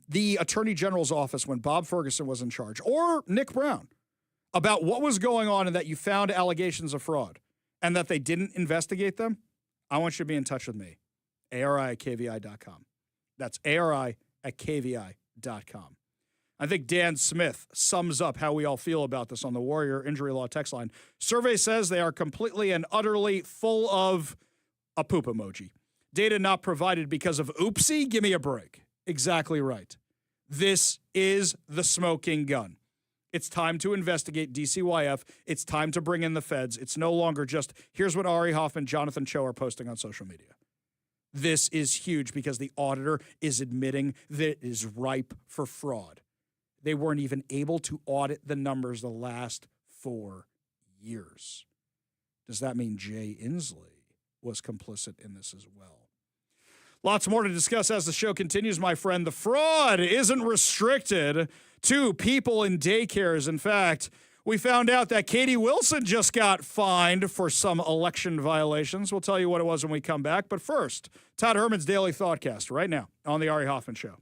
the attorney general's office when Bob Ferguson was in charge, or Nick Brown, about what was going on and that you found allegations of fraud and that they didn't investigate them, I want you to be in touch with me. ARI@KVI.com. That's ARI@KVI.com. I think Dan Smith sums up how we all feel about this on the Warrior Injury Law text line. Survey says they are completely and utterly full of a poop emoji. Data not provided because of oopsie? Give me a break. Exactly right. This is the smoking gun. It's time to investigate DCYF. It's time to bring in the feds. It's no longer just, here's what Ari Hoffman, Jonathan Cho are posting on social media. This is huge because the auditor is admitting that it is ripe for fraud. They weren't even able to audit the numbers the last 4 years. Does that mean Jay Inslee was complicit in this as well? Lots more to discuss as the show continues, my friend. The fraud isn't restricted to people in daycares. In fact, we found out that Katie Wilson just got fined for some election violations. We'll tell you what it was when we come back. But first, Todd Herman's Daily Thoughtcast right now on the Ari Hoffman Show.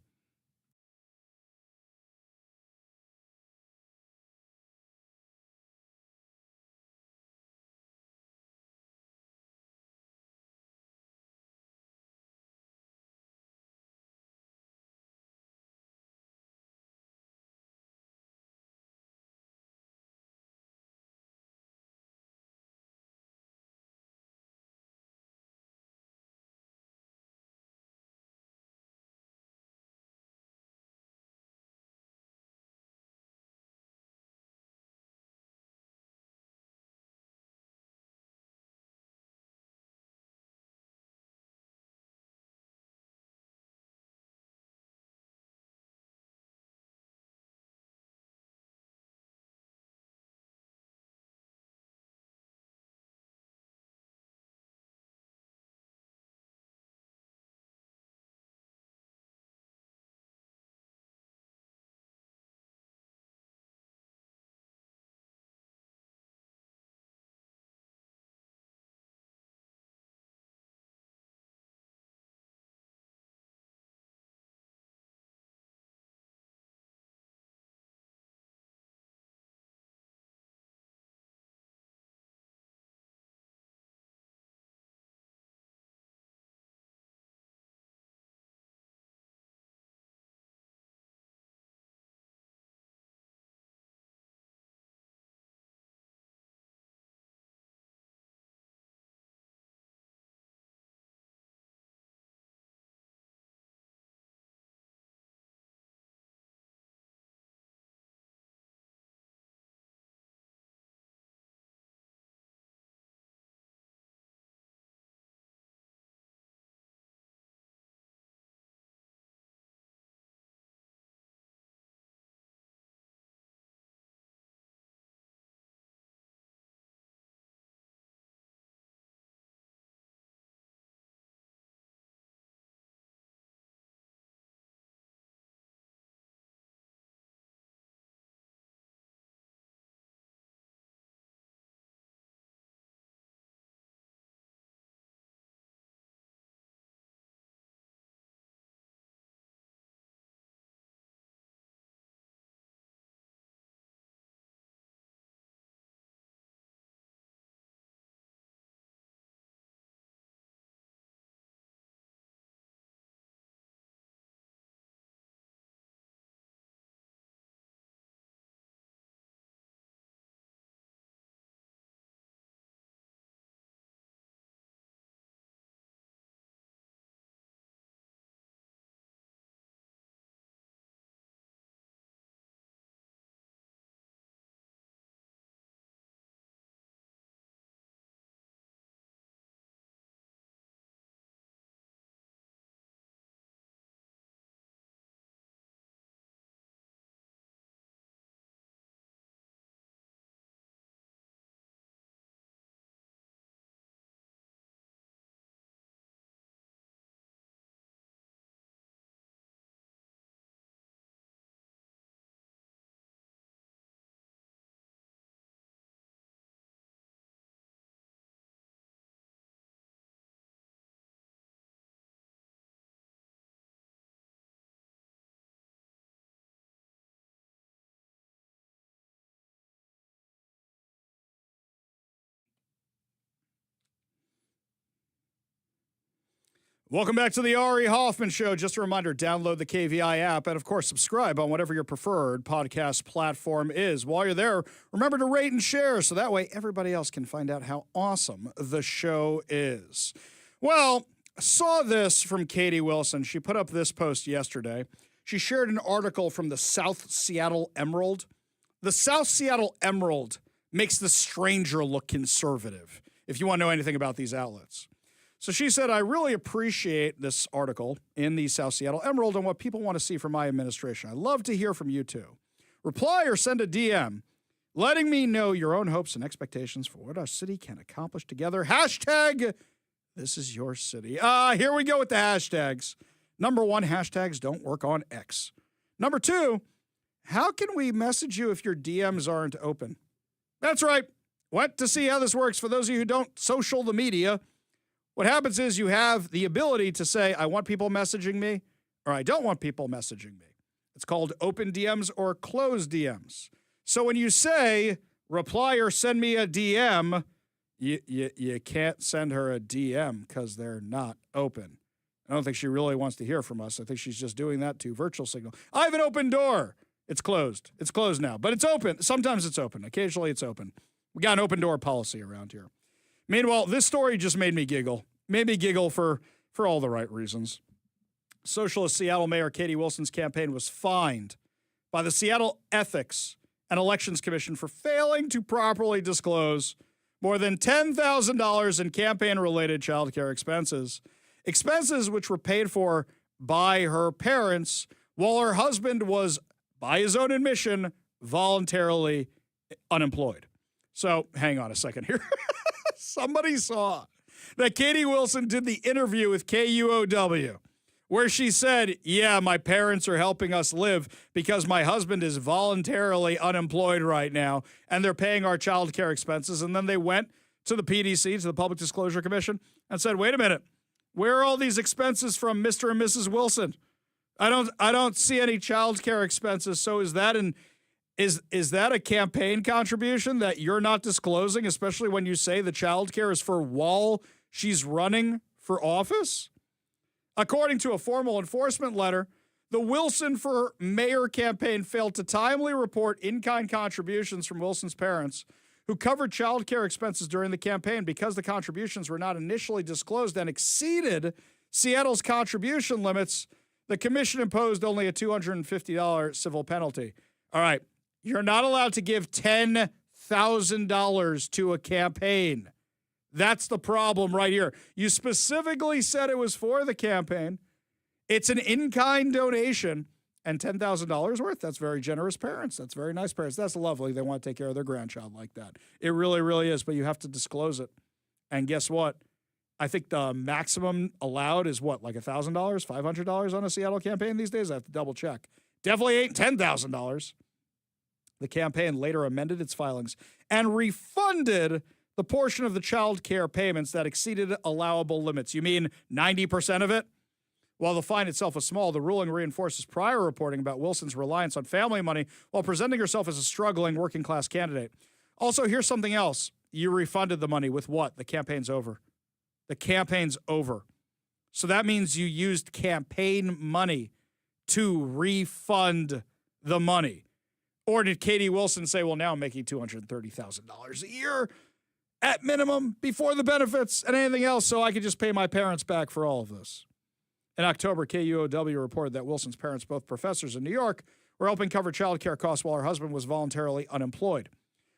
Welcome back to the Ari Hoffman Show. Just a reminder, download the KVI app and, of course, subscribe on whatever your preferred podcast platform is. While you're there, remember to rate and share so that way everybody else can find out how awesome the show is. Well, I saw this from Katie Wilson. She put up this post yesterday. She shared an article from the South Seattle Emerald. The South Seattle Emerald makes the Stranger look conservative, if you want to know anything about these outlets. So she said, I really appreciate this article in the South Seattle Emerald and what people want to see from my administration. I'd love to hear from you too. Reply or send a DM letting me know your own hopes and expectations for what our city can accomplish together. Hashtag, this is your city. Here we go with the hashtags. Number 1, hashtags don't work on X. Number 2, how can we message you if your DMs aren't open? That's right. What? To see how this works, for those of you who don't social the media, what happens is you have the ability to say, I want people messaging me, or I don't want people messaging me. It's called open DMs or closed DMs. So when you say, reply or send me a DM, you can't send her a DM because they're not open. I don't think she really wants to hear from us. I think she's just doing that to virtual signal. I have an open door. It's closed. It's closed now, but it's open. Sometimes it's open. Occasionally it's open. We got an open door policy around here. Meanwhile, this story just made me giggle. Made me giggle for all the right reasons. Socialist Seattle Mayor Katie Wilson's campaign was fined by the Seattle Ethics and Elections Commission for failing to properly disclose more than $10,000 in campaign-related child care expenses. Expenses which were paid for by her parents while her husband was, by his own admission, voluntarily unemployed. So hang on a second here. Somebody saw that Katie Wilson did the interview with KUOW where she said, yeah, my parents are helping us live because my husband is voluntarily unemployed right now and they're paying our child care expenses. And then they went to the PDC, to the Public Disclosure Commission, and said, wait a minute, where are all these expenses from Mr. and Mrs. Wilson? I don't see any child care expenses. So is that a campaign contribution that you're not disclosing, especially when you say the child care is for while she's running for office? According to a formal enforcement letter, the Wilson for Mayor campaign failed to timely report in-kind contributions from Wilson's parents who covered child care expenses during the campaign. Because the contributions were not initially disclosed and exceeded Seattle's contribution limits, the commission imposed only a $250 civil penalty. All right, you're not allowed to give $10,000 to a campaign. That's the problem right here. You specifically said it was for the campaign. It's an in-kind donation, and $10,000 worth. That's very generous parents. That's very nice parents. That's lovely. They want to take care of their grandchild like that. It really, really is, but you have to disclose it. And guess what? I think the maximum allowed is what, like $1,000, $500 on a Seattle campaign these days? I have to double check. Definitely ain't $10,000. The campaign later amended its filings and refunded the portion of the child care payments that exceeded allowable limits. You mean 90% of it? While the fine itself was small, the ruling reinforces prior reporting about Wilson's reliance on family money while presenting herself as a struggling working-class candidate. Also, here's something else. You refunded the money with what? The campaign's over. The campaign's over. So that means you used campaign money to refund the money. Or did Katie Wilson say, well, now I'm making $230,000 a year at minimum before the benefits and anything else, so I could just pay my parents back for all of this? In October, KUOW reported that Wilson's parents, both professors in New York, were helping cover child care costs while her husband was voluntarily unemployed.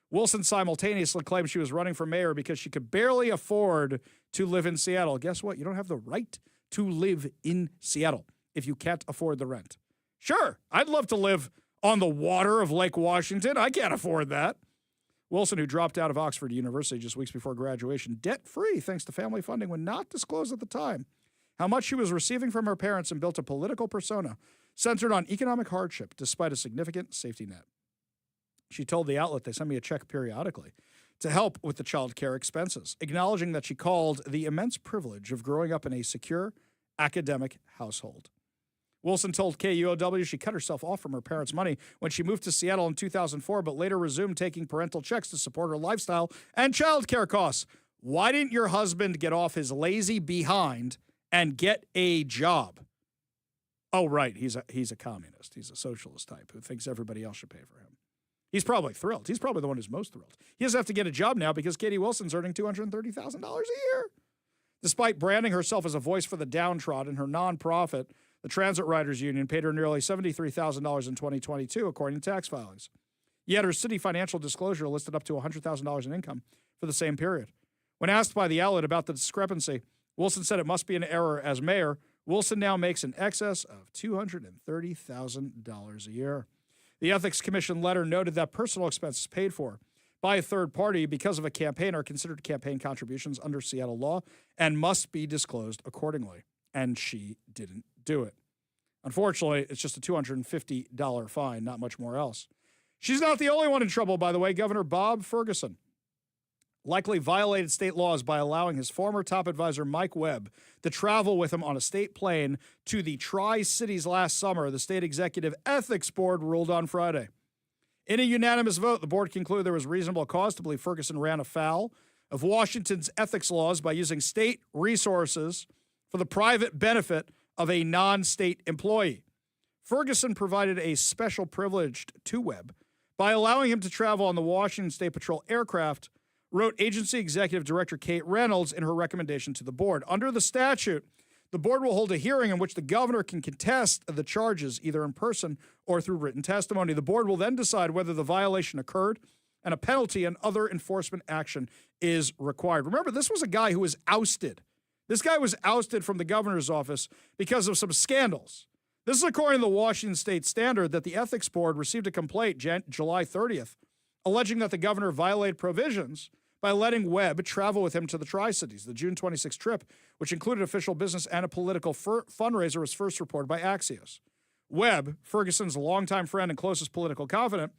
Wilson simultaneously claimed she was running for mayor because she could barely afford to live in Seattle. Guess what? You don't have the right to live in Seattle if you can't afford the rent. Sure, I'd love to live on the water of Lake Washington. I can't afford that. Wilson, who dropped out of Oxford University just weeks before graduation, debt-free thanks to family funding, when not disclosed at the time how much she was receiving from her parents, and built a political persona centered on economic hardship despite a significant safety net. She told the outlet they sent me a check periodically to help with the child care expenses, acknowledging that she called the immense privilege of growing up in a secure academic household. Wilson told KUOW she cut herself off from her parents' money when she moved to Seattle in 2004, but later resumed taking parental checks to support her lifestyle and child care costs. Why didn't your husband get off his lazy behind and get a job. Oh, right. He's a communist. He's a socialist type who thinks everybody else should pay for him. He's probably thrilled. He's probably the one who's most thrilled. He doesn't have to get a job now because Katie Wilson's earning $230,000 a year. Despite branding herself as a voice for the downtrodden, her nonprofit, the Transit Riders Union, paid her nearly $73,000 in 2022, according to tax filings. Yet her city financial disclosure listed up to $100,000 in income for the same period. When asked by the outlet about the discrepancy, Wilson said it must be an error. As mayor, Wilson now makes in excess of $230,000 a year. The Ethics Commission letter noted that personal expenses paid for by a third party because of a campaign are considered campaign contributions under Seattle law and must be disclosed accordingly. And she didn't do it. Unfortunately, it's just a $250 fine, not much more else. She's not the only one in trouble, by the way. Governor Bob Ferguson likely violated state laws by allowing his former top advisor, Mike Webb, to travel with him on a state plane to the Tri-Cities last summer, the state executive ethics board ruled on Friday. In a unanimous vote, the board concluded there was reasonable cause to believe Ferguson ran afoul of Washington's ethics laws by using state resources for the private benefit of a non-state employee. Ferguson provided a special privilege to Webb by allowing him to travel on the Washington State Patrol aircraft, wrote Agency Executive Director Kate Reynolds in her recommendation to the board. Under the statute, the board will hold a hearing in which the governor can contest the charges either in person or through written testimony. The board will then decide whether the violation occurred and a penalty and other enforcement action is required. Remember, this was a guy who was ousted. This guy was ousted from the governor's office because of some scandals. This is according to the Washington State Standard that the ethics board received a complaint July 30th alleging that the governor violated provisions by letting Webb travel with him to the Tri-Cities. The June 26 trip, which included official business and a political fundraiser, was first reported by Axios. Webb, Ferguson's longtime friend and closest political confidant,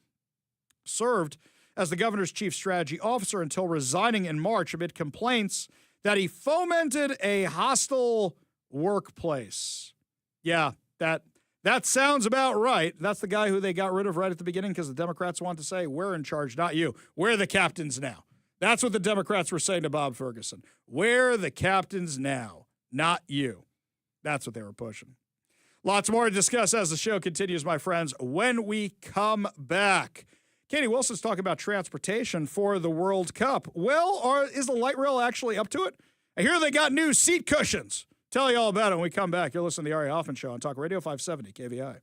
served as the governor's chief strategy officer until resigning in March amid complaints that he fomented a hostile workplace. Yeah, that sounds about right. That's the guy who they got rid of right at the beginning because the Democrats want to say, we're in charge, not you. We're the captains now. That's what the Democrats were saying to Bob Ferguson. We're the captains now, not you. That's what they were pushing. Lots more to discuss as the show continues, my friends, when we come back. Katie Wilson's talking about transportation for the World Cup. Well, is the light rail actually up to it? I hear they got new seat cushions. Tell you all about it when we come back. You're listening to the Ari Hoffman Show on Talk Radio 570 KVI.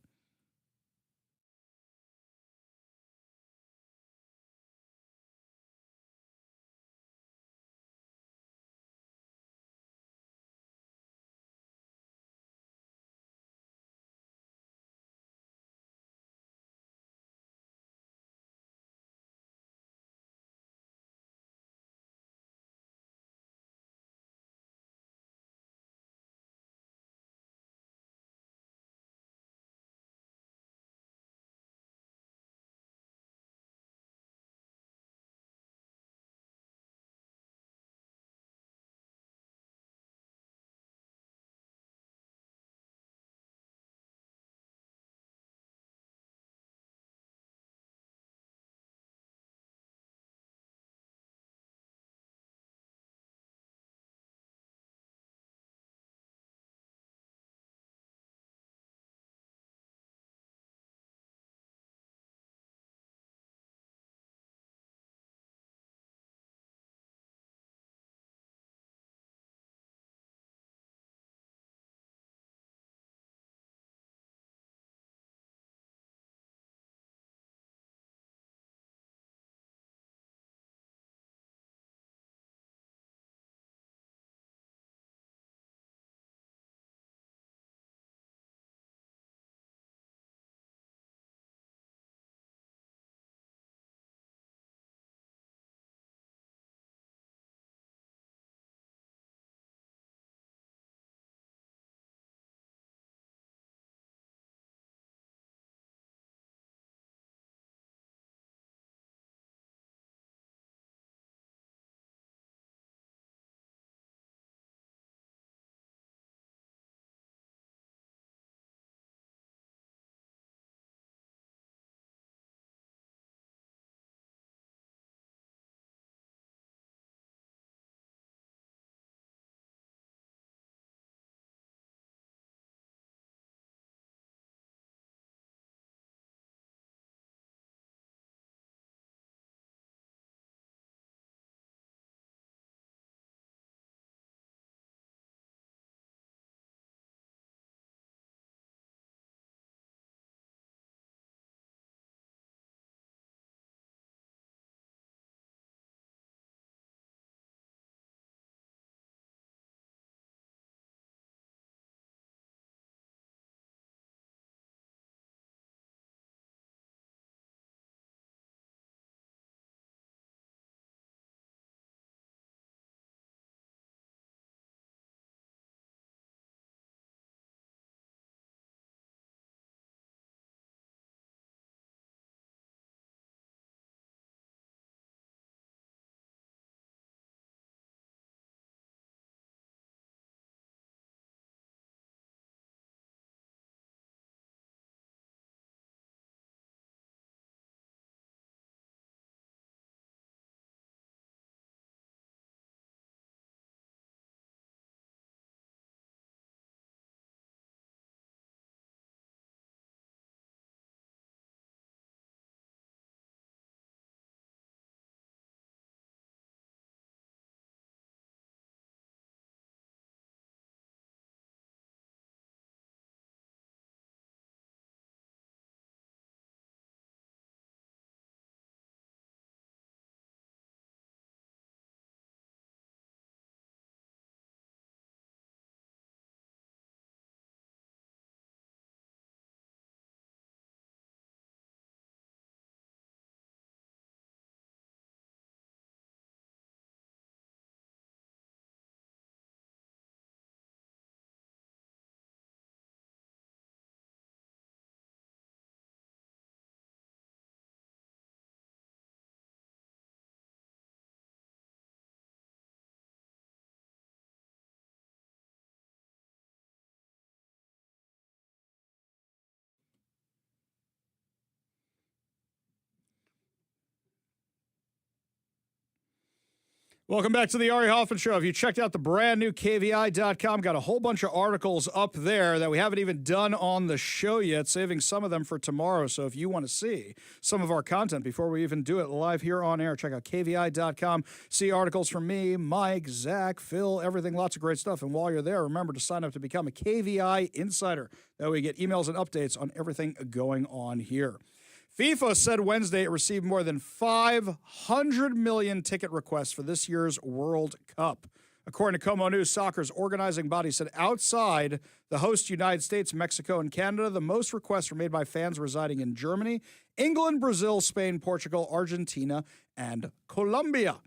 Welcome back to the Ari Hoffman Show. If you checked out the brand new KVI.com, got a whole bunch of articles up there that we haven't even done on the show yet, saving some of them for tomorrow. So if you want to see some of our content before we even do it live here on air, check out KVI.com. See articles from me, Mike, Zach, Phil, everything, lots of great stuff. And while you're there, remember to sign up to become a KVI Insider. That way you get emails and updates on everything going on here. FIFA said Wednesday it received more than 500 million ticket requests for this year's World Cup. According to Como News, soccer's organizing body said outside the host United States, Mexico, and Canada, the most requests were made by fans residing in Germany, England, Brazil, Spain, Portugal, Argentina, and Colombia.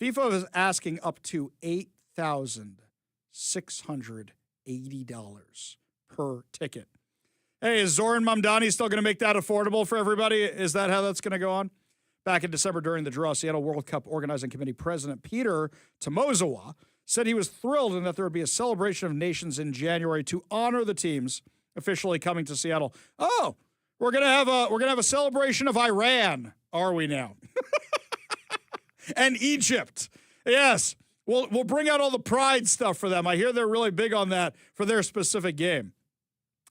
FIFA is asking up to $8,680 per ticket. Hey, is Zoran Mamdani still going to make that affordable for everybody? Is that how that's going to go on? Back in December during the draw, Seattle World Cup Organizing Committee President Peter Tomozawa said he was thrilled and that there would be a celebration of nations in January to honor the teams officially coming to Seattle. Oh, we're going to have a celebration of Iran, are we now? And Egypt. Yes. We'll bring out all the pride stuff for them. I hear they're really big on that for their specific game.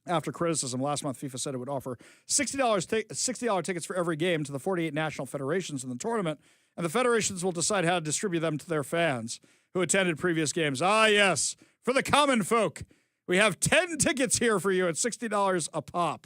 After criticism, last month FIFA said it would offer $60 tickets for every game to the 48 national federations in the tournament, and the federations will decide how to distribute them to their fans who attended previous games. Ah, yes, for the common folk, we have 10 tickets here for you at $60 a pop.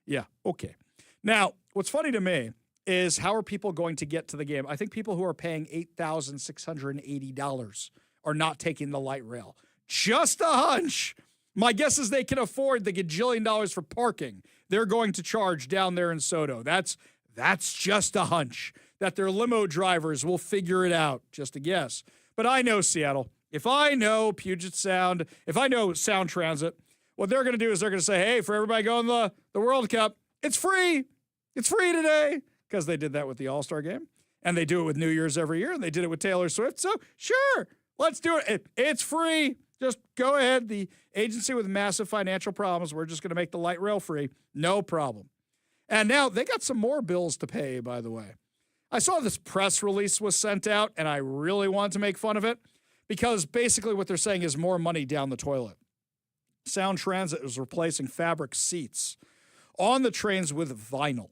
Yeah, okay. Now, what's funny to me is how are people going to get to the game? I think people who are paying $8,680 are not taking the light rail. Just a hunch. My guess is they can afford the gajillion dollars for parking they're going to charge down there in Soto. That's just a hunch that their limo drivers will figure it out. Just a guess. But I know Seattle. If I know Puget Sound, if I know Sound Transit, what they're going to do is they're going to say, hey, for everybody going to the World Cup, it's free. It's free today. Because they did that with the All-Star game. And they do it with New Year's every year. And they did it with Taylor Swift. So, sure, let's do it. It's free. Just go ahead. The agency with massive financial problems, we're just going to make the light rail free. No problem. And now they got some more bills to pay, by the way. I saw this press release was sent out, and I really wanted to make fun of it because basically what they're saying is more money down the toilet. Sound Transit is replacing fabric seats on the trains with vinyl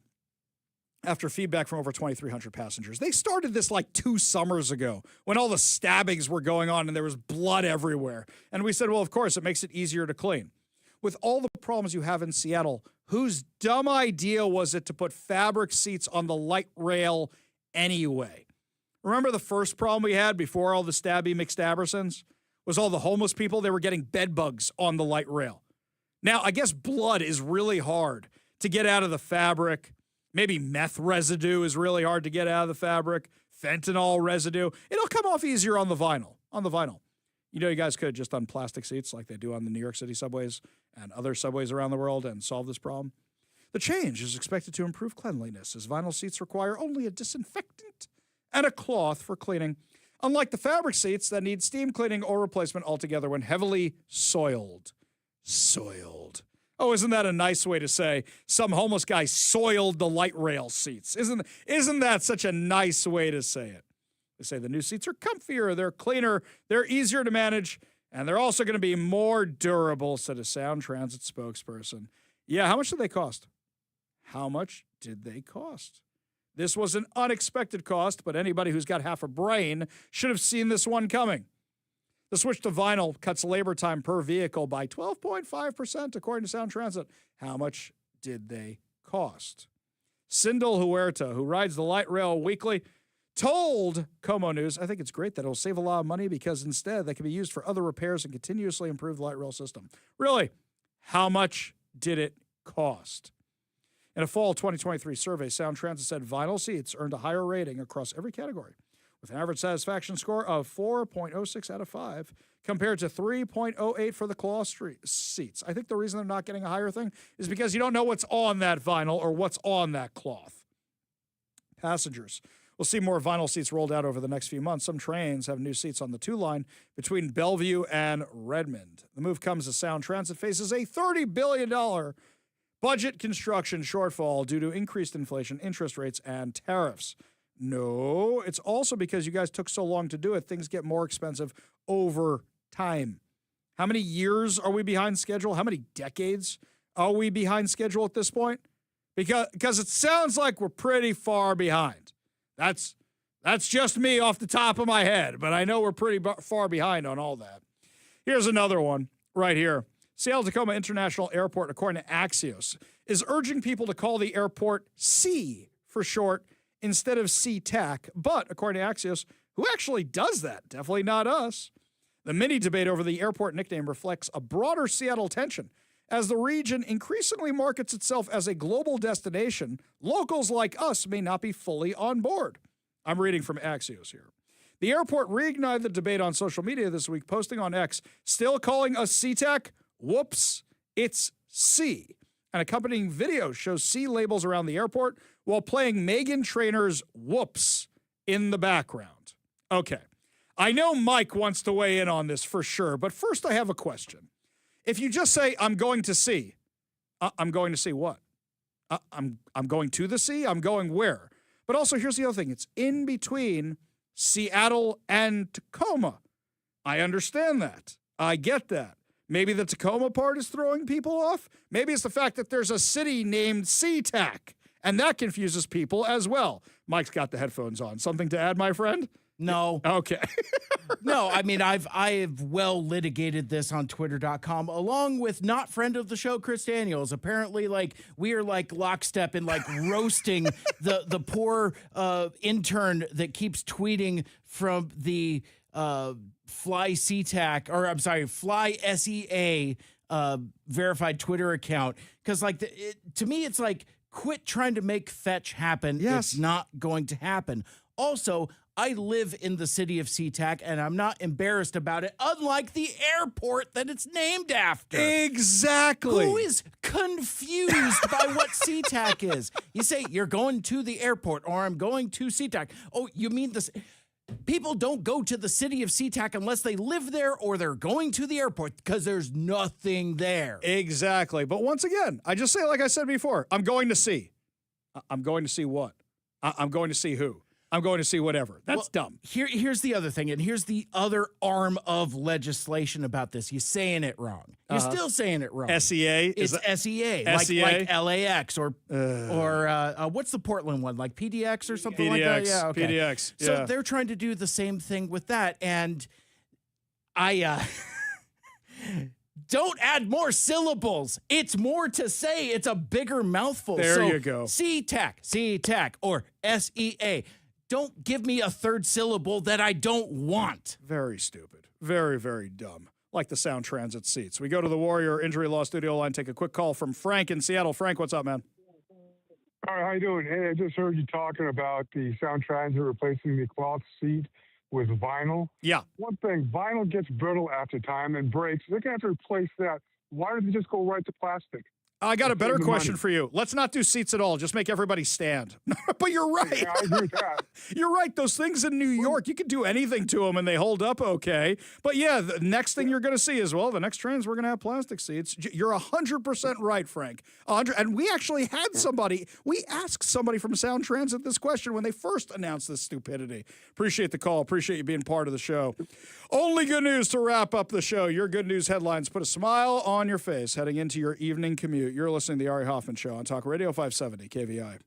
after feedback from over 2,300 passengers. They started this like 2 summers ago when all the stabbings were going on and there was blood everywhere. And we said, well, of course, it makes it easier to clean. With all the problems you have in Seattle, whose dumb idea was it to put fabric seats on the light rail anyway? Remember the first problem we had before all the stabby McStabbersons? Was all the homeless people, they were getting bed bugs on the light rail. Now, I guess blood is really hard to get out of the fabric. Maybe meth residue is really hard to get out of the fabric. Fentanyl residue. It'll come off easier on the vinyl. You know, you guys could just on plastic seats like they do on the New York City subways and other subways around the world and solve this problem. The change is expected to improve cleanliness as vinyl seats require only a disinfectant and a cloth for cleaning, unlike the fabric seats that need steam cleaning or replacement altogether when heavily soiled. Oh, isn't that a nice way to say some homeless guy soiled the light rail seats? Isn't that such a nice way to say it? They say the new seats are comfier, they're cleaner, they're easier to manage, and they're also going to be more durable, said a Sound Transit spokesperson. Yeah, how much did they cost? This was an unexpected cost, but anybody who's got half a brain should have seen this one coming. The switch to vinyl cuts labor time per vehicle by 12.5%, according to Sound Transit. How much did they cost? Sindel Huerta, who rides the light rail weekly, told Como News, I think it's great that it'll save a lot of money because instead they can be used for other repairs and continuously improve the light rail system. Really, how much did it cost? In a fall 2023 survey, Sound Transit said vinyl seats earned a higher rating across every category, with an average satisfaction score of 4.06 out of 5, compared to 3.08 for the cloth seats. I think the reason they're not getting a higher thing is because you don't know what's on that vinyl or what's on that cloth. Passengers will see more vinyl seats rolled out over the next few months. Some trains have new seats on the 2 line between Bellevue and Redmond. The move comes as Sound Transit faces a $30 billion budget construction shortfall due to increased inflation, interest rates, and tariffs. No, it's also because you guys took so long to do it. Things get more expensive over time. How many years are we behind schedule? How many decades are we behind schedule at this point? Because it sounds like we're pretty far behind. That's just me off the top of my head, but I know we're pretty far behind on all that. Here's another one right here. Seattle-Tacoma International Airport, according to Axios, is urging people to call the airport C for short instead of SeaTac. But according to Axios, who actually does that? Definitely not us. The mini debate over the airport nickname reflects a broader Seattle tension. As the region increasingly markets itself as a global destination, locals like us may not be fully on board. I'm reading from Axios here. The airport reignited the debate on social media this week, posting on X, still calling us SeaTac? Whoops, it's C. An accompanying video shows C labels around the airport while playing Meghan Trainor's Whoops in the background. Okay, I know Mike wants to weigh in on this for sure, but first I have a question. If you just say, I'm going to see, I'm going to see what? I'm going to the sea? I'm going where? But also, here's the other thing. It's in between Seattle and Tacoma. I understand that. I get that. Maybe the Tacoma part is throwing people off. Maybe it's the fact that there's a city named SeaTac, and that confuses people as well. Mike's got the headphones on. Something to add, my friend? No. Okay. No, I mean, I've well litigated this on twitter.com along with not friend of the show, Chris Daniels. Apparently, like, we are like lockstep in like roasting the poor intern that keeps tweeting from the Fly SEA verified Twitter account. Because like to me, it's like, quit trying to make fetch happen. Yes. It's not going to happen. Also, I live in the city of SeaTac, and I'm not embarrassed about it, unlike the airport that it's named after. Exactly. Who is confused by what SeaTac is? You say, you're going to the airport, or I'm going to SeaTac. Oh, you mean this? People don't go to the city of SeaTac unless they live there or they're going to the airport because there's nothing there. Exactly. But once again, I just say, like I said before, I'm going to see. I'm going to see what? I'm going to see who? I'm going to see whatever. That's dumb. Here's the other thing, and here's the other arm of legislation about this. You're saying it wrong. You're still saying it wrong. SEA? It's SEA, like LAX or what's the Portland one, like PDX or something like that? Yeah, okay. PDX. Yeah. So they're trying to do the same thing with that, and I don't add more syllables. It's more to say. It's a bigger mouthful. There you go. SeaTac, or SEA. Don't give me a third syllable that I don't want. Very stupid. Very, very dumb. Like the Sound Transit seats. We go to the Warrior Injury Law Studio line, take a quick call from Frank in Seattle. Frank, what's up, man? All right, how you doing? Hey, I just heard you talking about the Sound Transit replacing the cloth seat with vinyl. Yeah. One thing, vinyl gets brittle after time and breaks. They're going to have to replace that. Why don't they just go right to plastic? I got a better question for you. Let's not do seats at all. Just make everybody stand. But you're right. Yeah, I agree with that. You're right. Those things in New York, you can do anything to them and they hold up okay. But yeah, the next thing you're going to see is, well, the next trains, we're going to have plastic seats. You're 100% right, Frank. And we actually had somebody, we asked somebody from Sound Transit this question when they first announced this stupidity. Appreciate the call. Appreciate you being part of the show. Only good news to wrap up the show. Your good news headlines put a smile on your face heading into your evening commute. You're listening to the Ari Hoffman Show on Talk Radio 570 KVI.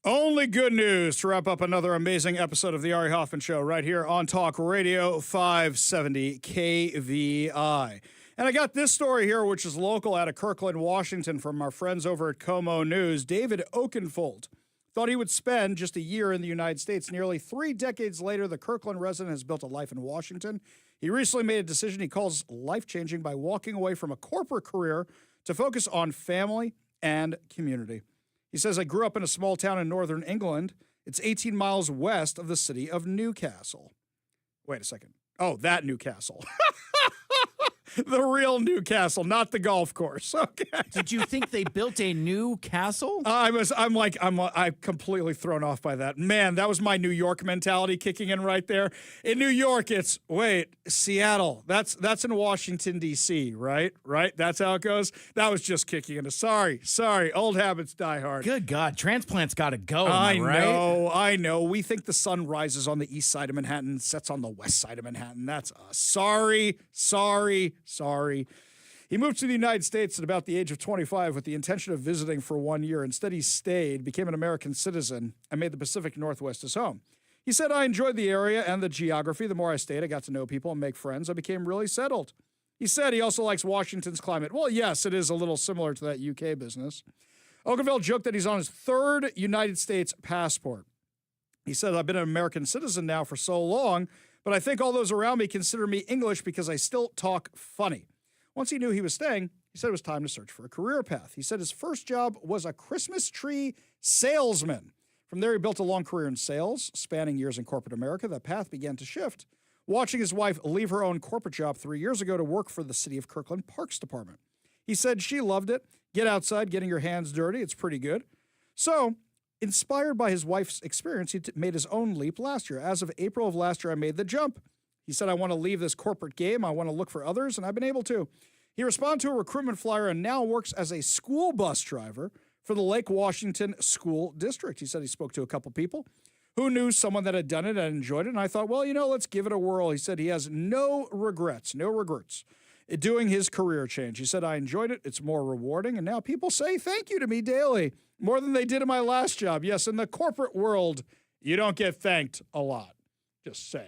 Only good news to wrap up another amazing episode of the Ari Hoffman Show right here on Talk Radio 570 KVI. And I got this story here, which is local out of Kirkland, Washington, from our friends over at Como News. David Oakenfold thought he would spend just a year in the United States. Nearly 3 decades later, the Kirkland resident has built a life in Washington. He recently made a decision he calls life-changing by walking away from a corporate career to focus on family and community. He says, I grew up in a small town in northern England. It's 18 miles west of the city of Newcastle. Wait a second. Oh, that Newcastle. The real Newcastle, not the golf course. Okay. Did you think they built a new castle? I'm completely thrown off by that. Man, that was my New York mentality kicking in right there. In New York, it's Seattle. That's in Washington D.C., right? Right? That's how it goes. That was just kicking in. Sorry. Old habits die hard. Good God, transplants got to go. I know. We think the sun rises on the east side of Manhattan, sets on the west side of Manhattan. That's us. Sorry. He moved to the United States at about the age of 25 with the intention of visiting for 1 year. Instead, he stayed, became an American citizen, and made the Pacific Northwest his home. He said, I enjoyed the area and the geography. The more I stayed, I got to know people and make friends. I became really settled. He said he also likes Washington's climate. Well, yes, it is a little similar to that UK business. Oakenfold joked that he's on his 3rd United States passport. He said, I've been an American citizen now for so long, but I think all those around me consider me English because I still talk funny. Once he knew he was staying, he said it was time to search for a career path. He said his first job was a Christmas tree salesman. From there, he built a long career in sales, spanning years in corporate America. That path began to shift, watching his wife leave her own corporate job 3 years ago to work for the City of Kirkland Parks Department. He said she loved it. Get outside, getting your hands dirty. It's pretty good. So, inspired by his wife's experience, he made his own leap last year. As of April of last year, I made the jump. He said, I want to leave this corporate game. I want to look for others, and I've been able to. He responded to a recruitment flyer and now works as a school bus driver for the Lake Washington School District. He said he spoke to a couple people who knew someone that had done it and enjoyed it, and I thought, well, let's give it a whirl. He said he has no regrets doing his career change. He said, I enjoyed it. It's more rewarding, and now people say thank you to me daily, more than they did in my last job. Yes, in the corporate world, you don't get thanked a lot. Just saying,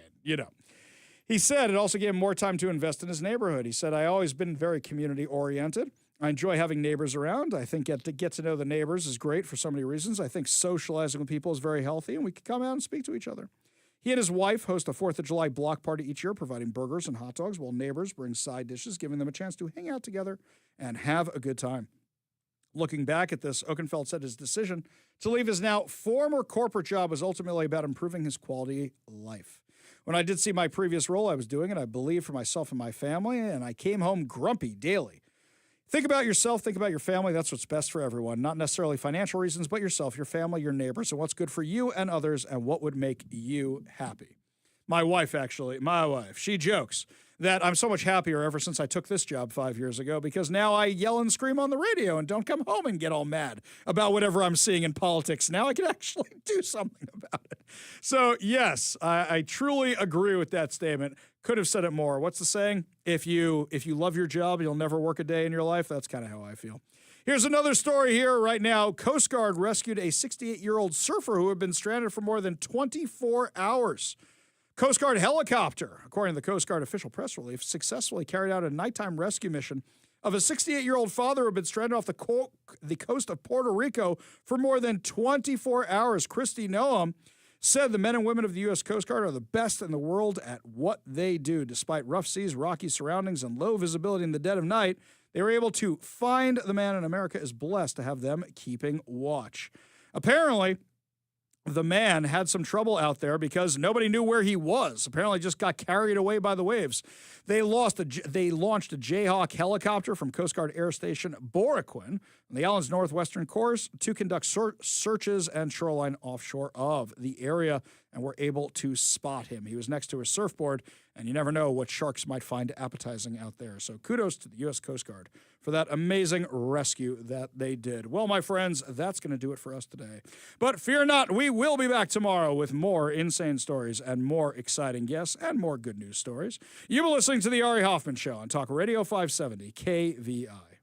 He said it also gave him more time to invest in his neighborhood. He said, I always been very community-oriented. I enjoy having neighbors around. I think get to know the neighbors is great for so many reasons. I think socializing with people is very healthy, and we can come out and speak to each other. He and his wife host a 4th of July block party each year, providing burgers and hot dogs, while neighbors bring side dishes, giving them a chance to hang out together and have a good time. Looking back at this, Oakenfold said his decision to leave his now former corporate job was ultimately about improving his quality of life. When I did see my previous role, I was doing it, I believed, for myself and my family, and I came home grumpy daily. Think about yourself, think about your family. That's what's best for everyone. Not necessarily financial reasons, but yourself, your family, your neighbors, and what's good for you and others, and what would make you happy. My wife, she jokes that I'm so much happier ever since I took this job 5 years ago, because now I yell and scream on the radio and don't come home and get all mad about whatever I'm seeing in politics. Now I can actually do something about it. So, yes, I truly agree with that statement. Could have said it more. What's the saying? If you love your job, you'll never work a day in your life. That's kind of how I feel. Here's another story here right now. Coast Guard rescued a 68-year-old surfer who had been stranded for more than 24 hours. Coast Guard helicopter, according to the Coast Guard official press release, successfully carried out a nighttime rescue mission of a 68-year-old father who had been stranded off the coast of Puerto Rico for more than 24 hours. Christy Noam said the men and women of the U.S. Coast Guard are the best in the world at what they do. Despite rough seas, rocky surroundings, and low visibility in the dead of night, they were able to find the man, and America is blessed to have them keeping watch. Apparently, the man had some trouble out there because nobody knew where he was. Apparently just got carried away by the waves. They launched a Jayhawk helicopter from Coast Guard Air Station Boroquin on the island's northwestern course to conduct searches and shoreline offshore of the area, and were able to spot him. He was next to a surfboard, and you never know what sharks might find appetizing out there. So kudos to the U.S. Coast Guard for that amazing rescue that they did. Well, my friends, that's going to do it for us today. But fear not, we will be back tomorrow with more insane stories and more exciting guests and more good news stories. You've been listening to The Ari Hoffman Show on Talk Radio 570 KVI.